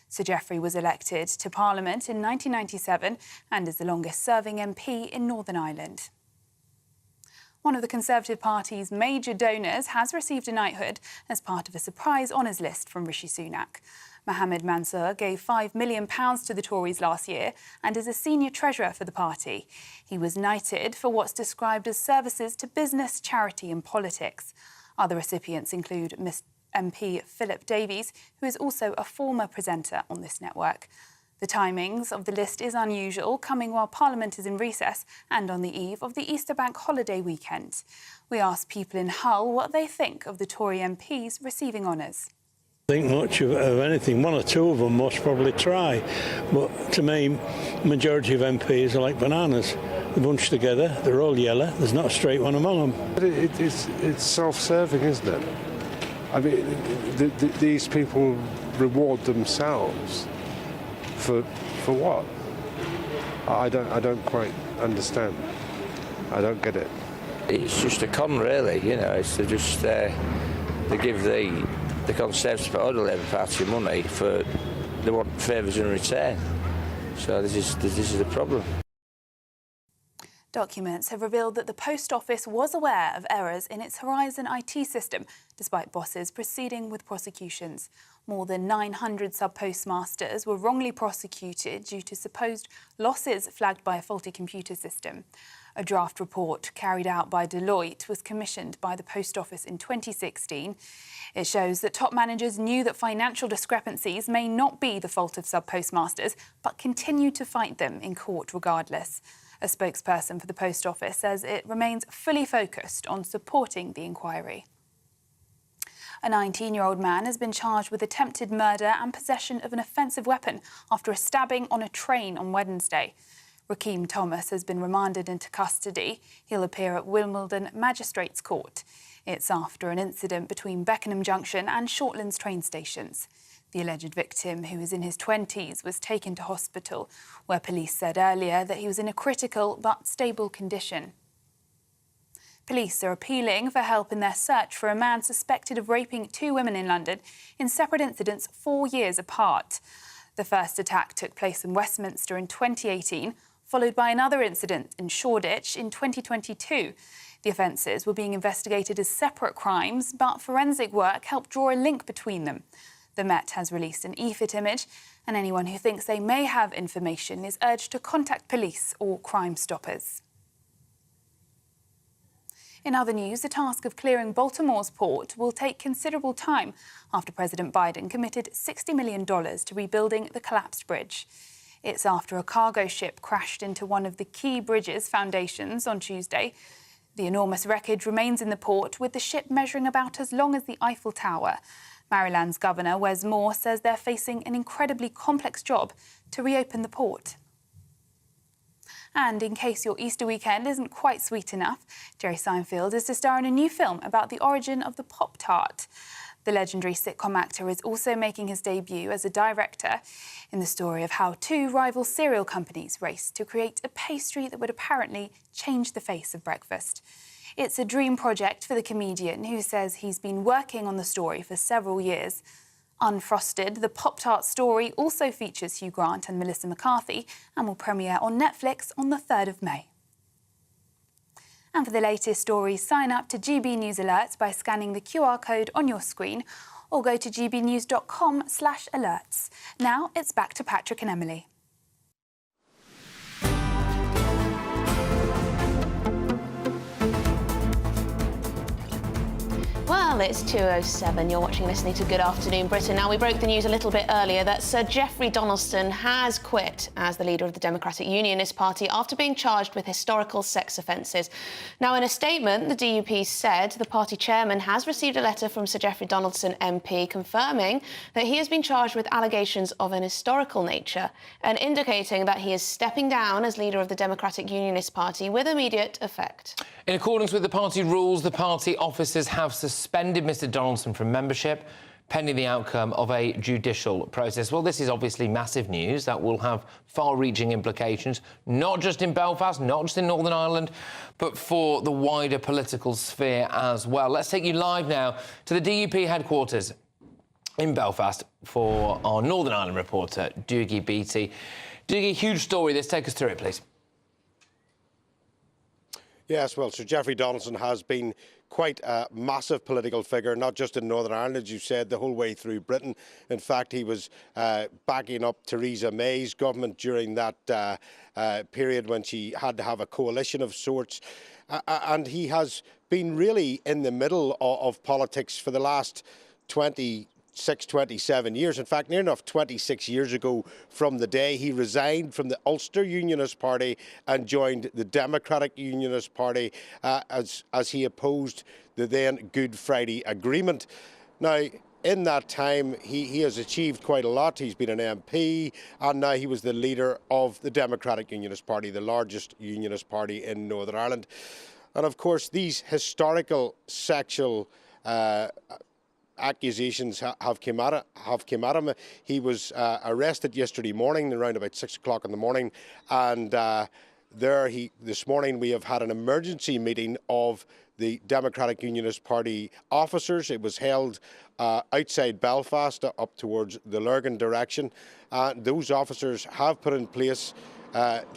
Sir Geoffrey was elected to Parliament in 1997 and is the longest-serving MP in Northern Ireland. One of the Conservative Party's major donors has received a knighthood as part of a surprise honours list from Rishi Sunak. Mohammed Mansour gave £5 million to the Tories last year and is a senior treasurer for the party. He was knighted for what's described as services to business, charity and politics. Other recipients include MP Philip Davies, who is also a former presenter on this network. The timings of the list is unusual, coming while Parliament is in recess and on the eve of the Easter bank holiday weekend. We asked people in Hull what they think of the Tory MPs receiving honours. Think much of anything. One or two of them most probably try, but to me, majority of MPs are like bananas. They're bunched together, they're all yellow, there's not a straight one among them. But it's self-serving, isn't it? I mean, these people reward themselves for what? I don't quite understand. I don't get it. It's just a con, really. You know, it's to just they give the Conservative or the Labour Party money for they want favours in return. So this is the problem. Documents have revealed that the Post Office was aware of errors in its Horizon IT system, despite bosses proceeding with prosecutions. More than 900 sub-postmasters were wrongly prosecuted due to supposed losses flagged by a faulty computer system. A draft report carried out by Deloitte was commissioned by the Post Office in 2016. It shows that top managers knew that financial discrepancies may not be the fault of sub-postmasters, but continue to fight them in court regardless. A spokesperson for the Post Office says it remains fully focused on supporting the inquiry. A 19-year-old man has been charged with attempted murder and possession of an offensive weapon after a stabbing on a train on Wednesday. Rakeem Thomas has been remanded into custody. He'll appear at Wimbledon Magistrates Court. It's after an incident between Beckenham Junction and Shortlands train stations. The alleged victim, who is in his 20s, was taken to hospital, where police said earlier that he was in a critical but stable condition. Police are appealing for help in their search for a man suspected of raping 2 women in London in separate incidents 4 years apart. The first attack took place in Westminster in 2018, followed by another incident in Shoreditch in 2022. The offences were being investigated as separate crimes, but forensic work helped draw a link between them. The Met has released an EFIT image, and anyone who thinks they may have information is urged to contact police or Crime Stoppers. In other news, the task of clearing Baltimore's port will take considerable time after President Biden committed $60 million to rebuilding the collapsed bridge. It's after a cargo ship crashed into one of the key bridge's foundations on Tuesday. The enormous wreckage remains in the port, with the ship measuring about as long as the Eiffel Tower. Maryland's Governor Wes Moore says they're facing an incredibly complex job to reopen the port. And in case your Easter weekend isn't quite sweet enough, Jerry Seinfeld is to star in a new film about the origin of the Pop-Tart. The legendary sitcom actor is also making his debut as a director in the story of how 2 rival cereal companies raced to create a pastry that would apparently change the face of breakfast. It's a dream project for the comedian, who says he's been working on the story for several years. Unfrosted, the Pop-Tart story also features Hugh Grant and Melissa McCarthy and will premiere on Netflix on the 3rd of May. And for the latest stories, sign up to GB News Alerts by scanning the QR code on your screen or go to gbnews.com/alerts. Now it's back to Patrick and Emily. Well, it's 2:07. You're watching, listening to Good Afternoon Britain. Now, we broke the news a little bit earlier that Sir Geoffrey Donaldson has quit as the leader of the Democratic Unionist Party after being charged with historical sex offences. Now, in a statement, the DUP said the party chairman has received a letter from Sir Geoffrey Donaldson MP confirming that he has been charged with allegations of an historical nature and indicating that he is stepping down as leader of the Democratic Unionist Party with immediate effect. In accordance with the party rules, the party officers have suspended Mr Donaldson from membership pending the outcome of a judicial process. Well, this is obviously massive news that will have far-reaching implications, not just in Belfast, not just in Northern Ireland, but for the wider political sphere as well. Let's take you live now to the DUP headquarters in Belfast for our Northern Ireland reporter, Dougie Beattie. Dougie, huge story. Let's take us through it, please. Yes, well, Sir Geoffrey Donaldson has been quite a massive political figure, not just in Northern Ireland, as you said, the whole way through Britain. In fact, he was backing up Theresa May's government during that period when she had to have a coalition of sorts. And he has been really in the middle of politics for the last 27 years. In fact, near enough 26 years ago from the day he resigned from the Ulster Unionist Party and joined the Democratic Unionist Party as he opposed the then Good Friday Agreement. Now, in that time, he has achieved quite a lot. He's been an MP, and now he was the leader of the Democratic Unionist Party, the largest unionist party in Northern Ireland. And of course, these historical sexual accusations have come at him. He was arrested yesterday morning around about 6 o'clock in the morning, and this morning we have had an emergency meeting of the Democratic Unionist Party officers. It was held outside Belfast up towards the Lurgan direction. Those officers have put in place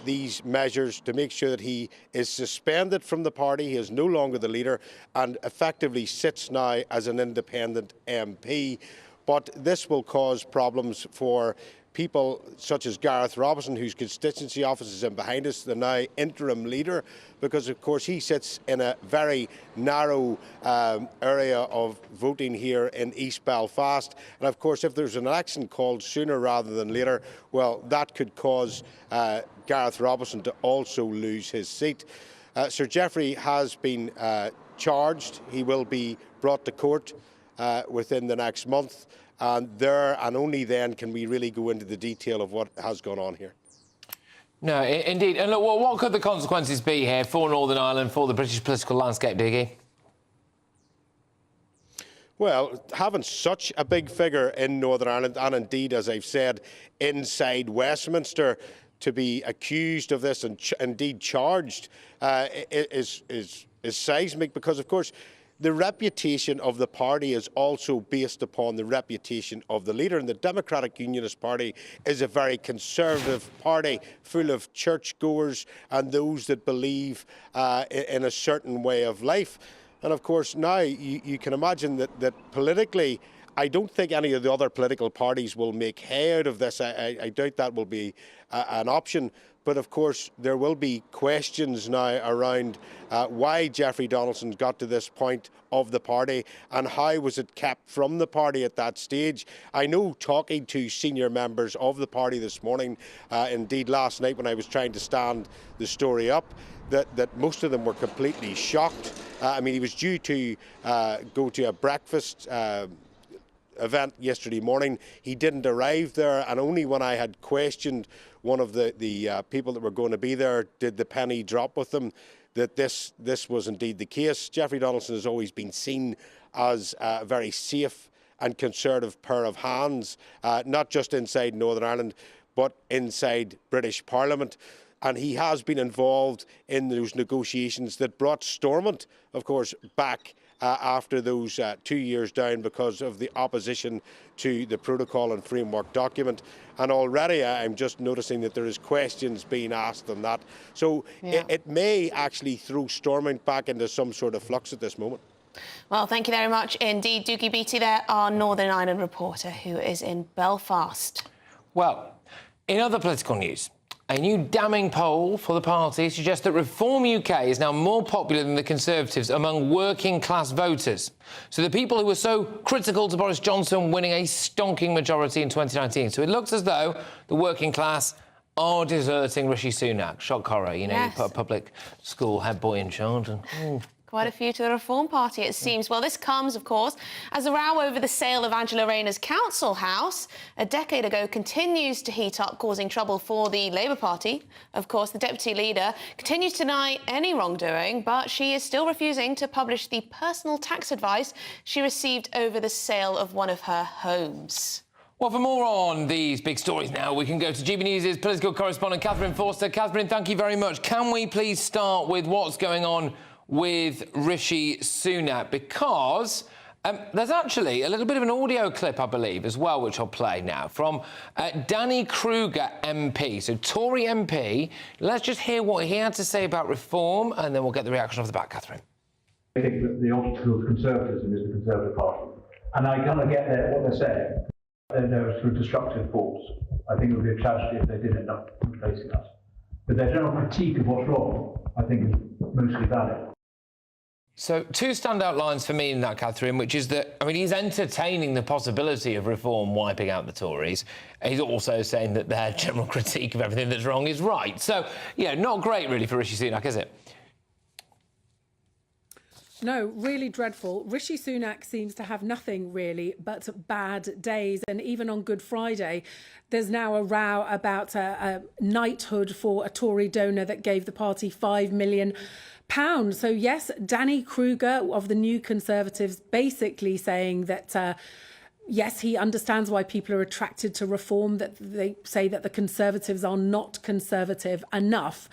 these measures to make sure that he is suspended from the party. He is no longer the leader and effectively sits now as an independent MP. But this will cause problems for people such as Gareth Robinson, whose constituency office is in behind us, the now interim leader, because of course he sits in a very narrow area of voting here in East Belfast. And of course, if there's an election called sooner rather than later, well, that could cause Gareth Robinson to also lose his seat. Sir Geoffrey has been charged. He will be brought to court within the next month. And there and only then can we really go into the detail of what has gone on here. No, indeed. And look, what could the consequences be here for Northern Ireland, for the British political landscape, Diggy? Well, having such a big figure in Northern Ireland, and indeed, as I've said, inside Westminster, to be accused of this and indeed charged is seismic, because, of course, the reputation of the party is also based upon the reputation of the leader. And the Democratic Unionist Party is a very conservative party, full of churchgoers and those that believe in a certain way of life. And of course, now you can imagine that politically, I don't think any of the other political parties will make hay out of this. I doubt that will be an option. But of course, there will be questions now around why Geoffrey Donaldson got to this point of the party and how was it kept from the party at that stage. I know, talking to senior members of the party this morning, indeed last night when I was trying to stand the story up, that most of them were completely shocked. I mean, he was due to go to a breakfast event yesterday morning. He didn't arrive there, and only when I had questioned one of the people that were going to be there did the penny drop with them that this was indeed the case. Geoffrey Donaldson has always been seen as a very safe and conservative pair of hands, not just inside Northern Ireland, but inside British Parliament. And he has been involved in those negotiations that brought Stormont, of course, back after those 2 years down because of the opposition to the protocol and framework document. And already I'm just noticing that there is questions being asked on that. So it may actually throw Stormont back into some sort of flux at this moment. Well, thank you very much indeed, Doogie Beattie there, our Northern Ireland reporter who is in Belfast. Well, in other political news, a new damning poll for the party suggests that Reform UK is now more popular than the Conservatives among working-class voters. So the people who were so critical to Boris Johnson winning a stonking majority in 2019. So it looks as though the working class are deserting Rishi Sunak. Shock horror, you know, you put a public school head boy in charge and... Quite a few to the Reform Party, it seems. Well, this comes, of course, as a row over the sale of Angela Rayner's council house a decade ago continues to heat up, causing trouble for the Labour Party. Of course, the deputy leader continues to deny any wrongdoing, but she is still refusing to publish the personal tax advice she received over the sale of one of her homes. Well, for more on these big stories now, we can go to GB News' political correspondent, Catherine Forster. Catherine, thank you very much. Can we please start with what's going on with Rishi Sunak, because there's actually a little bit of an audio clip, I believe, as well, which I'll play now, from Danny Kruger MP, so Tory MP. Let's just hear what he had to say about reform, and then we'll get the reaction off the back, Catherine. I think that the obstacle to conservatism is the Conservative Party, and I kind of get what they're saying. They're sort of destructive force. I think it would be a tragedy if they did end up replacing us. But their general critique of what's wrong, I think, is mostly valid. So two standout lines for me in that, Catherine, which is that, I mean, he's entertaining the possibility of reform wiping out the Tories. He's also saying that their general critique of everything that's wrong is right. So, yeah, not great, really, for Rishi Sunak, is it? No, really dreadful. Rishi Sunak seems to have nothing really but bad days. And even on Good Friday, there's now a row about a knighthood for a Tory donor that gave the party £5 million. So, yes, Danny Kruger of the New Conservatives basically saying that, yes, he understands why people are attracted to reform, that they say that the Conservatives are not conservative enough.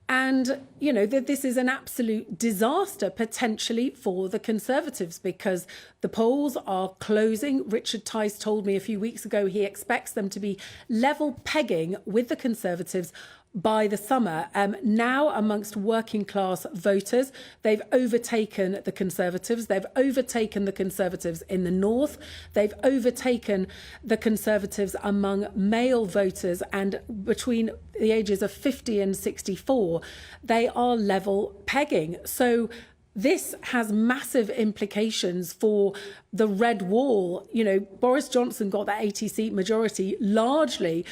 And, you know, that this is an absolute disaster potentially for the Conservatives because the polls are closing. Richard Tice told me a few weeks ago he expects them to be level pegging with the Conservatives by the summer. Now, amongst working class voters, they've overtaken the Conservatives. They've overtaken the Conservatives in the north. They've overtaken the Conservatives among male voters, and between the ages of 50 and 64, they are level pegging. So this has massive implications for the Red Wall. You know, Boris Johnson got that 80-seat majority largely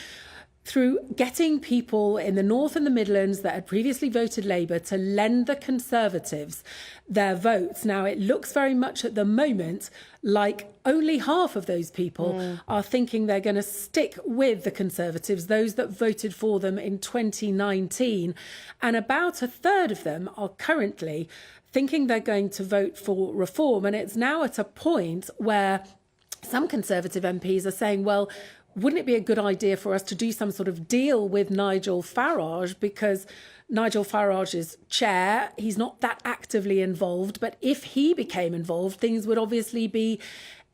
through getting people in the North and the Midlands that had previously voted Labour to lend the Conservatives their votes. Now, it looks very much at the moment like only half of those people are thinking they're going to stick with the Conservatives, those that voted for them in 2019. And about a third of them are currently thinking they're going to vote for reform. And it's now at a point where some Conservative MPs are saying, well, wouldn't it be a good idea for us to do some sort of deal with Nigel Farage, because Nigel Farage is chair, he's not that actively involved, but if he became involved, things would obviously be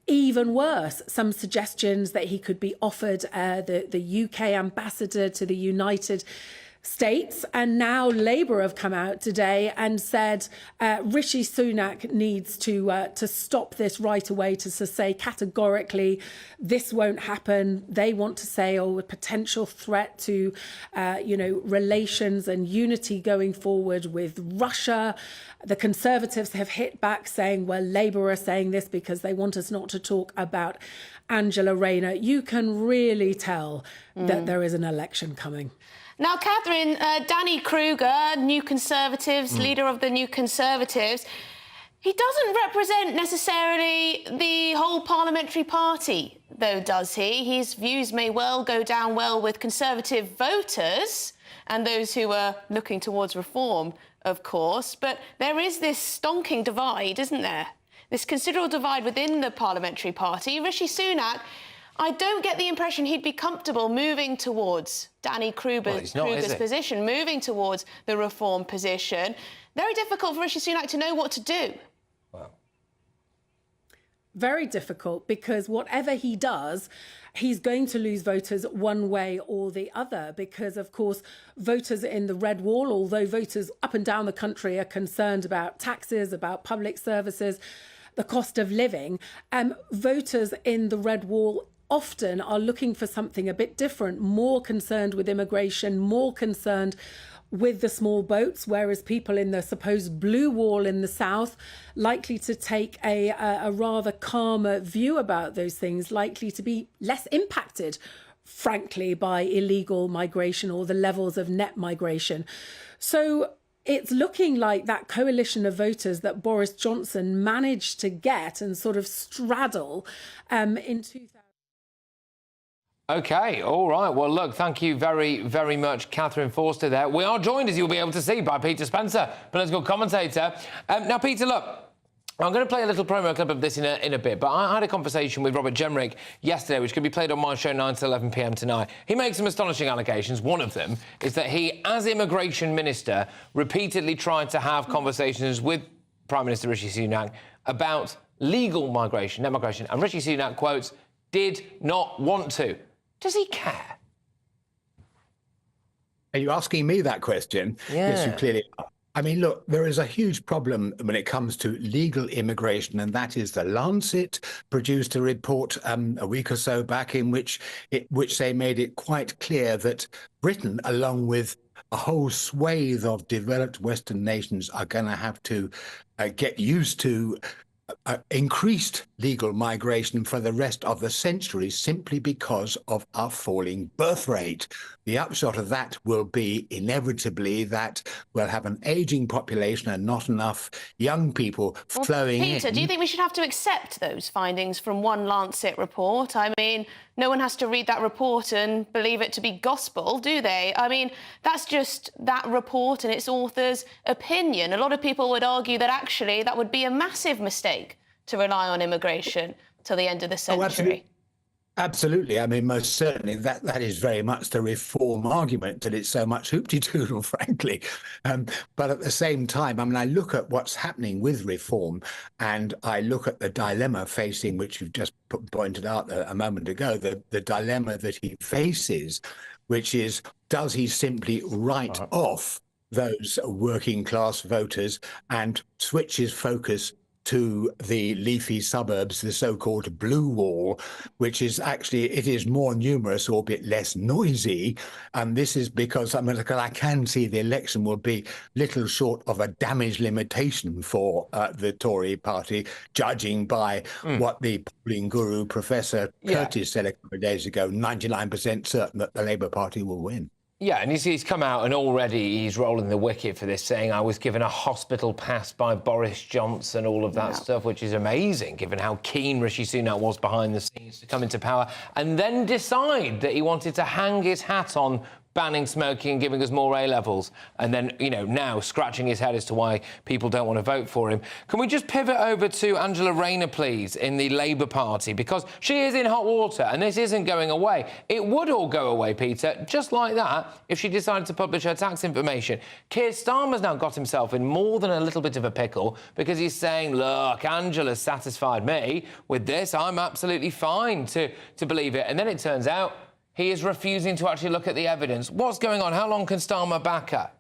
even worse. Some suggestions that he could be offered the UK ambassador to the United States, and now Labour have come out today and said Rishi Sunak needs to stop this right away, to say categorically this won't happen. They want to say, a potential threat to relations and unity going forward with Russia. The Conservatives have hit back saying, well, Labour are saying this because they want us not to talk about Angela Rayner. You can really tell that there is an election coming. Now, Catherine, Danny Kruger, New Conservatives, leader of the New Conservatives, he doesn't represent necessarily the whole parliamentary party, though, does he? His views may well go down well with Conservative voters and those who are looking towards reform, of course. But there is this stonking divide, isn't there? This considerable divide within the parliamentary party. Rishi Sunak, I don't get the impression he'd be comfortable moving towards Danny Kruger's position, moving towards the reform position. Very difficult for Rishi Sunak to know what to do. Wow. Very difficult, because whatever he does, he's going to lose voters one way or the other, because, of course, voters in the Red Wall, although voters up and down the country are concerned about taxes, about public services, the cost of living, voters in the Red Wall often are looking for something a bit different, more concerned with immigration, more concerned with the small boats, whereas people in the supposed blue wall in the south likely to take a rather calmer view about those things, likely to be less impacted, frankly, by illegal migration or the levels of net migration. So it's looking like that coalition of voters that Boris Johnson managed to get and sort of straddle in 2000. OK, all right. Well, look, thank you very, very much, Catherine Forster there. We are joined, as you'll be able to see, by Peter Spencer, political commentator. Now, Peter, look, I'm going to play a little promo clip of this in a bit, but I had a conversation with Robert Jenrick yesterday, which could be played on my show 9 to 11 p.m. tonight. He makes some astonishing allegations. One of them is that he, as immigration minister, repeatedly tried to have conversations with Prime Minister Rishi Sunak about legal migration, net migration, and Rishi Sunak, quotes, did not want to. Does he care? Are you asking me that question? Yeah. Yes, you clearly are. I mean, look, there is a huge problem when it comes to legal immigration, and that is the Lancet produced a report a week or so back in which they made it quite clear that Britain, along with a whole swathe of developed Western nations, are going to have to get used to increased legal migration for the rest of the century simply because of our falling birth rate. The upshot of that will be inevitably that we'll have an ageing population and not enough young people flowing in. Peter, do you think we should have to accept those findings from one Lancet report? I mean, no one has to read that report and believe it to be gospel, do they? I mean, that's just that report and its author's opinion. A lot of people would argue that actually that would be a massive mistake to rely on immigration till the end of the century. Absolutely. I mean, most certainly that is very much the reform argument, that it's so much hoopty-doodle, frankly. But at the same time, I mean, I look at what's happening with reform, and I look at the dilemma facing, which you've just pointed out a moment ago, the dilemma that he faces which is, does he simply write off those working class voters and switch his focus to the leafy suburbs, the so-called blue wall, which is actually, it is more numerous, albeit less noisy. And this is because, I can see the election will be little short of a damage limitation for the Tory party, judging by what the polling guru, Professor Curtis, said a couple of days ago, 99% certain that the Labour Party will win. Yeah, and he's come out and already he's rolling the wicket for this, saying I was given a hospital pass by Boris Johnson, all of that stuff, which is amazing, given how keen Rishi Sunak was behind the scenes to come into power, and then decide that he wanted to hang his hat on banning smoking and giving us more A-levels, and then, you know, now scratching his head as to why people don't want to vote for him. Can we just pivot over to Angela Rayner, please, in the Labour Party, because she is in hot water and this isn't going away. It would all go away, Peter, just like that, if she decided to publish her tax information. Keir Starmer's now got himself in more than a little bit of a pickle because he's saying, look, Angela's satisfied me with this. I'm absolutely fine to believe it. And then it turns out he is refusing to actually look at the evidence. What's going on? How long can Starmer back her?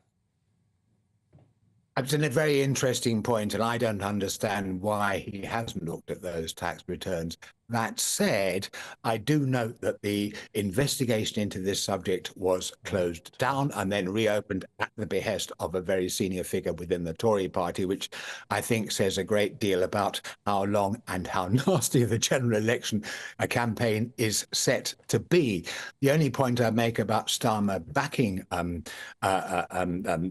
It's a very interesting point, and I don't understand why he hasn't looked at those tax returns. That said, I do note that the investigation into this subject was closed down and then reopened at the behest of a very senior figure within the Tory party, which I think says a great deal about how long and how nasty the general election campaign is set to be. The only point I make about Starmer backing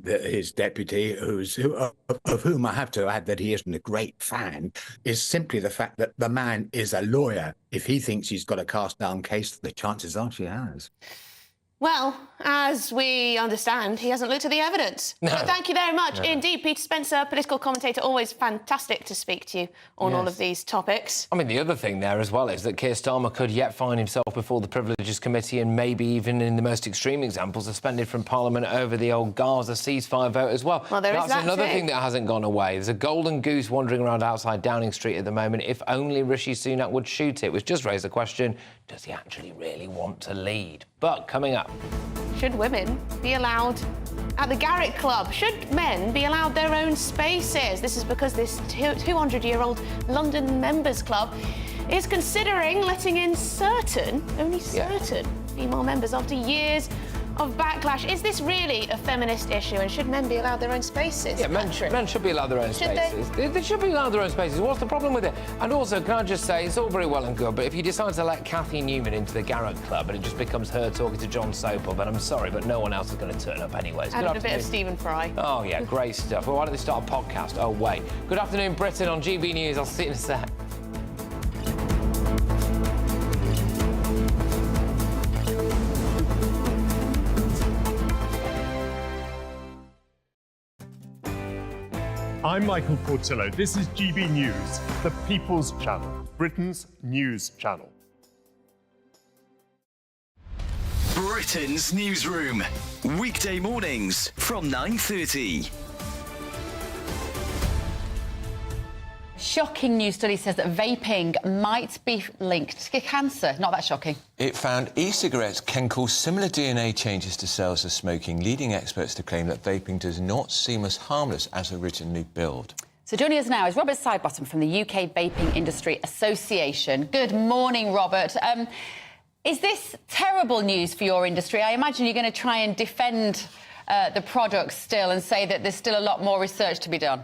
his deputy, of whom I have to add that he isn't a great fan, is simply the fact that the man is a lawyer. If he thinks he's got a cast-down case, the chances are she has. Well, as we understand, he hasn't looked at the evidence. No. But thank you very much No. indeed, Peter Spencer, political commentator. Always fantastic to speak to you on all of these topics. I mean, the other thing there as well is that Keir Starmer could yet find himself before the Privileges Committee and maybe even, in the most extreme example, suspended from Parliament over the old Gaza ceasefire vote as well. Well, That's that another too. thing that hasn't gone away. There's a golden goose wandering around outside Downing Street at the moment. If only Rishi Sunak would shoot it, which just raised the question, does he actually really want to lead? But coming up... Should women be allowed at the Garrick Club? Should men be allowed their own spaces? This is because this 200-year-old London members club is considering letting in only certain female members after years of backlash. Is this really a feminist issue, and should men be allowed their own spaces? Yeah, men should be allowed their own spaces. They should be allowed their own spaces. What's the problem with it? And also, can I just say, it's all very well and good, but if you decide to let Cathy Newman into the Garrick Club and it just becomes her talking to John Soper, then I'm sorry, but no one else is going to turn up anyways. Added a bit of Stephen Fry. Oh, yeah, great stuff. Well, why don't they start a podcast? Oh, wait. Good afternoon, Britain on GB News. I'll see you in a sec. I'm Michael Portillo. This is GB News, the People's Channel, Britain's news channel. Britain's newsroom, weekday mornings from 9:30. Shocking new study says that vaping might be linked to cancer. Not that shocking. It found e-cigarettes can cause similar DNA changes to cells as smoking, leading experts to claim that vaping does not seem as harmless as originally billed. So joining us now is Robert Sidebottom from the UK Vaping Industry Association. Good morning, Robert. Is this terrible news for your industry? I imagine you're going to try and defend the product still and say that there's still a lot more research to be done.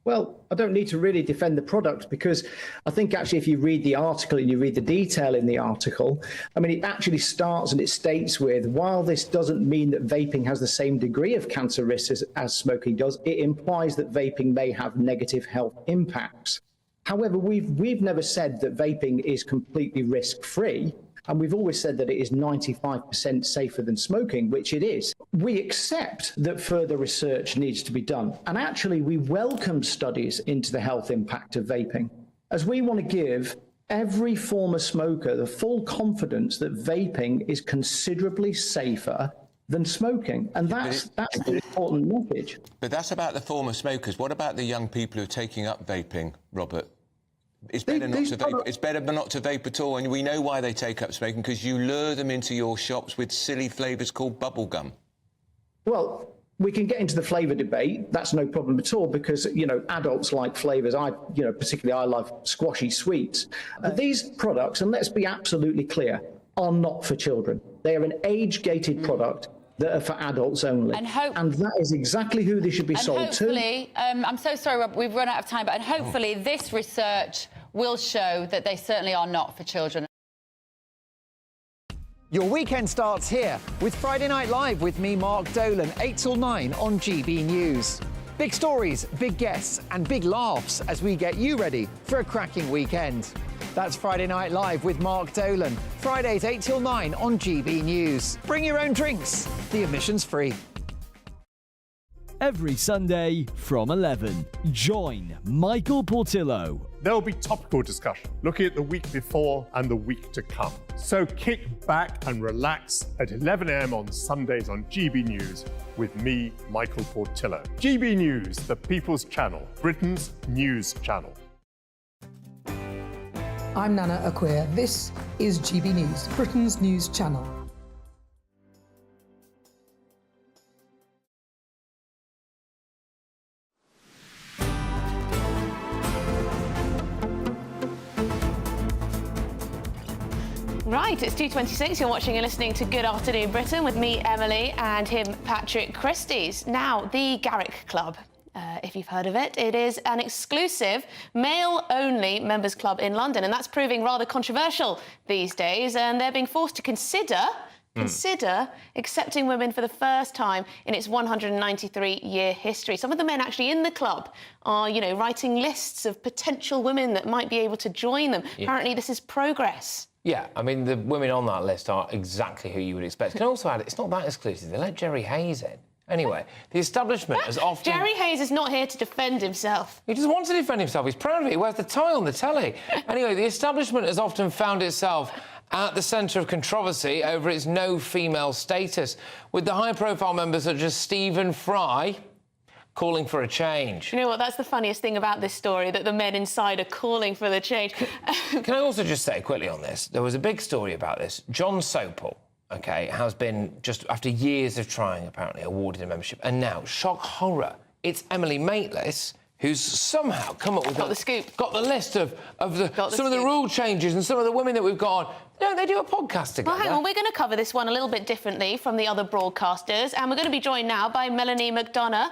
Well, I don't need to really defend the product, because I think actually if you read the article and you read the detail in the article, I mean, it actually starts and it states with, while this doesn't mean that vaping has the same degree of cancer risks as smoking does, it implies that vaping may have negative health impacts. However, we've never said that vaping is completely risk-free. And we've always said that it is 95% safer than smoking, which it is. We accept that further research needs to be done. And actually, we welcome studies into the health impact of vaping, as we want to give every former smoker the full confidence that vaping is considerably safer than smoking. And that's the important message. But that's about the former smokers. What about the young people who are taking up vaping, Robert? It's better not to vape at all, and we know why they take up smoking, because you lure them into your shops with silly flavours called bubblegum. Well, we can get into the flavour debate. That's no problem at all, because, you know, adults like flavours. Particularly I love squashy sweets. These products, and let's be absolutely clear, are not for children. They are an age-gated product that are for adults only. And that is exactly who they should be sold to. I'm so sorry, Rob, we've run out of time, but hopefully this research will show that they certainly are not for children. Your weekend starts here with Friday Night Live with me, Mark Dolan, 8 till 9 on GB News. Big stories, big guests and big laughs as we get you ready for a cracking weekend. That's Friday Night Live with Mark Dolan. Fridays 8 till 9 on GB News. Bring your own drinks. The admission's free. Every Sunday from 11, join Michael Portillo. There'll be topical discussion, looking at the week before and the week to come. So kick back and relax at 11 a.m. on Sundays on GB News with me, Michael Portillo. GB News, the People's Channel, Britain's news channel. I'm Nana Akua. This is GB News, Britain's news channel. Right, it's 2:26. You're watching and listening to Good Afternoon Britain with me, Emily, and him, Patrick Christys. Now, the Garrick Club. If you've heard of it, it is an exclusive male-only members club in London, and that's proving rather controversial these days, and they're being forced to consider accepting women for the first time in its 193-year history. Some of the men actually in the club are, writing lists of potential women that might be able to join them. Yeah. Apparently, this is progress. Yeah, I mean, the women on that list are exactly who you would expect. Can I also add, it's not that exclusive. They let Jerry Hayes in. Anyway, the establishment has often... Jerry Hayes is not here to defend himself. He doesn't want to defend himself. He's proud of it. He wears the tie on the telly. Anyway, the establishment has often found itself at the centre of controversy over its no female status, with the high-profile members such as Stephen Fry calling for a change. You know what? That's the funniest thing about this story, that the men inside are calling for the change. Can I also just say quickly on this, there was a big story about this. John Sopel, has been, just after years of trying, apparently, awarded a membership. And now, shock horror, it's Emily Maitlis who's somehow come up with... Got the scoop. Got the list of some of the rule changes and some of the women that we've got on. No, they do a podcast together. Well, hang on, we're going to cover this one a little bit differently from the other broadcasters, and we're going to be joined now by Melanie McDonough,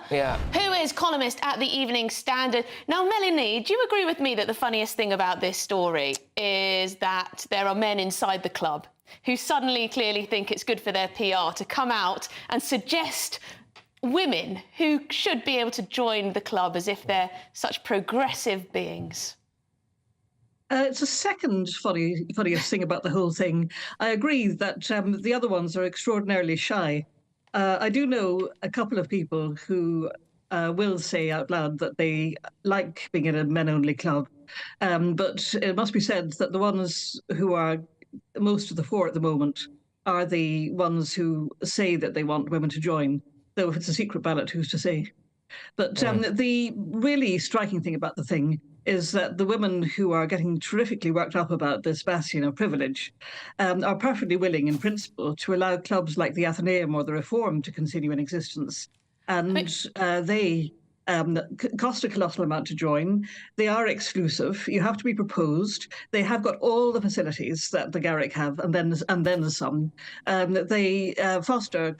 who is columnist at the Evening Standard. Now, Melanie, do you agree with me that the funniest thing about this story is that there are men inside the club who suddenly clearly think it's good for their PR to come out and suggest women who should be able to join the club as if they're such progressive beings? It's a second funniest thing about the whole thing. I agree that the other ones are extraordinarily shy. I do know a couple of people who will say out loud that they like being in a men-only club. But it must be said that the ones who are most of the fore at the moment are the ones who say that they want women to join, though if it's a secret ballot, who's to say? But the really striking thing about the thing is that the women who are getting terrifically worked up about this bastion of privilege are perfectly willing, in principle, to allow clubs like the Athenaeum or the Reform to continue in existence. And they cost a colossal amount to join. They are exclusive. You have to be proposed. They have got all the facilities that the Garrick have, and then some. They foster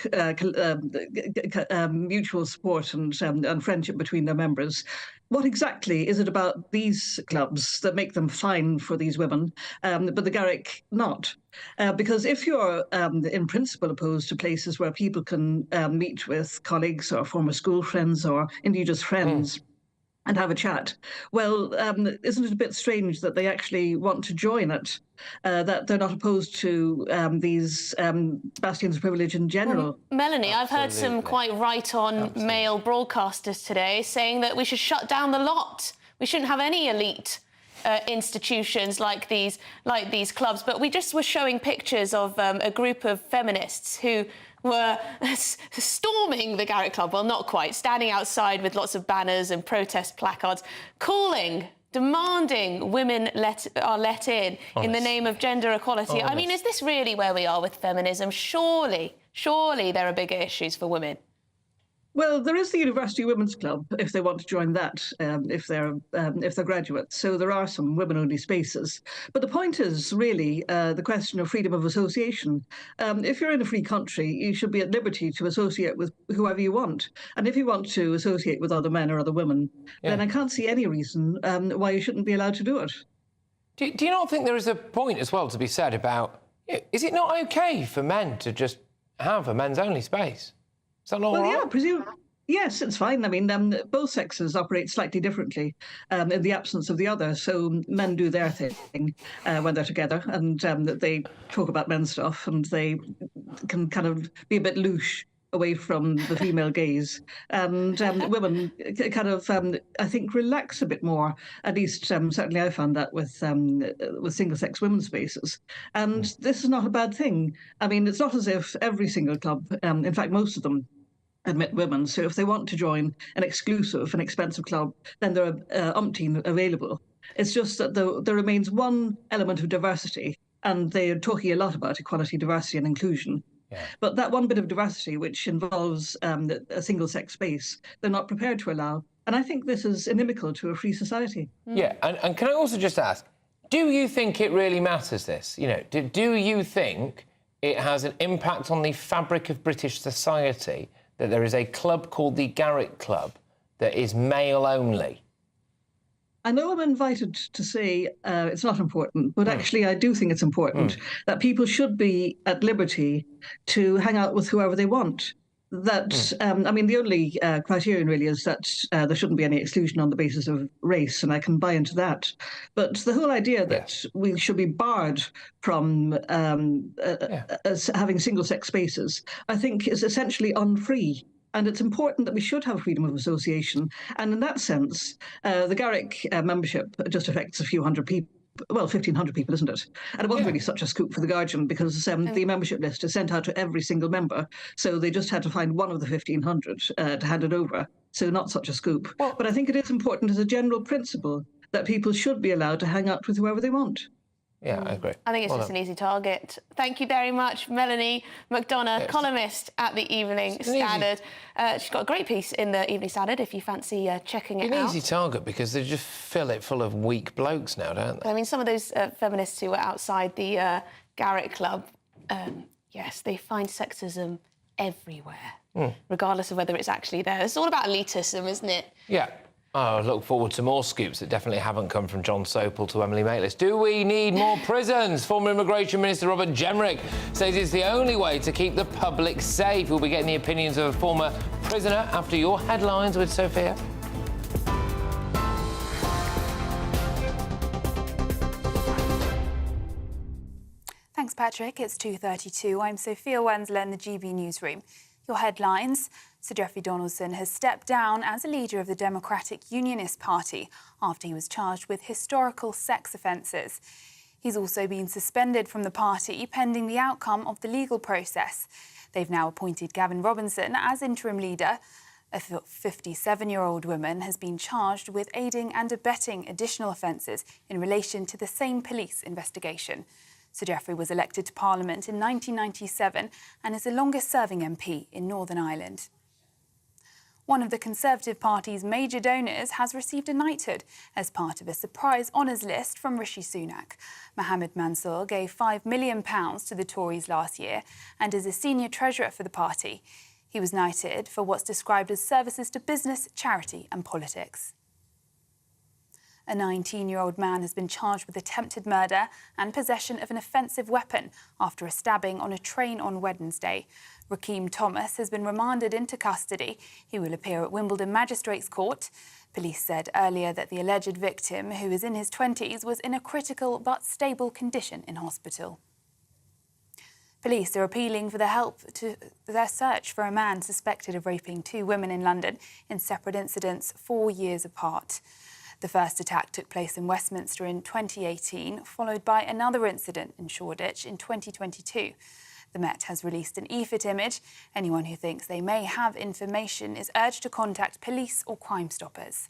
mutual support and friendship between their members. What exactly is it about these clubs that make them fine for these women, but the Garrick not? Because if you're, in principle, opposed to places where people can meet with colleagues or former school friends or indeed just friends and have a chat, well, isn't it a bit strange that they actually want to join it, that they're not opposed to these bastions of privilege in general? Melanie, I've heard some quite right-on male broadcasters today saying that we should shut down the lot. We shouldn't have any elite institutions like these clubs. But we just were showing pictures of a group of feminists who were storming the Garrick Club. Well, not quite, standing outside with lots of banners and protest placards, calling demanding women are let in the name of gender equality. I mean, is this really where we are with feminism? Surely there are bigger issues for women. Well, there is the University Women's Club, if they want to join that, if they're graduates. So there are some women-only spaces. But the point is really the question of freedom of association. If you're in a free country, you should be at liberty to associate with whoever you want. And if you want to associate with other men or other women, then I can't see any reason why you shouldn't be allowed to do it. Do you not think there is a point as well to be said about, is it not OK for men to just have a men's-only space? Is that not all right? Yes, it's fine. I mean, both sexes operate slightly differently in the absence of the other. So men do their thing when they're together, and they talk about men's stuff, and they can kind of be a bit louche away from the female gaze. And women kind of, I think, relax a bit more. At least, certainly I found that with single-sex women's spaces. And this is not a bad thing. I mean, it's not as if every single club, in fact, most of them, admit women. So if they want to join an exclusive and expensive club, then there are umpteen available. It's just that there remains one element of diversity, and they're talking a lot about equality, diversity and inclusion. But that one bit of diversity, which involves a single-sex space, they're not prepared to allow. And I think this is inimical to a free society. Yeah, and can I also just ask, do you think it really matters, this? You know, do you think it has an impact on the fabric of British society that there is a club called the Garrick Club that is male only? I know I'm invited to say it's not important, but actually I do think it's important that people should be at liberty to hang out with whoever they want. That, I mean, the only criterion really is that there shouldn't be any exclusion on the basis of race, and I can buy into that. But the whole idea that we should be barred from having single-sex spaces, I think is essentially unfree. And it's important that we should have freedom of association. And in that sense, the Garrick membership just affects a few hundred people. Well, 1,500 people, isn't it? And it wasn't really such a scoop for The Guardian because the membership list is sent out to every single member. So they just had to find one of the 1,500 to hand it over. So not such a scoop. But I think it is important as a general principle that people should be allowed to hang out with whoever they want. Yeah, I agree. I think it's just an easy target. Thank you very much, Melanie McDonough, columnist at the Evening Standard. She's got a great piece in the Evening Standard if you fancy checking it out. An easy target because they just fill it full of weak blokes now, don't they? I mean, some of those feminists who were outside the Garrick Club, yes, they find sexism everywhere, regardless of whether it's actually there. It's all about elitism, isn't it? Yeah. Oh, I look forward to more scoops that definitely haven't come from John Sopel to Emily Maitlis. Do we need more prisons? Former Immigration Minister Robert Jenrick says it's the only way to keep the public safe. We'll be getting the opinions of a former prisoner after your headlines with Sophia. Thanks, Patrick. It's 2:32. I'm Sophia Wensler in the GB newsroom. Your headlines. Sir Geoffrey Donaldson has stepped down as a leader of the Democratic Unionist Party after he was charged with historical sex offences. He's also been suspended from the party pending the outcome of the legal process. They've now appointed Gavin Robinson as interim leader. A 57-year-old woman has been charged with aiding and abetting additional offences in relation to the same police investigation. Sir Geoffrey was elected to Parliament in 1997 and is the longest-serving MP in Northern Ireland. One of the Conservative Party's major donors has received a knighthood as part of a surprise honours list from Rishi Sunak. Mohammed Mansour gave £5 million to the Tories last year and is a senior treasurer for the party. He was knighted for what's described as services to business, charity and politics. A 19-year-old man has been charged with attempted murder and possession of an offensive weapon after a stabbing on a train on Wednesday. Rakeem Thomas has been remanded into custody. He will appear at Wimbledon Magistrates Court. Police said earlier that the alleged victim, who is in his 20s, was in a critical but stable condition in hospital. Police are appealing for the help to their search for a man suspected of raping 2 women in London in separate incidents 4 years apart. The first attack took place in Westminster in 2018, followed by another incident in Shoreditch in 2022. The Met has released an EFIT image. Anyone who thinks they may have information is urged to contact police or Crime Stoppers.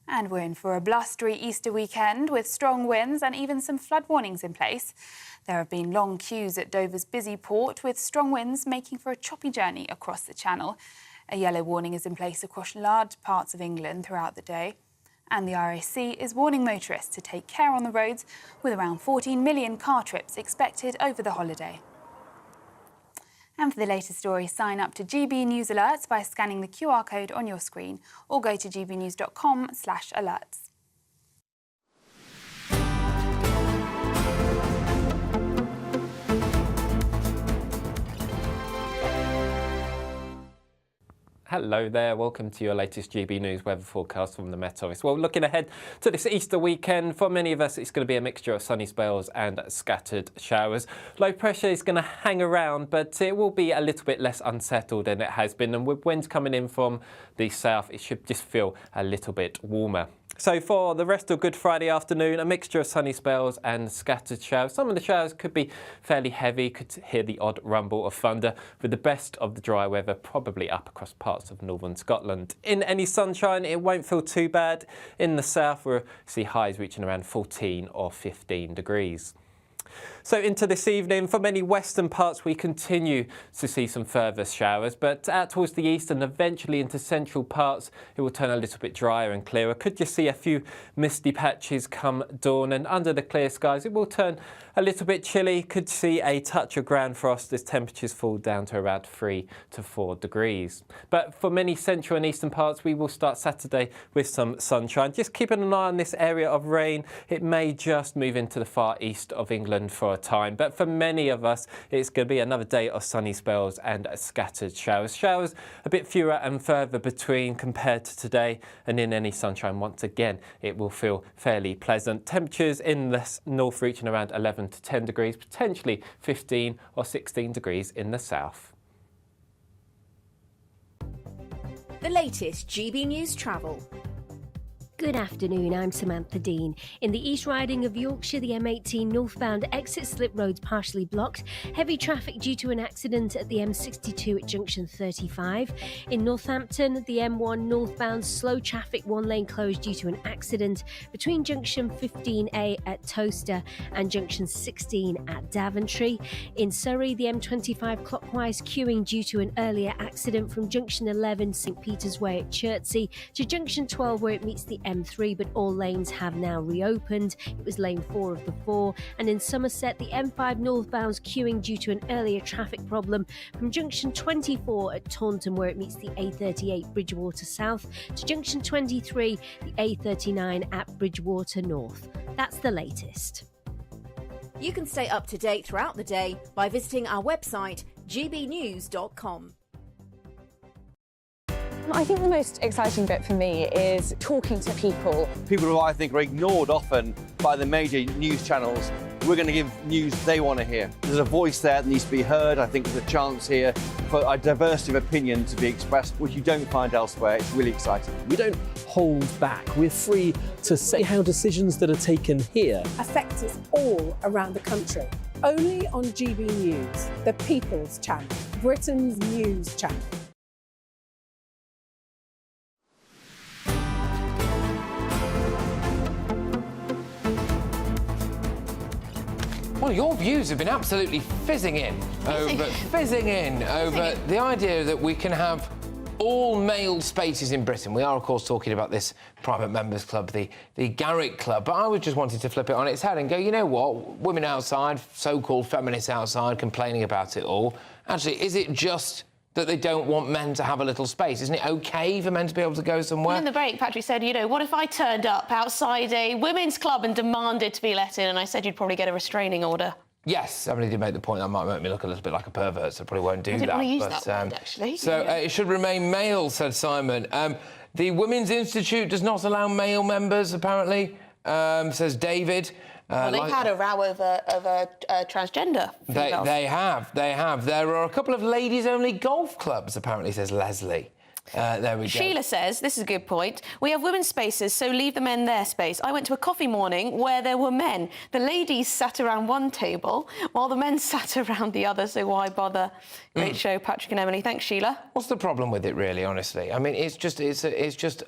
And we're in for a blustery Easter weekend with strong winds and even some flood warnings in place. There have been long queues at Dover's busy port, with strong winds making for a choppy journey across the channel. A yellow warning is in place across large parts of England throughout the day. And the RAC is warning motorists to take care on the roads, with around 14 million car trips expected over the holiday. And for the latest stories, sign up to GB News Alerts by scanning the QR code on your screen or go to gbnews.com/alerts. Hello there, welcome to your latest GB News weather forecast from the Met Office. Well, looking ahead to this Easter weekend, for many of us it's going to be a mixture of sunny spells and scattered showers. Low pressure is going to hang around, but it will be a little bit less unsettled than it has been, and with winds coming in from the south, it should just feel a little bit warmer. So for the rest of Good Friday afternoon, a mixture of sunny spells and scattered showers. Some of the showers could be fairly heavy, could hear the odd rumble of thunder, with the best of the dry weather probably up across parts of northern Scotland. In any sunshine, it won't feel too bad. In the south, we'll see highs reaching around 14 or 15 degrees. So into this evening, for many western parts, we continue to see some further showers, but out towards the east and eventually into central parts, it will turn a little bit drier and clearer. Could just see a few misty patches come dawn, and under the clear skies, it will turn a little bit chilly. Could see a touch of ground frost as temperatures fall down to around 3 to 4 degrees. But for many central and eastern parts, we will start Saturday with some sunshine. Just keeping an eye on this area of rain. It may just move into the far east of England for a time, but for many of us, it's going to be another day of sunny spells and scattered showers. Showers a bit fewer and further between compared to today, and in any sunshine, once again, it will feel fairly pleasant. Temperatures in the north reaching around 11 to 10 degrees, potentially 15 or 16 degrees in the south. The latest GB News travel. Good afternoon, I'm Samantha Dean. In the East Riding of Yorkshire, the M18 northbound exit slip road's partially blocked. Heavy traffic due to an accident at the M62 at junction 35. In Northampton, the M1 northbound slow traffic one lane closed due to an accident between junction 15A at Towcester and junction 16 at Daventry. In Surrey, the M25 clockwise queuing due to an earlier accident from junction 11 St Peter's Way at Chertsey to junction 12 where it meets the M3, but all lanes have now reopened. It was lane 4 of the 4. And in Somerset, the M5 northbound's queuing due to an earlier traffic problem from junction 24 at Taunton, where it meets the A38 Bridgewater South, to junction 23, the A39 at Bridgewater North. That's the latest. You can stay up to date throughout the day by visiting our website, gbnews.com. I think the most exciting bit for me is talking to people. People who I think are ignored often by the major news channels. We're going to give news they want to hear. There's a voice there that needs to be heard. I think there's a chance here for a diversity of opinion to be expressed, which you don't find elsewhere. It's really exciting. We don't hold back. We're free to say how decisions that are taken here affect us all around the country. Only on GB News, the People's Channel, Britain's news channel. Well, your views have been absolutely fizzing in over the idea that we can have all male spaces in Britain. We are, of course, talking about this private members club, the Garrick Club, but I was just wanting to flip it on its head and go, you know what, women outside, so-called feminists outside, complaining about it all. Actually, is it just that they don't want men to have a little space? Isn't it OK for men to be able to go somewhere? Well, in the break, Patrick said, you know, what if I turned up outside a women's club and demanded to be let in? And I said you'd probably get a restraining order. Yes, somebody did make the point that might make me look a little bit like a pervert, so I probably won't do that. I didn't want to use that word, actually. So it should remain male, said Simon. The Women's Institute does not allow male members, apparently, says David. Well, they've had a row over transgender. They have. There are a couple of ladies-only golf clubs, apparently, says Leslie. There we go. Sheila says, this is a good point, we have women's spaces, so leave the men their space. I went to a coffee morning where there were men. The ladies sat around one table while the men sat around the other, so why bother? Great show, Patrick and Emily. Thanks, Sheila. What's the problem with it, really, honestly? I mean, it's just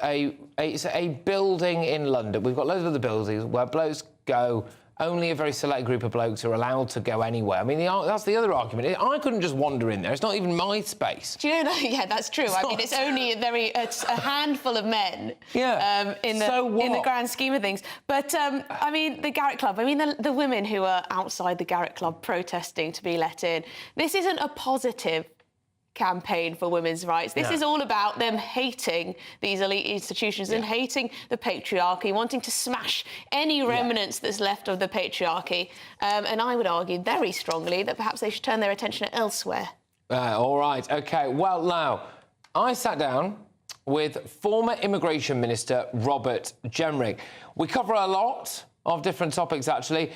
a building in London. We've got loads of other buildings where blokes go. Only a very select group of blokes are allowed to go anywhere. I mean, that's the other argument. I couldn't just wander in there. It's not even my space. Do you know? Yeah, that's true. I mean, it's only a handful of men. Yeah. In the grand scheme of things. But I mean, the Garrett Club. I mean, the women who are outside the Garrett Club protesting to be let in. This isn't a positive campaign for women's rights. This is all about them hating these elite institutions and hating the patriarchy, wanting to smash any remnants that's left of the patriarchy. And I would argue very strongly that perhaps they should turn their attention elsewhere. All right, OK. Well, now, I sat down with former Immigration Minister Robert Jenrick. We cover a lot of different topics, actually.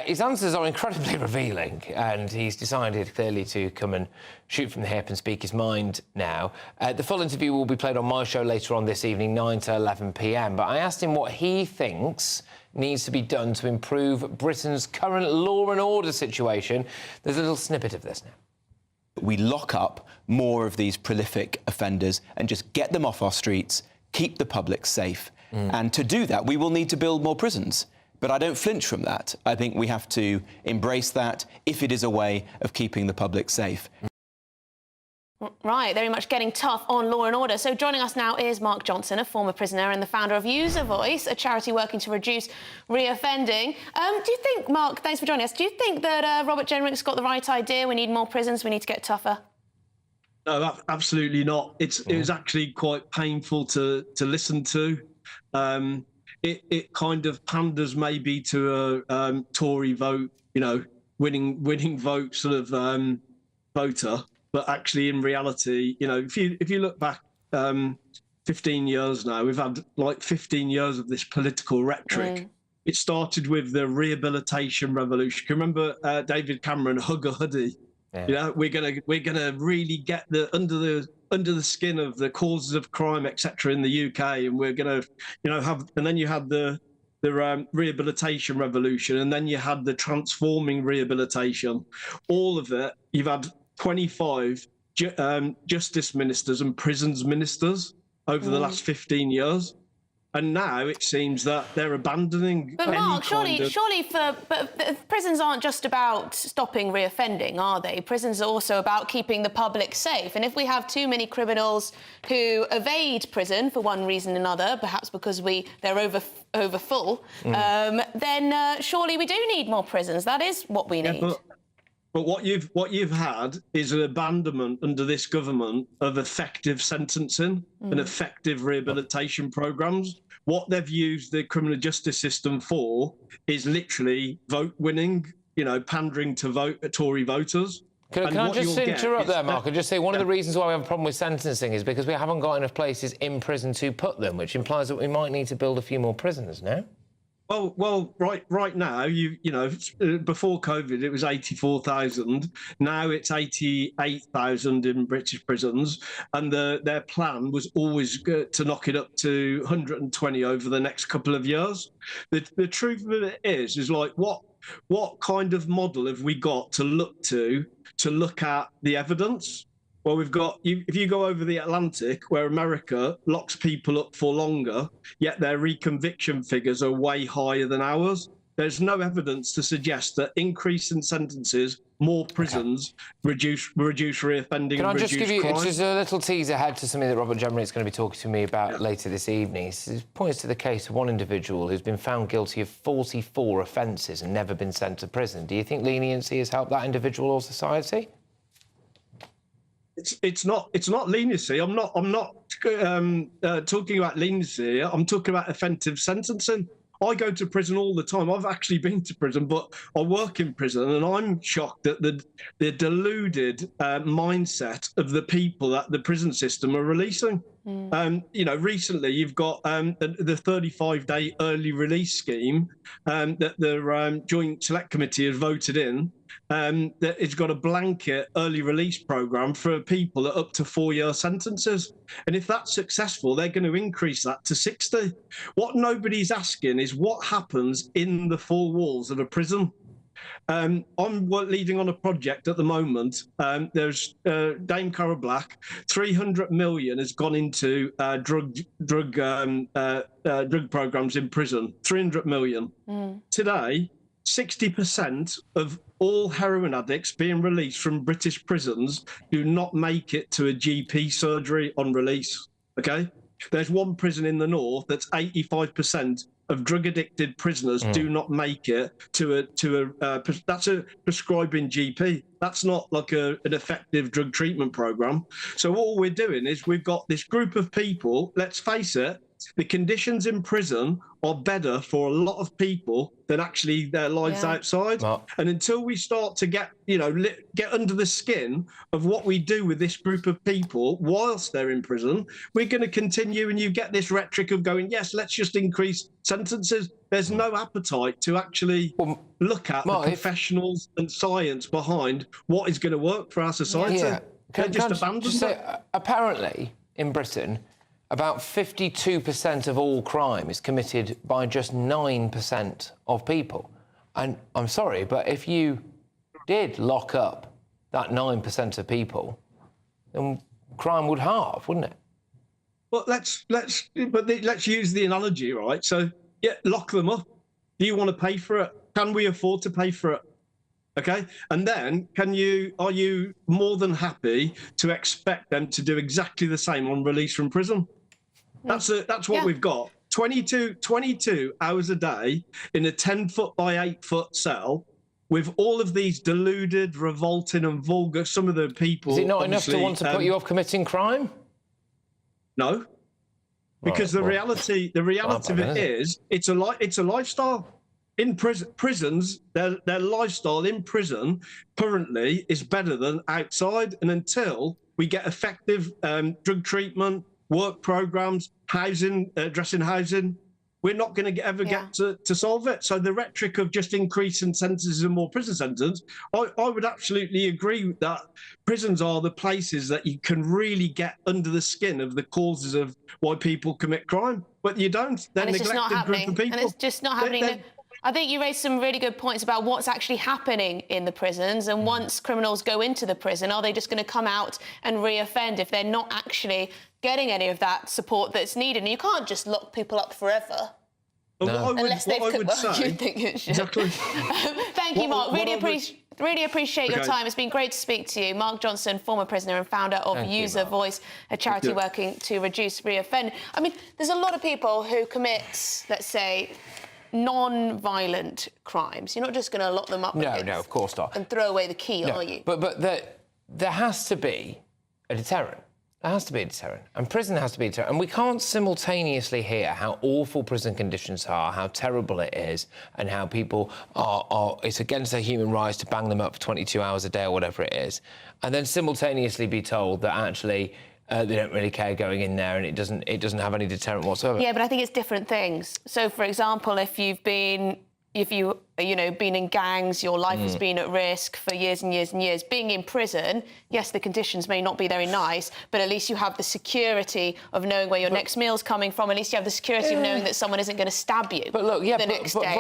His answers are incredibly revealing, and he's decided clearly to come and shoot from the hip and speak his mind now. The full interview will be played on my show later on this evening, 9 to 11 p.m. But I asked him what he thinks needs to be done to improve Britain's current law and order situation. There's a little snippet of this now. We lock up more of these prolific offenders and just get them off our streets, keep the public safe. And to do that, we will need to build more prisons. But I don't flinch from that. I think we have to embrace that if it is a way of keeping the public safe. Right, very much getting tough on law and order. So joining us now is Mark Johnson, a former prisoner and the founder of User Voice, a charity working to reduce reoffending. Do you think, Mark, thanks for joining us, do you think that Robert Jenrick's got the right idea? We need more prisons, we need to get tougher? No, absolutely not. It was actually quite painful to listen to. It kind of panders maybe to a Tory vote, you know, winning vote sort of voter, but actually in reality, you know, if you look back 15 years now, we've had like 15 years of this political rhetoric. It started with the rehabilitation revolution. Can you remember David Cameron, hug a hoodie? You know, we're gonna really get under the skin of the causes of crime, etc., in the UK, and we're gonna, you know, have. And then you had the rehabilitation revolution, and then you had the transforming rehabilitation. All of it. You've had 25 justice ministers and prisons ministers over the last 15 years. And now it seems that they're abandoning. But Mark, surely, prisons aren't just about stopping reoffending, are they? Prisons are also about keeping the public safe. And if we have too many criminals who evade prison for one reason or another, perhaps because they're over full, then surely we do need more prisons. That is what we need. But what you've had is an abandonment under this government of effective sentencing and effective rehabilitation programmes. What they've used the criminal justice system for is literally vote winning, you know, pandering to Tory voters. Can I just interrupt there, Mark, and just say one of the reasons why we have a problem with sentencing is because we haven't got enough places in prison to put them, which implies that we might need to build a few more prisons now. Well, right now, you know, before COVID, it was 84,000. Now it's 88,000 in British prisons, and their plan was always to knock it up to 120 over the next couple of years. The truth of it is like what kind of model have we got to look at the evidence? Well, we've got, if you go over the Atlantic, where America locks people up for longer, yet their reconviction figures are way higher than ours. There's no evidence to suggest that increase in sentences, more prisons, reduce reoffending. Can I and just reduce give you crime. just a little tease ahead to something that Robert Jenrick is going to be talking to me about later this evening? It points to the case of one individual who's been found guilty of 44 offences and never been sent to prison. Do you think leniency has helped that individual or society? It's not leniency. I'm not talking about leniency. I'm talking about effective sentencing. I go to prison all the time. I've actually been to prison, but I work in prison, and I'm shocked at the deluded mindset of the people that the prison system are releasing. Recently you've got the 35-day early release scheme that the Joint Select Committee has voted in. That it's got a blanket early release program for people that up to 4-year sentences. And if that's successful, they're going to increase that to 60. What nobody's asking is what happens in the four walls of a prison. I'm leading on a project at the moment. There's Dame Cara Black. 300 million has gone into drug programs in prison. 300 million. Today, 60% of all heroin addicts being released from British prisons do not make it to a GP surgery on release. Okay, there's one prison in the north that's 85% of drug-addicted prisoners do not make it to that's a prescribing GP. That's not like an effective drug treatment program. So all we're doing is we've got this group of people. Let's face it, the conditions in prison are better for a lot of people than actually their lives outside. And until we start to get under the skin of what we do with this group of people whilst they're in prison, we're going to continue, and you get this rhetoric of going, yes, let's just increase sentences. There's no appetite to actually look at the professionals and science behind what is going to work for our society. They're just abandoned it. Apparently, in Britain, about 52% of all crime is committed by just 9% of people. And I'm sorry, but if you did lock up that 9% of people, then crime would halve, wouldn't it? Well, let's use the analogy, right? So, lock them up. Do you want to pay for it? Can we afford to pay for it? Okay, and then are you more than happy to expect them to do exactly the same on release from prison? That's what we've got. 22 hours a day in a 10-foot by 8-foot cell with all of these deluded, revolting and vulgar, some of the people... Is it not enough to want to put you off committing crime? No. Because the reality of it is, it's a lifestyle. In prisons, their lifestyle in prison currently is better than outside. And until we get effective drug treatment, work programs, housing, addressing housing, we're not going to ever get to solve it. So the rhetoric of just increasing sentences and more prison sentences, I would absolutely agree that prisons are the places that you can really get under the skin of the causes of why people commit crime. But you don't. They're neglected group of people. And it's just not happening. I think you raised some really good points about what's actually happening in the prisons, and once criminals go into the prison, are they just going to come out and reoffend if they're not actually getting any of that support that's needed? And you can't just lock people up forever. No. Unless they've you think it should. Exactly. Thank you, Mark. Really appreciate your time. It's been great to speak to you. Mark Johnson, former prisoner and founder of User Voice, a charity working to reduce reoffend. I mean, there's a lot of people who commit, let's say, non-violent crimes. You're not just going to lock them up no, of course not. And throw away the key, are you? But there has to be a deterrent. There has to be a deterrent. And prison has to be a deterrent. And we can't simultaneously hear how awful prison conditions are, how terrible it is, and how people are it's against their human rights to bang them up for 22 hours a day or whatever it is, and then simultaneously be told that actually they don't really care going in there and it doesn't have any deterrent whatsoever. Yeah, but I think it's different things. So, for example, if you've been in gangs, your life has been at risk for years and years and years. Being in prison, yes, the conditions may not be very nice, but at least you have the security of knowing where your next meal's coming from. At least you have the security of knowing that someone isn't going to stab you. But look, the next day,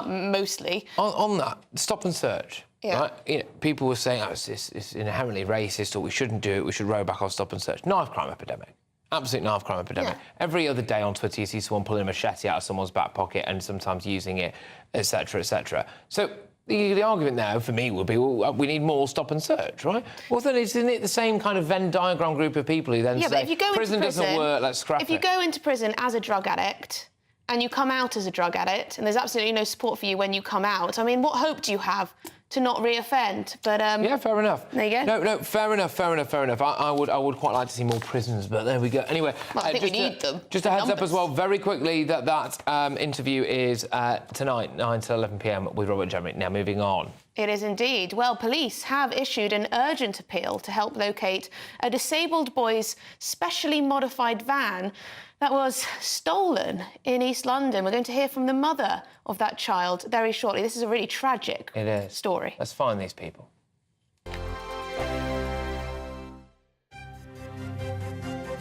mostly on that stop and search. Yeah. Right? People were saying, it's inherently racist, or we shouldn't do it, we should roll back on stop and search. Knife crime epidemic. Absolute knife crime epidemic. Yeah. Every other day on Twitter, you see someone pulling a machete out of someone's back pocket and sometimes using it, etc., etc. So the argument there for me would be, well, we need more stop and search, right? Well, then isn't it the same kind of Venn diagram group of people who then say, but if you go prison doesn't work, let's scrap it? If you go into prison as a drug addict and you come out as a drug addict and there's absolutely no support for you when you come out, I mean, what hope do you have to not reoffend? But yeah, fair enough. There you go. No, fair enough. I would quite like to see more prisons, but there we go. Anyway, well, I think we need them. Just a heads up as well, very quickly, that interview is tonight, 9 to 11 p.m. with Robert and Jeremy. Now, moving on. It is indeed. Well, police have issued an urgent appeal to help locate a disabled boy's specially modified van that was stolen in East London. We're going to hear from the mother of that child very shortly. This is a really tragic story. Let's find these people.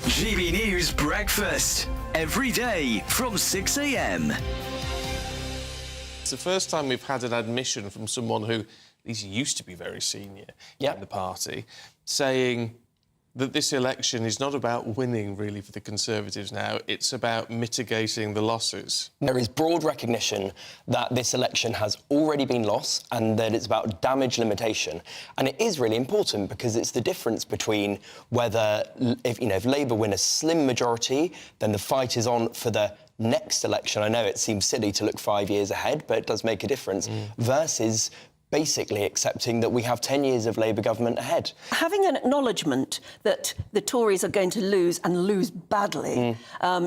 GB News Breakfast. Every day from 6 a.m. It's the first time we've had an admission from someone who, at least used to be very senior in the party, saying that this election is not about winning, really, for the Conservatives now. It's about mitigating the losses. There is broad recognition that this election has already been lost and that it's about damage limitation. And it is really important because it's the difference between whether, if Labour win a slim majority, then the fight is on for the next election. I know it seems silly to look 5 years ahead, but it does make a difference, versus basically accepting that we have 10 years of Labour government ahead. Having an acknowledgement that the Tories are going to lose and lose badly,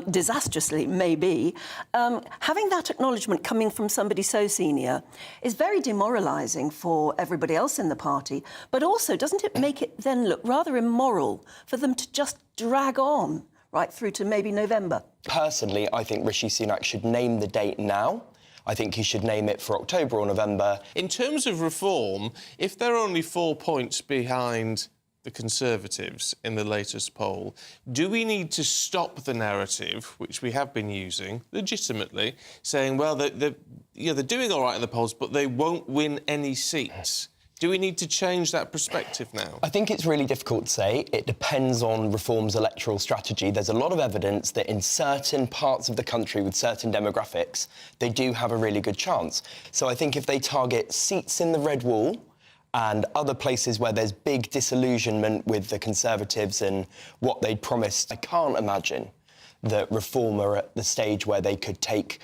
disastrously maybe, having that acknowledgement coming from somebody so senior is very demoralising for everybody else in the party, but also doesn't it make it then look rather immoral for them to just drag on right through to maybe November? Personally, I think Rishi Sunak should name the date now. I think he should name it for October or November. In terms of reform, if they're only 4 points behind the Conservatives in the latest poll, do we need to stop the narrative, which we have been using legitimately, saying, well, they're doing all right in the polls, but they won't win any seats? Do we need to change that perspective now? I think it's really difficult to say. It depends on Reform's electoral strategy. There's a lot of evidence that in certain parts of the country with certain demographics, they do have a really good chance. So I think if they target seats in the Red Wall and other places where there's big disillusionment with the Conservatives and what they'd promised, I can't imagine that Reform are at the stage where they could take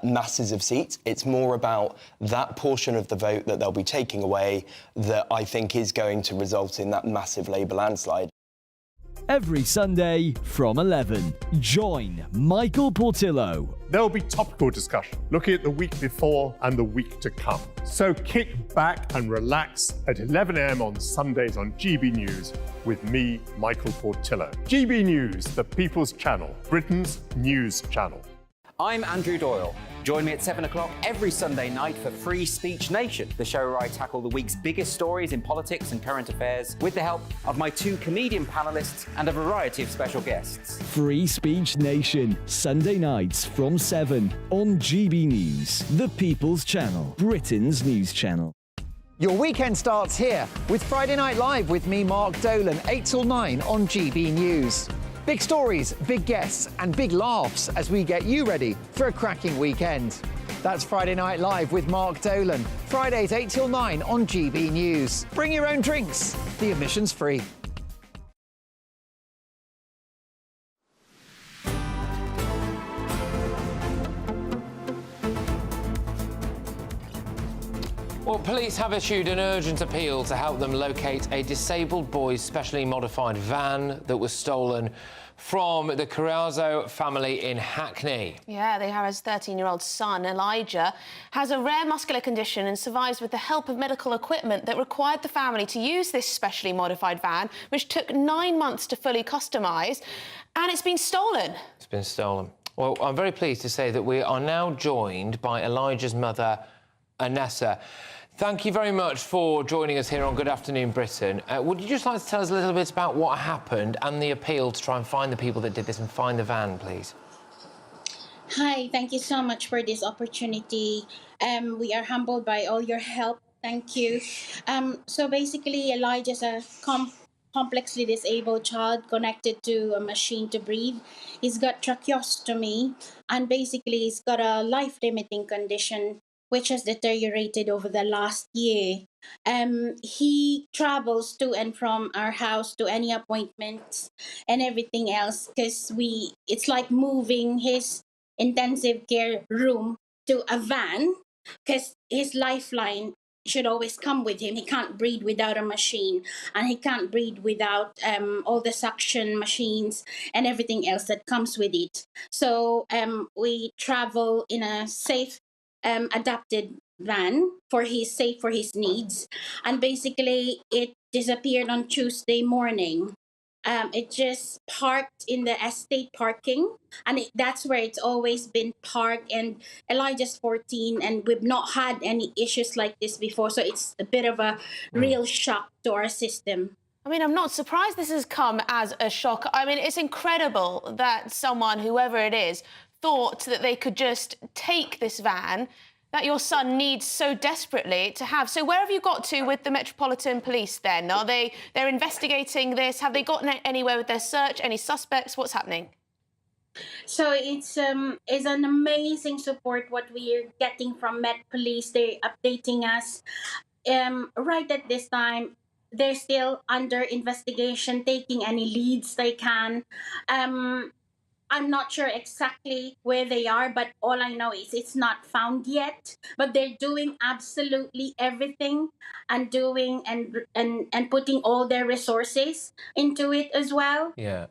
masses of seats. It's more about that portion of the vote that they'll be taking away that I think is going to result in that massive Labour landslide. Every Sunday from 11, join Michael Portillo. There'll be topical discussion looking at the week before and the week to come. So kick back and relax at 11 a.m. on Sundays on GB News with me, Michael Portillo. GB News, the People's Channel, Britain's news channel. I'm Andrew Doyle. Join me at 7 o'clock every Sunday night for Free Speech Nation, the show where I tackle the week's biggest stories in politics and current affairs with the help of my 2 comedian panellists and a variety of special guests. Free Speech Nation, Sunday nights from 7 on GB News, the People's Channel, Britain's news channel. Your weekend starts here with Friday Night Live with me, Mark Dolan, 8 till 9 on GB News. Big stories, big guests and big laughs as we get you ready for a cracking weekend. That's Friday Night Live with Mark Dolan. Fridays 8 till 9 on GB News. Bring your own drinks. The admission's free. Well, police have issued an urgent appeal to help them locate a disabled boy's specially modified van that was stolen from the Carrazzo family in Hackney. Yeah, they have his 13-year-old son, Elijah, has a rare muscular condition and survives with the help of medical equipment that required the family to use this specially modified van, which took 9 months to fully customise, and it's been stolen. It's been stolen. Well, I'm very pleased to say that we are now joined by Elijah's mother, Anessa. Thank you very much for joining us here on Good Afternoon Britain. Would you just like to tell us a little bit about what happened and the appeal to try and find the people that did this and find the van, please? Hi, thank you so much for this opportunity. We are humbled by all your help. Thank you. So basically, Elijah's a complexly disabled child connected to a machine to breathe. He's got tracheostomy, and basically he's got a life-limiting condition which has deteriorated over the last year. He travels to and from our house to any appointments and everything else because it's like moving his intensive care room to a van because his lifeline should always come with him. He can't breathe without a machine, and he can't breathe without all the suction machines and everything else that comes with it. So we travel in a safe adapted van for his needs, and basically it disappeared on Tuesday morning. It just parked in the estate parking, and that's where it's always been parked. And Elijah's 14, and we've not had any issues like this before, so it's a bit of a real shock to our system. I mean, I'm not surprised this has come as a shock. I mean, it's incredible that someone, whoever it is, thought that they could just take this van that your son needs so desperately to have. So where have you got to with the Metropolitan Police then? They're investigating this? Have they gotten anywhere with their search? Any suspects? What's happening? So it's an amazing support what we are getting from Met Police. They're updating us. Right at this time, they're still under investigation, taking any leads they can. I'm not sure exactly where they are, but all I know is it's not found yet. But they're doing absolutely everything and doing and putting all their resources into it as well. Yeah.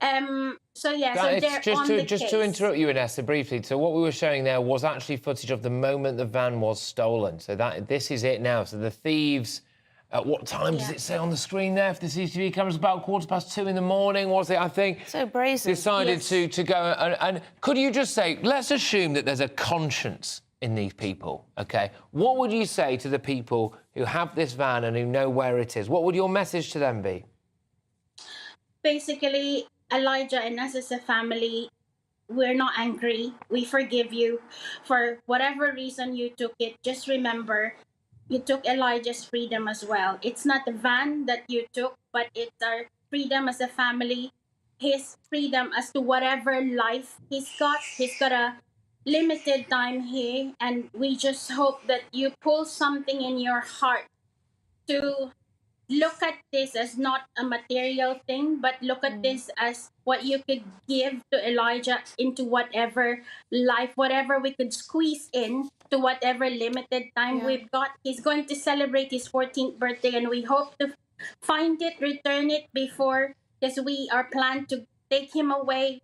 So they're on the case. Just to interrupt you, Inessa, briefly. So what we were showing there was actually footage of the moment the van was stolen. So this is it now. So the thieves. At what time does it say on the screen there? If the CCTV camera's about 2:15 in the morning, was it? I think. So brazen. Decided to go and could you just say? Let's assume that there's a conscience in these people. Okay. What would you say to the people who have this van and who know where it is? What would your message to them be? Basically, Elijah and us as a family, we're not angry. We forgive you for whatever reason you took it. Just remember, you took Elijah's freedom as well. It's not the van that you took, but it's our freedom as a family, his freedom as to whatever life he's got. He's got a limited time here, and we just hope that you pull something in your heart to look at this as not a material thing, but look at this as what you could give to Elijah into whatever life, whatever we could squeeze in to whatever limited time we've got. He's going to celebrate his 14th birthday, and we hope to find it, return it before, because we are planned to take him away,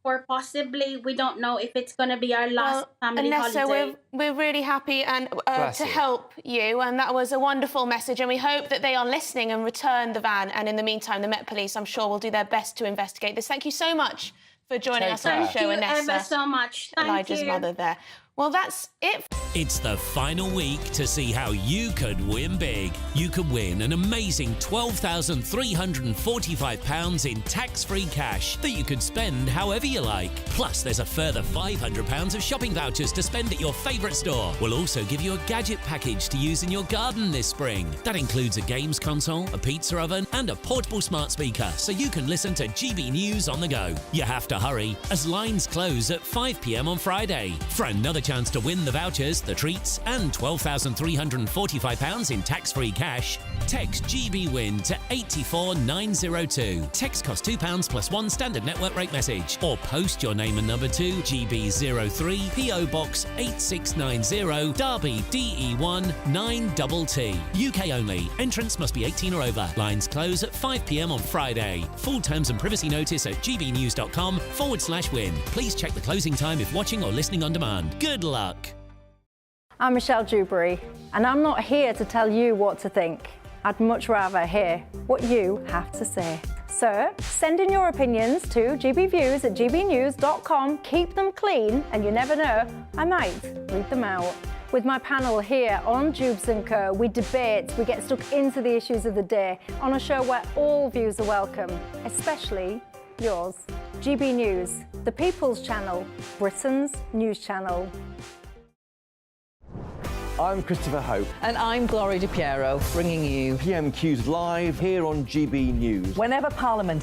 or possibly, we don't know if it's going to be our last family holiday. We're really happy and to help you, and that was a wonderful message, and we hope that they are listening and return the van, and in the meantime, the Met Police, I'm sure, will do their best to investigate this. Thank you so much for joining us on the show, Inessa. Thank you ever so much. Thank Elijah's you. mother there. Well, that's it. It's the final week to see how you could win big. You could win an amazing £12,345 in tax-free cash that you could spend however you like. Plus, there's a further £500 of shopping vouchers to spend at your favourite store. We'll also give you a gadget package to use in your garden this spring. That includes a games console, a pizza oven and a portable smart speaker, so you can listen to GB News on the go. You have to hurry, as lines close at 5 p.m. on Friday. For another chance to win the vouchers, the treats and £12,345 in tax-free cash, text GBWIN to 84902. Text costs £2 plus one standard network rate message, or post your name and number to GB03 PO Box 8690 Derby DE1 9TT. UK only. Entrance must be 18 or over. Lines close at 5 p.m. on Friday. Full terms and privacy notice at gbnews.com/win. Please check the closing time if watching or listening on demand. Good luck. I'm Michelle Dewberry, and I'm not here to tell you what to think. I'd much rather hear what you have to say. So send in your opinions to gbviews@gbnews.com. Keep them clean, and you never know, I might read them out. With my panel here on Jubes & Co, we debate, we get stuck into the issues of the day on a show where all views are welcome, especially yours. GB News, the People's Channel, Britain's news channel. I'm Christopher Hope. And I'm Gloria Di Piero, bringing you PMQ's live here on GB News. whenever Parliament